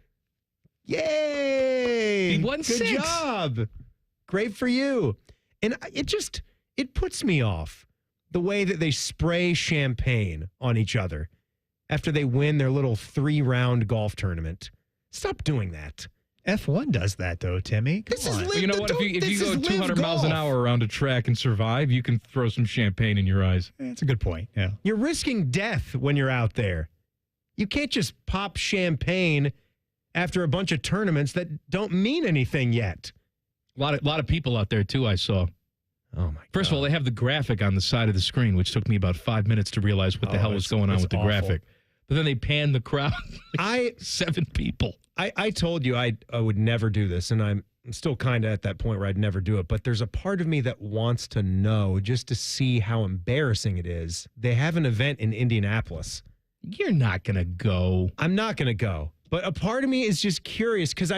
Yay! He won Good 6. job. Great for you. And it puts me off the way that they spray champagne on each other after they win their little 3-round golf tournament. Stop doing that. F1 does that, though, Timmy. This is You know what? If you go 200 miles an hour around a track and survive, you can throw some champagne in your eyes. That's a good point. Yeah. You're risking death when you're out there. You can't just pop champagne after a bunch of tournaments that don't mean anything yet. A lot of people out there, too, I saw. Oh, my First of all, they have the graphic on the side of the screen, which took me about 5 minutes to realize what the hell was going on with the graphic. But then they panned the crowd. 7 people. I told you I would never do this, and I'm still kind of at that point where I'd never do it. But there's a part of me that wants to know just to see how embarrassing it is. They have an event in Indianapolis. You're not going to go. I'm not going to go. But a part of me is just curious because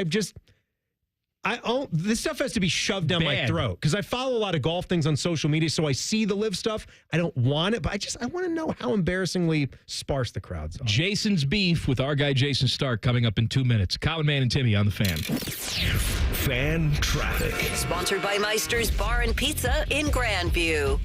this stuff has to be shoved down my throat because I follow a lot of golf things on social media, so I see the live stuff. I don't want it, but I want to know how embarrassingly sparse the crowds are. Jason's beef with our guy Jayson Stark coming up in 2 minutes. Common Man and Timmy on the Fan. Fan traffic. Sponsored by Meister's Bar and Pizza in Grandview.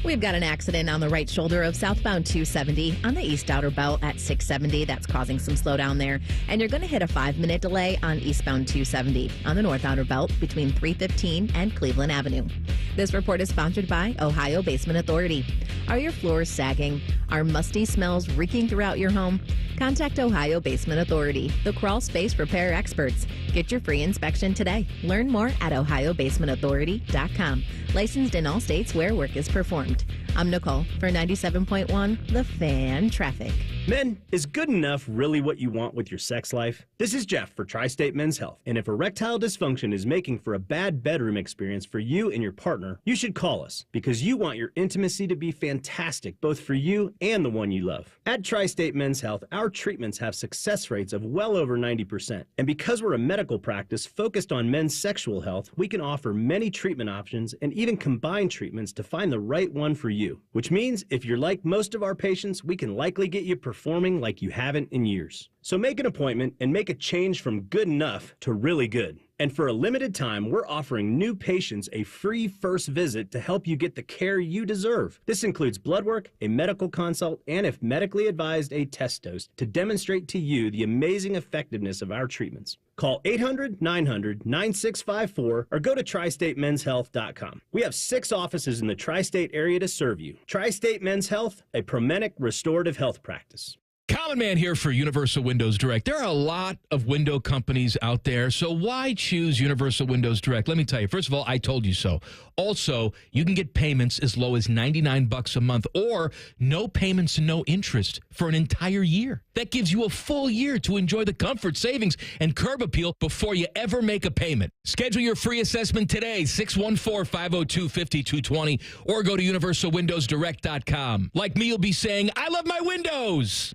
We've got an accident on the right shoulder of southbound 270 on the east outer belt at 670. That's causing some slowdown there. And you're going to hit a 5-minute delay on eastbound 270 on the north outer belt between 315 and Cleveland Avenue. This report is sponsored by Ohio Basement Authority. Are your floors sagging? Are musty smells reeking throughout your home? Contact Ohio Basement Authority, the crawl space repair experts. Get your free inspection today. Learn more at ohiobasementauthority.com. Licensed in all states where work is performed. I'm Nicole for 97.1 The Fan Traffic. Men, is good enough really what you want with your sex life? This is Jeff for Tri-State Men's Health. And if erectile dysfunction is making for a bad bedroom experience for you and your partner, you should call us because you want your intimacy to be fantastic both for you and the one you love. At Tri-State Men's Health, our treatments have success rates of well over 90%. And because we're a medical practice focused on men's sexual health, we can offer many treatment options and even combine treatments to find the right one for you. Which means if you're like most of our patients, we can likely get you performing like you haven't in years. So make an appointment and make a change from good enough to really good. And for a limited time, we're offering new patients a free first visit to help you get the care you deserve. This includes blood work, a medical consult, and if medically advised, a test dose to demonstrate to you the amazing effectiveness of our treatments. Call 800-900-9654 or go to tristatemenshealth.com. We have 6 offices in the tri-state area to serve you. Tri-State Men's Health, a Promenic restorative health practice. Common Man here for Universal Windows Direct. There are a lot of window companies out there, so why choose Universal Windows Direct? Let me tell you. First of all, I told you so. Also, you can get payments as low as $99 a month or no payments and no interest for an entire year. That gives you a full year to enjoy the comfort, savings, and curb appeal before you ever make a payment. Schedule your free assessment today, 614-502-5220, or go to universalwindowsdirect.com. Like me, you'll be saying, I love my windows.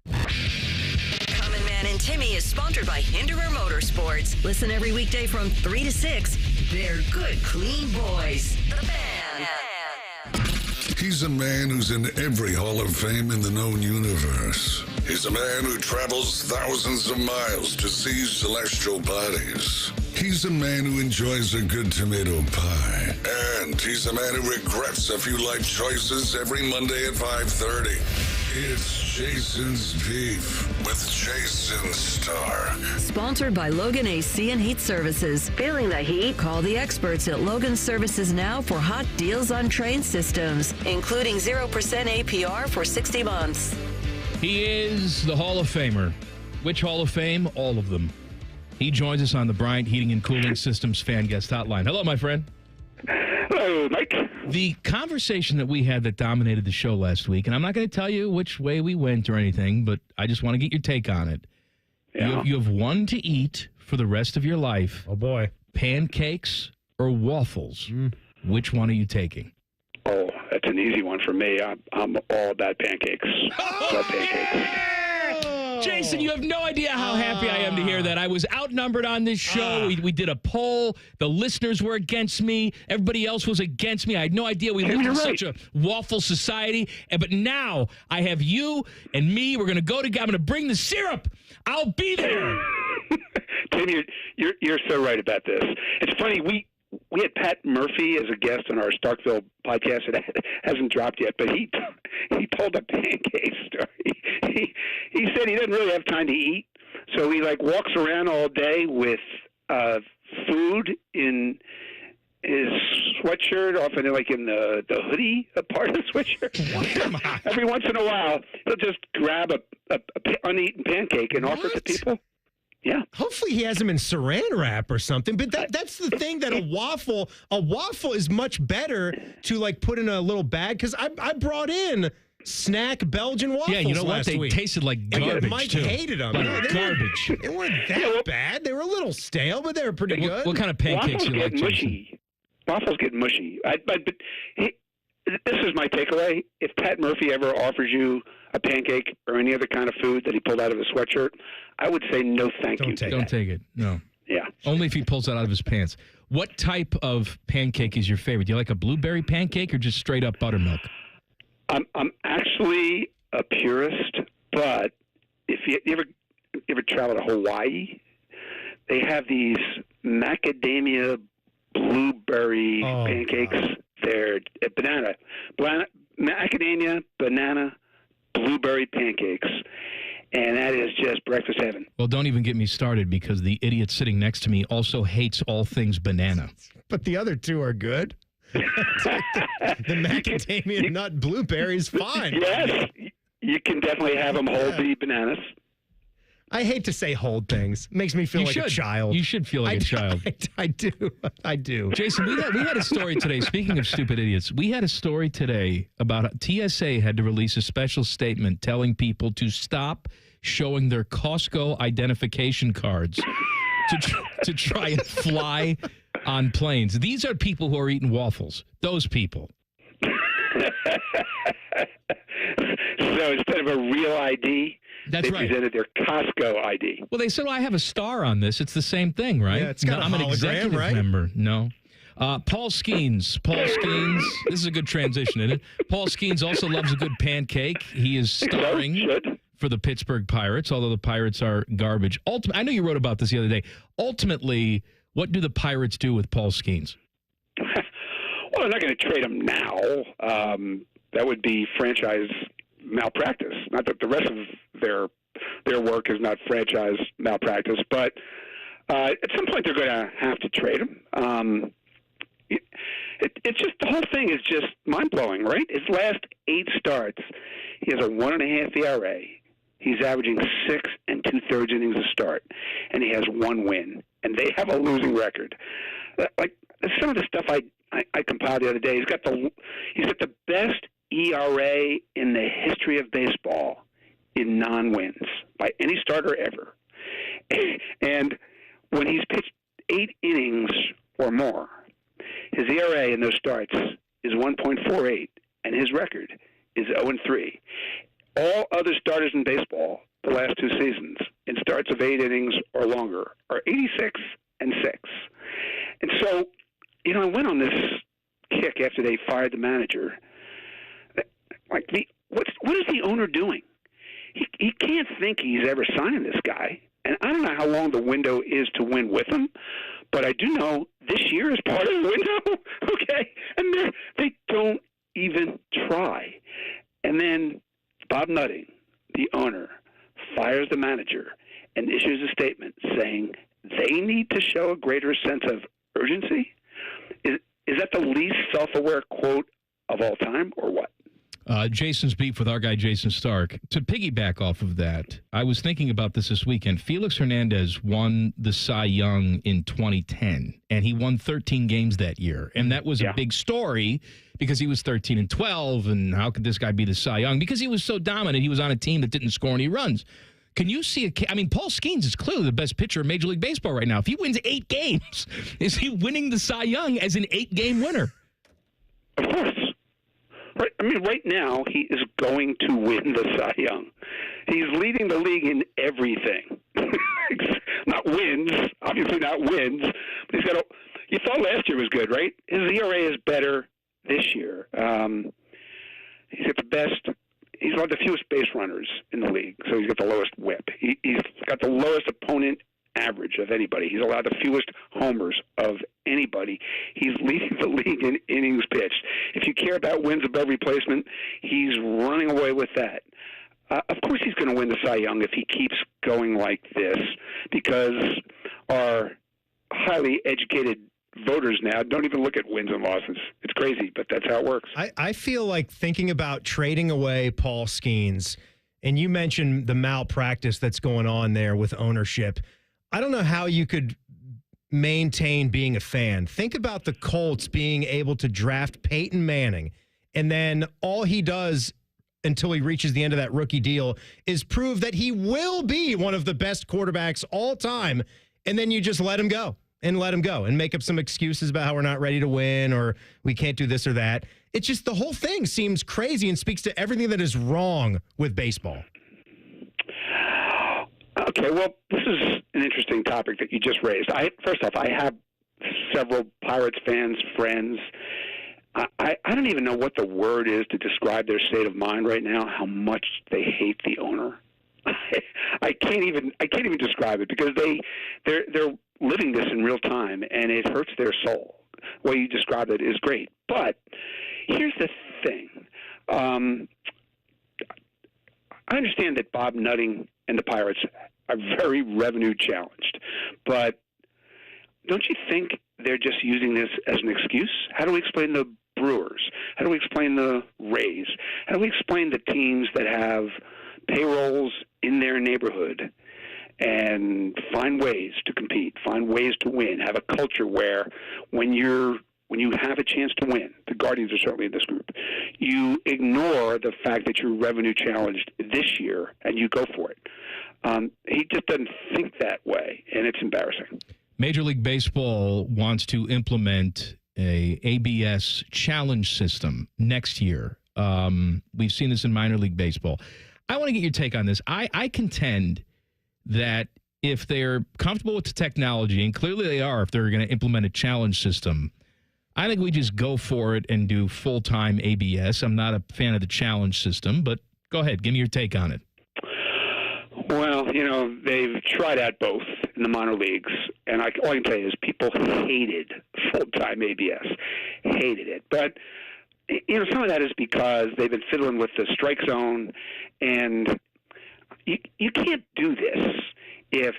Common Man and Timmy is sponsored by Hinderer Motorsports. Listen every weekday from 3 to 6. They're good, clean boys. The Fan. He's a man who's in every Hall of Fame in the known universe. He's a man who travels thousands of miles to see celestial bodies. He's a man who enjoys a good tomato pie. And he's a man who regrets a few life choices every Monday at 5:30. It's Jason's Beef with Jayson Stark. Sponsored by Logan AC and Heat Services. Feeling the heat? Call the experts at Logan Services now for hot deals on train systems, including 0% APR for 60 months. He is the Hall of Famer. Which Hall of Fame? All of them. He joins us on the Bryant Heating and Cooling Systems Fan Guest Hotline. Hello, my friend. Hello, Mike. The conversation that we had that dominated the show last week, and I'm not going to tell you which way we went or anything, but I just want to get your take on it. Yeah. You have one to eat for the rest of your life. Oh, boy. Pancakes or waffles? Which one are you taking? Oh, that's an easy one for me. I'm all about pancakes. Love pancakes. Jayson, you have no idea how happy I am to hear that. I was outnumbered on this show. We did a poll. The listeners were against me. Everybody else was against me. I had no idea we lived in such a waffle society. But now I have you and me. We're going to go together. I'm going to bring the syrup. I'll be there. Timmy, you're so right about this. It's funny. We had Pat Murphy as a guest on our Starkville podcast. It hasn't dropped yet, but he told a pancake story. He said he doesn't really have time to eat, so he walks around all day with food in his sweatshirt, often in the hoodie part of the sweatshirt. Every once in a while, he'll just grab a a uneaten pancake and offer it to people. Yeah. Hopefully he has them in saran wrap or something. But that's the thing, that a waffle is much better to like put in a little bag, because I brought in snack Belgian waffles. Yeah, you know what? last They week. tasted like garbage. Mike too. hated them. Like No, they garbage. They weren't that bad. They were a little stale, but they were pretty good. What kind of pancakes Waffles you like, get mushy. Jason? Waffles get mushy. This is my takeaway. If Pat Murphy ever offers you a pancake or any other kind of food that he pulled out of his sweatshirt, I would say no thank you. Don't take it. No. Yeah. Only if he pulls it out of his pants. What type of pancake is your favorite? Do you like a blueberry pancake or just straight up buttermilk? I'm actually a purist, but if you ever travel to Hawaii, they have these macadamia blueberry pancakes. God. They're macadamia, banana, blueberry pancakes. And that is just breakfast heaven. Well, don't even get me started, because the idiot sitting next to me also hates all things banana. But the other two are good. The macadamia nut blueberry is fine. Yes, you can definitely have them whole the bananas. I hate to say hold things. Makes me feel You like a should. child. You should feel like a child. I do. Jason, we had a story today. Speaking of stupid idiots, we had a story today about TSA had to release a special statement telling people to stop showing their Costco identification cards to try and fly on planes. These are people who are eating waffles. Those people. So instead of a real ID, That's they right. presented their Costco ID. Well, they said, well, I have a star on this. It's the same thing, right? Yeah, it's got a I'm an hologram, executive right? member. No. Paul Skeens. This is a good transition, isn't it? Paul Skeens also loves a good pancake. He is starring for the Pittsburgh Pirates, although the Pirates are garbage. I know you wrote about this the other day. Ultimately, what do the Pirates do with Paul Skeens? Well, they're not going to trade him now. That would be franchise malpractice. Not that the rest of their work is not franchise malpractice, but at some point they're going to have to trade him. It's just, the whole thing is just mind blowing, right? His last 8 starts, he has a 1.5 ERA. He's averaging 6 2/3 innings a start, and he has 1 win. And they have a losing record. Like some of the stuff I compiled the other day, he's got the best ERA in the history of baseball in non-wins by any starter ever. And when he's pitched 8 innings or more, his ERA in those starts is 1.48, and his record is 0-3. All other starters in baseball the last 2 seasons in starts of 8 innings or longer are 86 and 6. And so, I went on this kick after they fired the manager. Like, what is the owner doing? He can't think he's ever signing this guy. And I don't know how long the window is to win with him, but I do know this year is part of the window. Okay, and they don't even try. And then Bob Nutting, the owner, fires the manager and issues a statement saying they need to show a greater sense of urgency. Is that the least self-aware quote of all time, or what? Jason's beef with our guy Jason Stark. To piggyback off of that, I was thinking about this weekend. Felix Hernandez won the Cy Young in 2010, and he won 13 games that year. And that was a big story because he was 13-12, and how could this guy be the Cy Young? Because he was so dominant. He was on a team that didn't score any runs. Can you see Paul Skeens is clearly the best pitcher in Major League Baseball right now. If he wins 8 games, is he winning the Cy Young as an 8-game winner? Of course. Right. I mean, right now he is going to win the Cy Young. He's leading the league in everything. Not wins, obviously not wins. But he's got. You thought last year was good, right? His ERA is better this year. He's got the best. He's one of the fewest base runners in the league, so he's got the lowest WHIP. He's got the lowest opponent average of anybody. He's allowed the fewest homers of anybody. He's leading the league in innings pitched. If you care about wins above replacement, he's running away with that. Of course he's going to win the Cy Young if he keeps going like this, because our highly educated voters now don't even look at wins and losses. It's crazy, but that's how it works. I feel like thinking about trading away Paul Skeens and you mentioned the malpractice that's going on there with ownership. I don't know how you could maintain being a fan. Think about the Colts being able to draft Peyton Manning, and then all he does until he reaches the end of that rookie deal is prove that he will be one of the best quarterbacks all time, and then you just let him go and make up some excuses about how we're not ready to win or we can't do this or that. It's just the whole thing seems crazy and speaks to everything that is wrong with baseball. Okay, well, this is an interesting topic that you just raised. First off, I have several Pirates fans, friends. I don't even know what the word is to describe their state of mind right now, how much they hate the owner. I can't even describe it because they're living this in real time, and it hurts their soul. The way you describe it is great. But here's the thing. I understand that Bob Nutting and the Pirates are very revenue challenged, but don't you think they're just using this as an excuse? How do we explain the Brewers? How do we explain the Rays? How do we explain the teams that have payrolls in their neighborhood and find ways to compete, find ways to win, have a culture where when you have a chance to win, the Guardians are certainly in this group, you ignore the fact that you're revenue challenged this year and you go for it. He just doesn't think that way, and it's embarrassing. Major League Baseball wants to implement a ABS challenge system next year. We've seen this in minor league baseball. I want to get your take on this. I contend that if they're comfortable with the technology, and clearly they are if they're going to implement a challenge system, I think we just go for it and do full-time ABS. I'm not a fan of the challenge system, but go ahead. Give me your take on it. Well, they've tried out both in the minor leagues, and all I can tell you is people hated full-time ABS, hated it. But, some of that is because they've been fiddling with the strike zone, and you can't do this if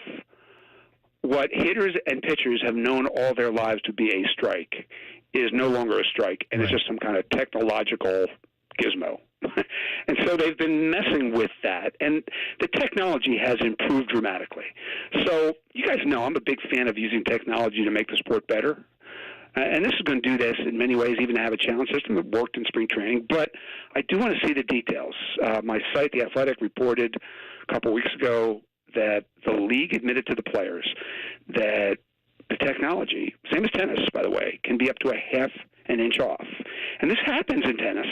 what hitters and pitchers have known all their lives to be a strike is no longer a strike, and it's just some kind of technological gizmo. And so they've been messing with that, and the technology has improved dramatically. So you guys know I'm a big fan of using technology to make the sport better. And this is going to do this in many ways, even have a challenge system. It worked in spring training. But I do want to see the details. My site, The Athletic, reported a couple weeks ago that the league admitted to the players that the technology, same as tennis, by the way, can be up to a half an inch off. And this happens in tennis.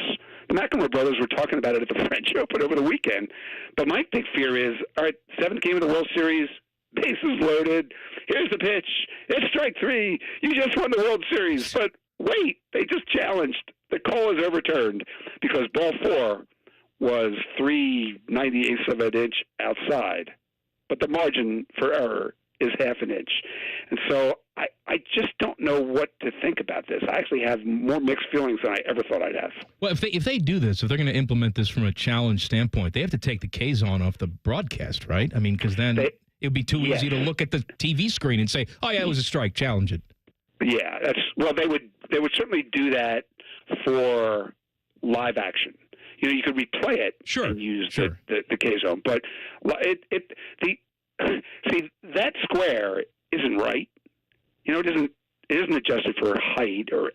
The McEnroe brothers were talking about it at the French Open over the weekend. But my big fear is, all right, seventh game of the World Series, bases loaded, here's the pitch, it's strike three, you just won the World Series. But wait, they just challenged. The call is overturned because ball four was 3/98 of an inch outside. But the margin for error is half an inch. And so I just don't know what to think about this. I actually have more mixed feelings than I ever thought I'd have. Well, if they do this, if they're going to implement this from a challenge standpoint, they have to take the K's on off the broadcast, right? I mean, because then it would be too easy to look at the TV screen and say, oh, yeah, it was a strike, challenge it. Yeah, they would certainly do that for live action. You could replay it and use the K zone, but see, that square isn't right. It isn't adjusted for height or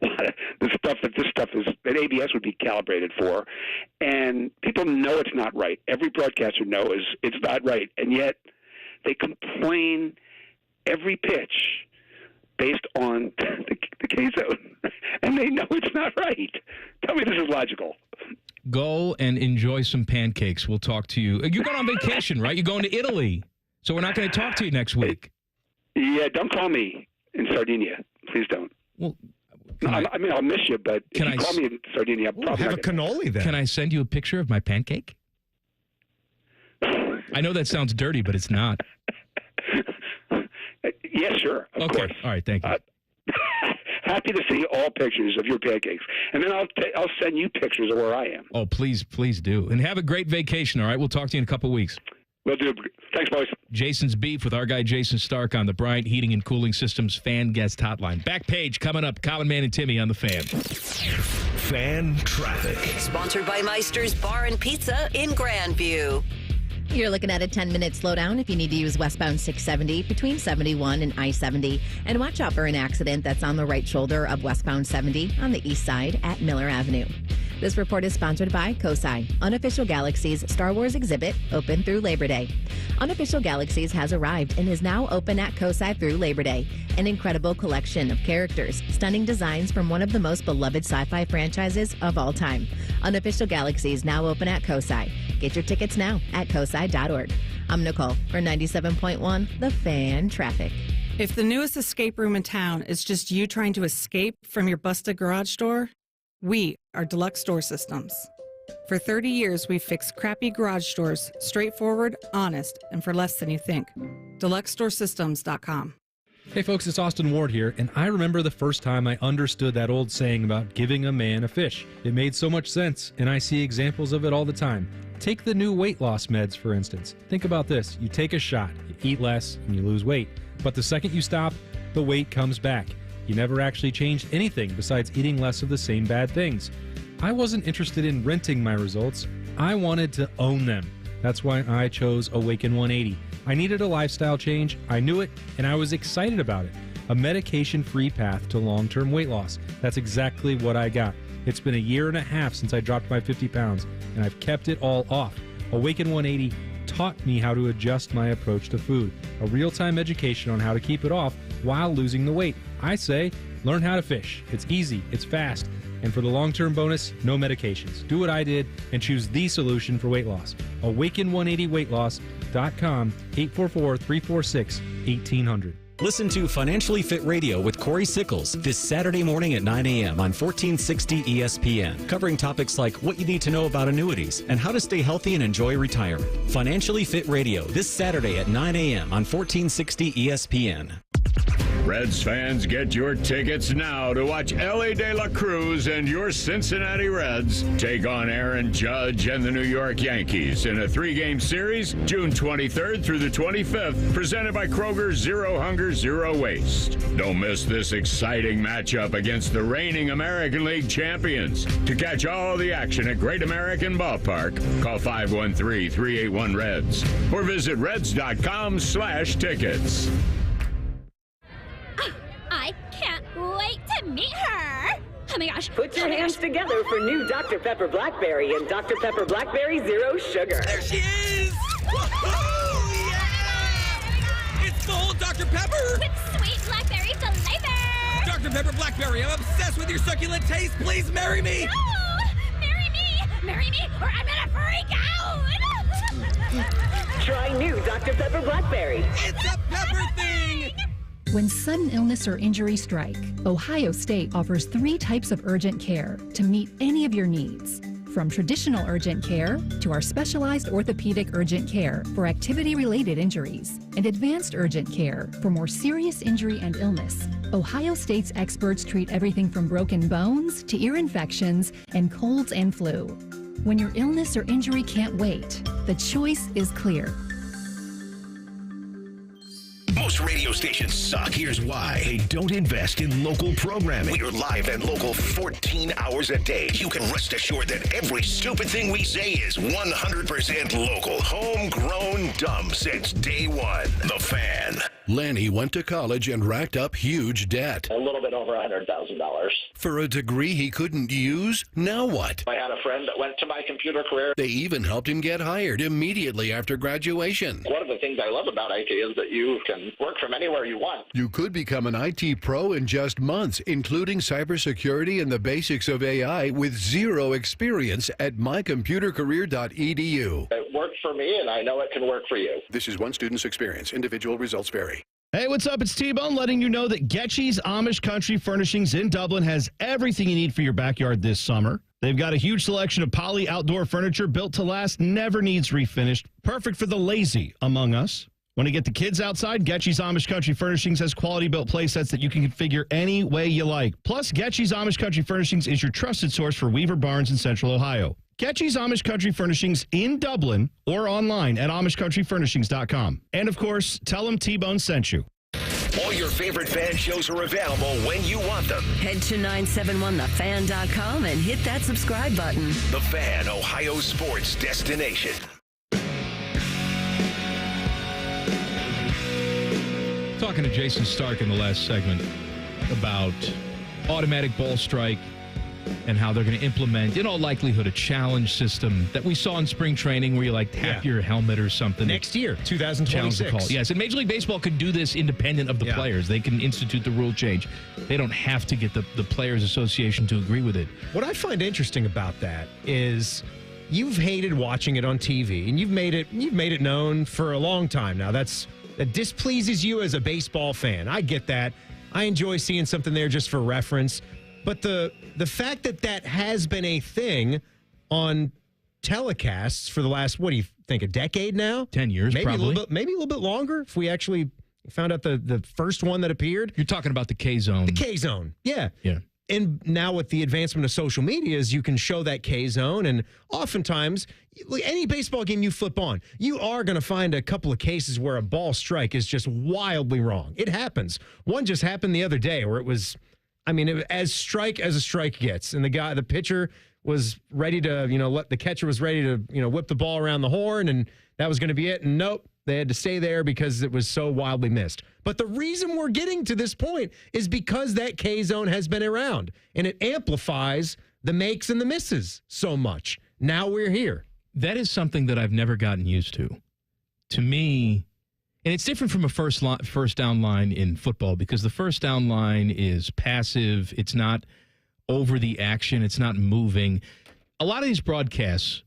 a lot of the stuff that ABS would be calibrated for, and people know it's not right. Every broadcaster knows it's not right, and yet they complain every pitch based on the K zone, and they know it's not right. Tell me this is logical. Go and enjoy some pancakes. We'll talk to you. You're going on vacation, right? You're going to Italy. So we're not going to talk to you next week. Yeah, don't call me in Sardinia. Please don't. Well, I'll miss you, but if you call me in Sardinia, I'll probably have a cannoli then. Can I send you a picture of my pancake? I know that sounds dirty, but it's not. Yeah, sure. Of course. All right, thank you. Happy to see all pictures of your pancakes, and then I'll send you pictures of where I am. Oh, please do, and have a great vacation. All right, we'll talk to you in a couple weeks. Will do. Thanks, boys. Jason's beef with our guy Jayson Stark on the Bryant Heating and Cooling Systems fan guest hotline. Back page coming up. Common Man and Timmy on the Fan. Fan traffic. Sponsored by Meister's Bar and Pizza in Grandview. You're looking at a 10-minute slowdown if you need to use westbound 670 between 71 and I-70. And watch out for an accident that's on the right shoulder of westbound 70 on the east side at Miller Avenue. This report is sponsored by COSI, Unofficial Galaxies Star Wars exhibit, open through Labor Day. Unofficial Galaxies has arrived and is now open at COSI through Labor Day. An incredible collection of characters, stunning designs from one of the most beloved sci-fi franchises of all time. Unofficial Galaxies now open at COSI. Get your tickets now at COSI.org. I'm Nicole for 97.1 The Fan Traffic. If the newest escape room in town is just you trying to escape from your busted garage door, we are Deluxe Door Systems. For 30 years, we've fixed crappy garage doors, straightforward, honest, and for less than you think. DeluxeDoorSystems.com. Hey folks, it's Austin Ward here, and I remember the first time I understood that old saying about giving a man a fish. It made so much sense, and I see examples of it all the time. Take the new weight loss meds, for instance. Think about this. You take a shot, you eat less, and you lose weight. But the second you stop, the weight comes back. You never actually changed anything besides eating less of the same bad things. I wasn't interested in renting my results. I wanted to own them. That's why I chose Awaken 180. I needed a lifestyle change, I knew it, and I was excited about it. A medication-free path to long-term weight loss. That's exactly what I got. It's been a year and a half since I dropped my 50 pounds, and I've kept it all off. Awaken 180 taught me how to adjust my approach to food. A real-time education on how to keep it off while losing the weight. I say, learn how to fish. It's easy, it's fast, and for the long-term bonus, no medications. Do what I did and choose the solution for weight loss. Awaken180weightloss.com, 844-346-1800. Listen to Financially Fit Radio with Corey Sickles this Saturday morning at 9 a.m. on 1460 ESPN, covering topics like what you need to know about annuities and how to stay healthy and enjoy retirement. Financially Fit Radio this Saturday at 9 a.m. on 1460 ESPN. Reds fans, get your tickets now to watch Ellie De La Cruz and your Cincinnati Reds take on Aaron Judge and the New York Yankees in a 3-game series, June 23rd through the 25th, presented by Kroger Zero Hunger, Zero Waste. Don't miss this exciting matchup against the reigning American League champions. To catch all the action at Great American Ballpark, call 513-381-REDS or visit reds.com/tickets. I can't wait to meet her. Oh my gosh. Put your hands together for new Dr. Pepper Blackberry and Dr. Pepper Blackberry Zero Sugar. There she is! Woohoo! Yeah! It's full Dr. Pepper! With sweet blackberry flavor! Dr. Pepper Blackberry, I'm obsessed with your succulent taste. Please marry me! No! Marry me! Marry me, or I'm gonna freak out! Try new Dr. Pepper Blackberry. It's a pepper thing! When sudden illness or injury strike, Ohio State offers 3 types of urgent care to meet any of your needs. From traditional urgent care to our specialized orthopedic urgent care for activity-related injuries and advanced urgent care for more serious injury and illness. Ohio State's experts treat everything from broken bones to ear infections and colds and flu. When your illness or injury can't wait, the choice is clear. Most radio stations suck. Here's why. They don't invest in local programming. We're live and local 14 hours a day. You can rest assured that every stupid thing we say is 100% local. Homegrown dumb since day one. The Fan. Lanny went to college and racked up huge debt. A little bit over $100,000. For a degree he couldn't use? Now what? I had a friend that went to my computer career. They even helped him get hired immediately after graduation. One of the things I love about IT is that you can work from anywhere you want. You could become an IT pro in just months, including cybersecurity and the basics of AI with zero experience at mycomputercareer.edu. It worked for me, and I know it can work for you. This is one student's experience. Individual results vary. Hey, what's up? It's T-Bone letting you know that Getchy's Amish Country Furnishings in Dublin has everything you need for your backyard this summer. They've got a huge selection of poly outdoor furniture built to last, never needs refinished, perfect for the lazy among us. Want to get the kids outside? Getchy's Amish Country Furnishings has quality-built play sets that you can configure any way you like. Plus, Getchy's Amish Country Furnishings is your trusted source for Weaver Barnes in Central Ohio. Getchy's Amish Country Furnishings in Dublin or online at AmishCountryFurnishings.com. And, of course, tell them T-Bone sent you. All your favorite fan shows are available when you want them. Head to 971thefan.com and hit that subscribe button. The Fan, Ohio sports destination. Talking to Jayson Stark in the last segment about automatic ball strike and how they're going to implement, in all likelihood, a challenge system that we saw in spring training where you tap your helmet or something. Next year, 2026. Yes, and Major League Baseball could do this independent of the players. They can institute the rule change. They don't have to get the Players Association to agree with it. What I find interesting about that is you've hated watching it on TV, and you've made it known for a long time now. That displeases you as a baseball fan. I get that. I enjoy seeing something there just for reference. But the fact that has been a thing on telecasts for the last, what do you think, a decade now? 10 years, maybe probably. Maybe a little bit longer if we actually found out the first one that appeared. You're talking about the K-Zone. The K-Zone, yeah. Yeah. And now with the advancement of social media is you can show that K-Zone, and oftentimes, any baseball game you flip on, you are going to find a couple of cases where a ball strike is just wildly wrong. It happens. One just happened the other day where it was... as a strike gets, and the pitcher was ready to, the catcher was ready to, whip the ball around the horn, and that was going to be it. And nope, they had to stay there because it was so wildly missed. But the reason we're getting to this point is because that K-Zone has been around, and it amplifies the makes and the misses so much. Now we're here. That is something that I've never gotten used to. To me... And it's different from a first down line in football because the first down line is passive. It's not over the action. It's not moving. A lot of these broadcasts,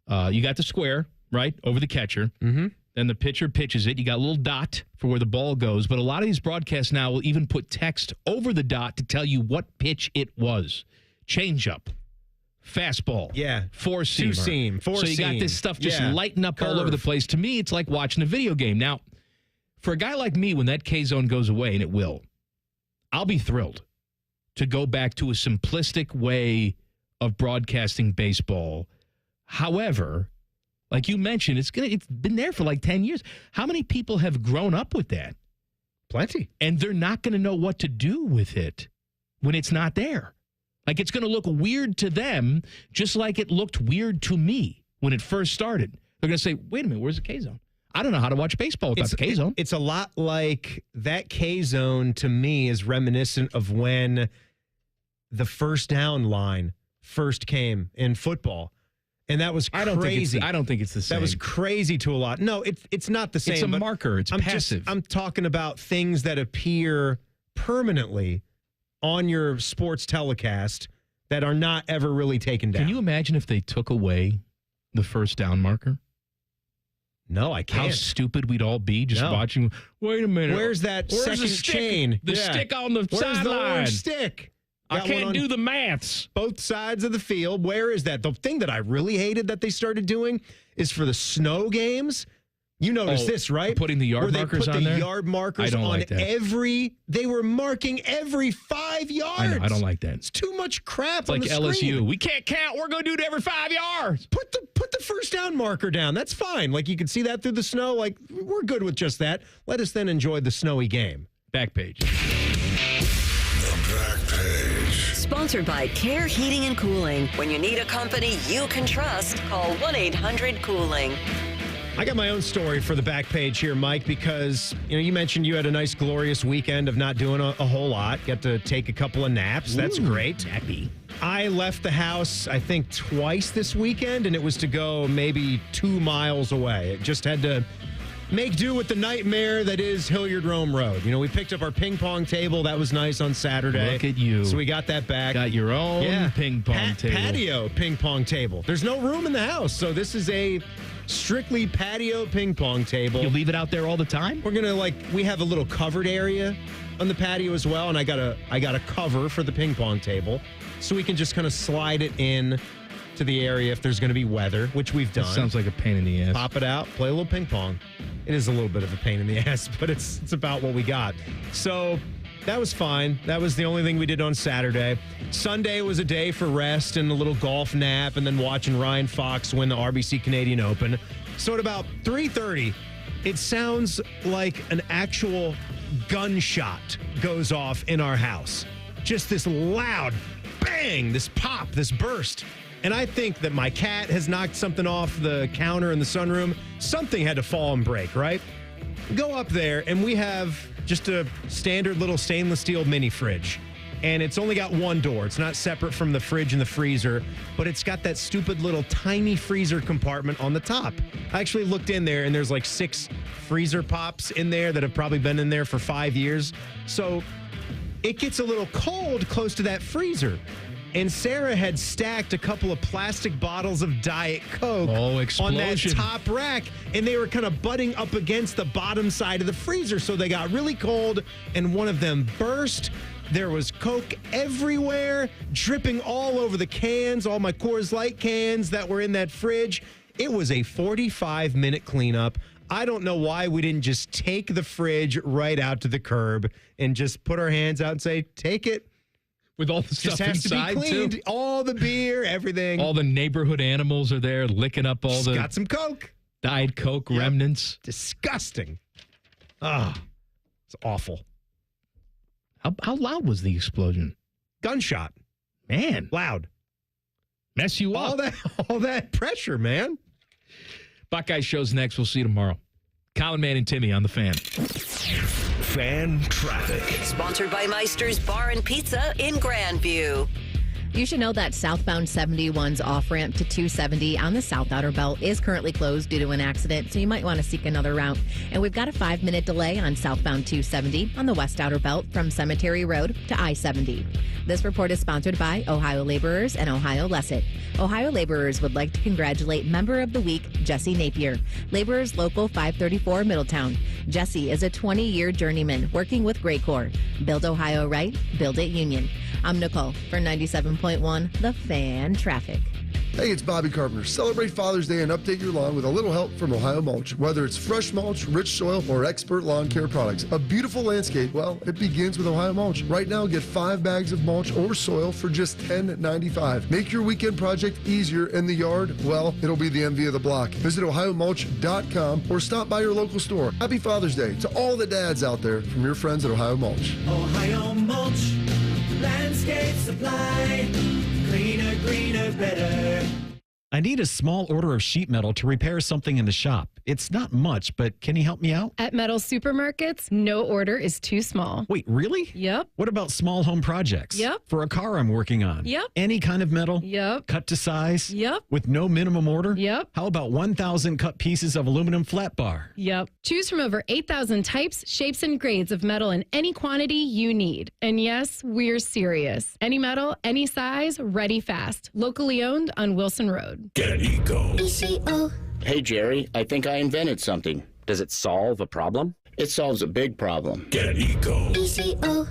you got the square, right, over the catcher. Mm-hmm. Then the pitcher pitches it. You got a little dot for where the ball goes. But a lot of these broadcasts now will even put text over the dot to tell you what pitch it was. Changeup. Fastball. Yeah. Four-seamer. Two-seam. So you got this stuff just lighting up all over the place. To me, it's like watching a video game. Now, for a guy like me, when that K-Zone goes away, and it will, I'll be thrilled to go back to a simplistic way of broadcasting baseball. However, like you mentioned, it's been there for like 10 years. How many people have grown up with that? Plenty. And they're not going to know what to do with it when it's not there. Like, it's going to look weird to them, just like it looked weird to me when it first started. They're going to say, wait a minute, where's the K-Zone? I don't know how to watch baseball without the K-Zone. It's a lot like that K-Zone to me is reminiscent of when the first down line first came in football. And that was crazy. I don't think it's the same. That was crazy to a lot. No, it's not the same. It's a marker. It's passive. I'm talking about things that appear permanently on your sports telecast that are not ever really taken down. Can you imagine if they took away the first down marker? No, I can't. How stupid we'd all be just watching. Wait a minute. Where's that second chain? The stick on the sideline. Where's the orange stick? I can't do the maths. Both sides of the field. Where is that? The thing that I really hated that they started doing is for the snow games. You noticed this, right? Putting the yard markers on there? Where they put the yard markers on like that. They were marking every 5 yards. I don't like that. It's too much crap on the screen. Like LSU. We can't count. We're going to do it every 5 yards. Put the first down marker down. That's fine. Like, you can see that through the snow. Like, we're good with just that. Let us then enjoy the snowy game. Back page. The back page. Sponsored by Care Heating and Cooling. When you need a company you can trust, call 1-800-COOLING. I got my own story for the back page here, Mike, because you mentioned you had a nice, glorious weekend of not doing a whole lot. Got to take a couple of naps. That's great. Nappy. I left the house, I think, twice this weekend, and it was to go maybe 2 miles away. It just had to make do with the nightmare that is Hilliard Rome Road. We picked up our ping pong table. That was nice on Saturday. Look at you. So we got that back. Got your own ping pong table. Patio ping pong table. There's no room in the house, so this is a strictly patio ping pong table. You leave it out there all the time? We're gonna we have a little covered area on the patio as well, and I got a cover for the ping pong table, so we can just kind of slide it in to the area if there's going to be weather, which we've done. That sounds like a pain in the ass. Pop it out, play a little ping pong. It is a little bit of a pain in the ass, but it's about what we got. So That was fine. That was the only thing we did on Saturday. Sunday was a day for rest and a little golf nap and then watching Ryan Fox win the RBC Canadian Open. So at about 3:30, it sounds like an actual gunshot goes off in our house. Just this loud bang, this pop, this burst. And I think that my cat has knocked something off the counter in the sunroom. Something had to fall and break, right? Go up there, and we have just a standard little stainless steel mini fridge. And it's only got one door. It's not separate from the fridge and the freezer, but it's got that stupid little tiny freezer compartment on the top. I actually looked in there, and there's like 6 freezer pops in there that have probably been in there for 5 years. So it gets a little cold close to that freezer. And Sarah had stacked a couple of plastic bottles of Diet Coke on that top rack, and they were kind of butting up against the bottom side of the freezer, so they got really cold, and one of them burst. There was Coke everywhere, dripping all over the cans, all my Coors Light cans that were in that fridge. It was a 45-minute cleanup. I don't know why we didn't just take the fridge right out to the curb and just put our hands out and say, take it. With all the stuff inside, to be cleaned, too. All the beer, everything. All the neighborhood animals are there licking up all the... Got some Coke. Diet Coke remnants. Disgusting. It's awful. How loud was the explosion? Gunshot. Man. Loud. Mess you up. All that pressure, man. Buckeye show's next. We'll see you tomorrow. Colin, Man, and Timmy on the Fan. Fan traffic. Sponsored by Meister's Bar and Pizza in Grandview. You should know that southbound 71's off-ramp to 270 on the South Outer Belt is currently closed due to an accident, so you might want to seek another route. And we've got a 5-minute delay on southbound 270 on the West Outer Belt from Cemetery Road to I-70. This report is sponsored by Ohio Laborers and Ohio Lesset. Ohio Laborers would like to congratulate Member of the Week, Jesse Napier, Laborers Local 534 Middletown. Jesse is a 20-year journeyman working with Graycore. Build Ohio right, build it Union. I'm Nicole for 97.1 The Fan Traffic. Hey, it's Bobby Carpenter. Celebrate Father's Day and update your lawn with a little help from Ohio Mulch. Whether it's fresh mulch, rich soil, or expert lawn care products, a beautiful landscape, well, it begins with Ohio Mulch. Right now, get 5 bags of mulch or soil for just $10.95. Make your weekend project easier in the yard. Well, it'll be the envy of the block. Visit OhioMulch.com or stop by your local store. Happy Father's Day to all the dads out there from your friends at Ohio Mulch. Ohio Mulch, landscape supply, cleaner, greener, better. I need a small order of sheet metal to repair something in the shop. It's not much, but can you help me out? At Metal Supermarkets, no order is too small. Wait, really? Yep. What about small home projects? Yep. For a car I'm working on? Yep. Any kind of metal? Yep. Cut to size? Yep. With no minimum order? Yep. How about 1,000 cut pieces of aluminum flat bar? Yep. Choose from over 8,000 types, shapes, and grades of metal in any quantity you need. And yes, we're serious. Any metal, any size, ready fast. Locally owned on Wilson Road. Get Eco. ECO. Hey, Jerry, I think I invented something. Does it solve a problem? It solves a big problem. Get Eco. ECO.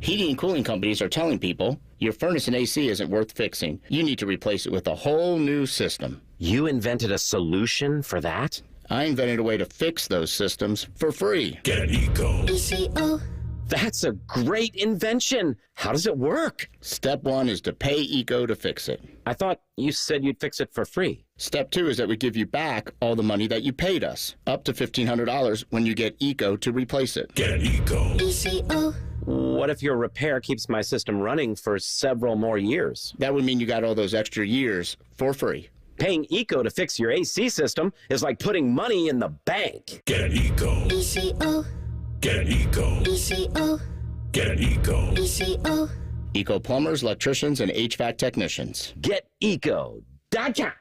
Heating and cooling companies are telling people your furnace and AC isn't worth fixing. You need to replace it with a whole new system. You invented a solution for that? I invented a way to fix those systems for free. Get Eco. ECO. That's a great invention. How does it work? Step 1 is to pay Eco to fix it. I thought you said you'd fix it for free. Step 2 is that we give you back all the money that you paid us, up to $1,500 when you get Eco to replace it. Get Eco. ECO. What if your repair keeps my system running for several more years? That would mean you got all those extra years for free. Paying Eco to fix your AC system is like putting money in the bank. Get Eco. ECO. Get Eco. ECO. Get Eco. ECO. Eco plumbers, electricians, and HVAC technicians. GetEco.com.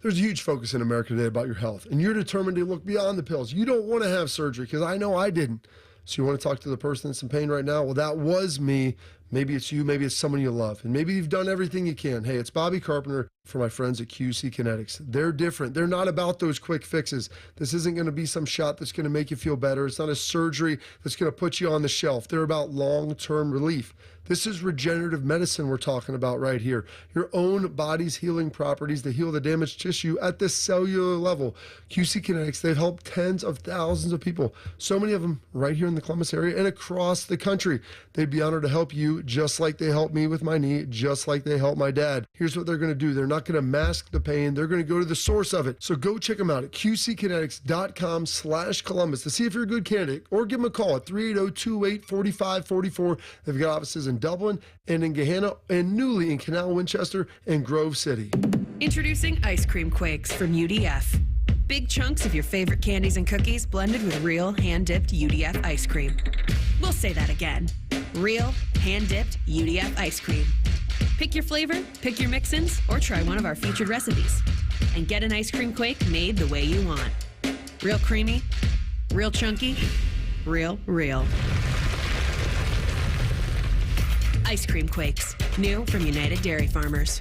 There's a huge focus in America today about your health, and you're determined to look beyond the pills. You don't want to have surgery, because I know I didn't. So you want to talk to the person that's in pain right now? Well, that was me Maybe it's you, maybe it's someone you love, and maybe you've done everything you can. Hey, it's Bobby Carpenter for my friends at QC Kinetics. They're different. They're not about those quick fixes. This isn't going to be some shot that's going to make you feel better. It's not a surgery that's going to put you on the shelf. They're about long-term relief. This is regenerative medicine we're talking about right here. Your own body's healing properties to heal the damaged tissue at the cellular level. QC Kinetics, they've helped tens of thousands of people, so many of them right here in the Columbus area and across the country. They'd be honored to help you just like they helped me with my knee, just like they helped my dad. Here's what they're going to do. They're not going to mask the pain. They're going to go to the source of it. So go check them out at qckinetics.com/Columbus to see if you're a good candidate, or give them a call at 380-28-4544. They've got offices in Dublin and in Gahanna and newly in Canal Winchester and Grove City. Introducing Ice Cream Quakes from UDF. Big chunks of your favorite candies and cookies blended with real hand-dipped UDF ice cream. We'll say that again. Real hand-dipped UDF ice cream. Pick your flavor, pick your mix-ins, or try one of our featured recipes. And get an ice cream quake made the way you want. Real creamy, real chunky, real. Ice Cream Quakes, new from United Dairy Farmers.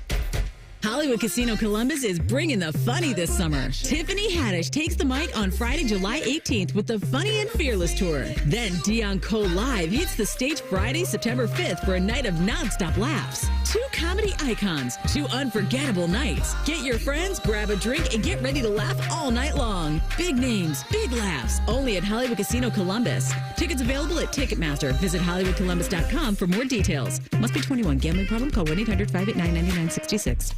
Hollywood Casino Columbus is bringing the funny this summer. Tiffany Haddish takes the mic on Friday, July 18th with the Funny and Fearless Tour. Then Dion Cole Live hits the stage Friday, September 5th for a night of nonstop laughs. 2 comedy icons, 2 unforgettable nights. Get your friends, grab a drink, and get ready to laugh all night long. Big names, big laughs, only at Hollywood Casino Columbus. Tickets available at Ticketmaster. Visit HollywoodColumbus.com for more details. Must be 21. Gambling problem? Call 1-800-589-9966.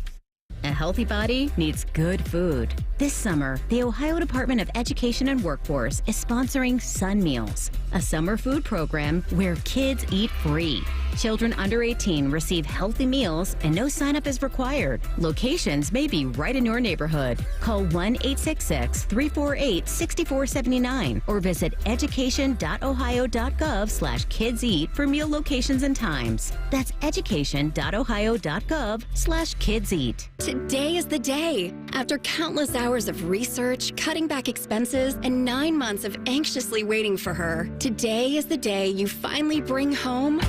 A healthy body needs good food. This summer, the Ohio Department of Education and Workforce is sponsoring Sun Meals, a summer food program where kids eat free. Children under 18 receive healthy meals and no sign-up is required. Locations may be right in your neighborhood. Call 1-866-348-6479 or visit education.ohio.gov/kidseat for meal locations and times. That's education.ohio.gov/kidseat. Today is the day. After countless hours of research, cutting back expenses, and 9 months of anxiously waiting for her, today is the day you finally bring home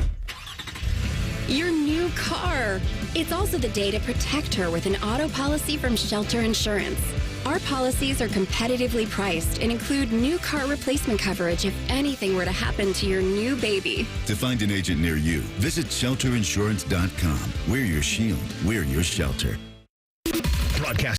your new car. It's also the day to protect her with an auto policy from Shelter Insurance. Our policies are competitively priced and include new car replacement coverage if anything were to happen to your new baby. To find an agent near you, visit shelterinsurance.com. We're your shield. We're your shelter. Broadcast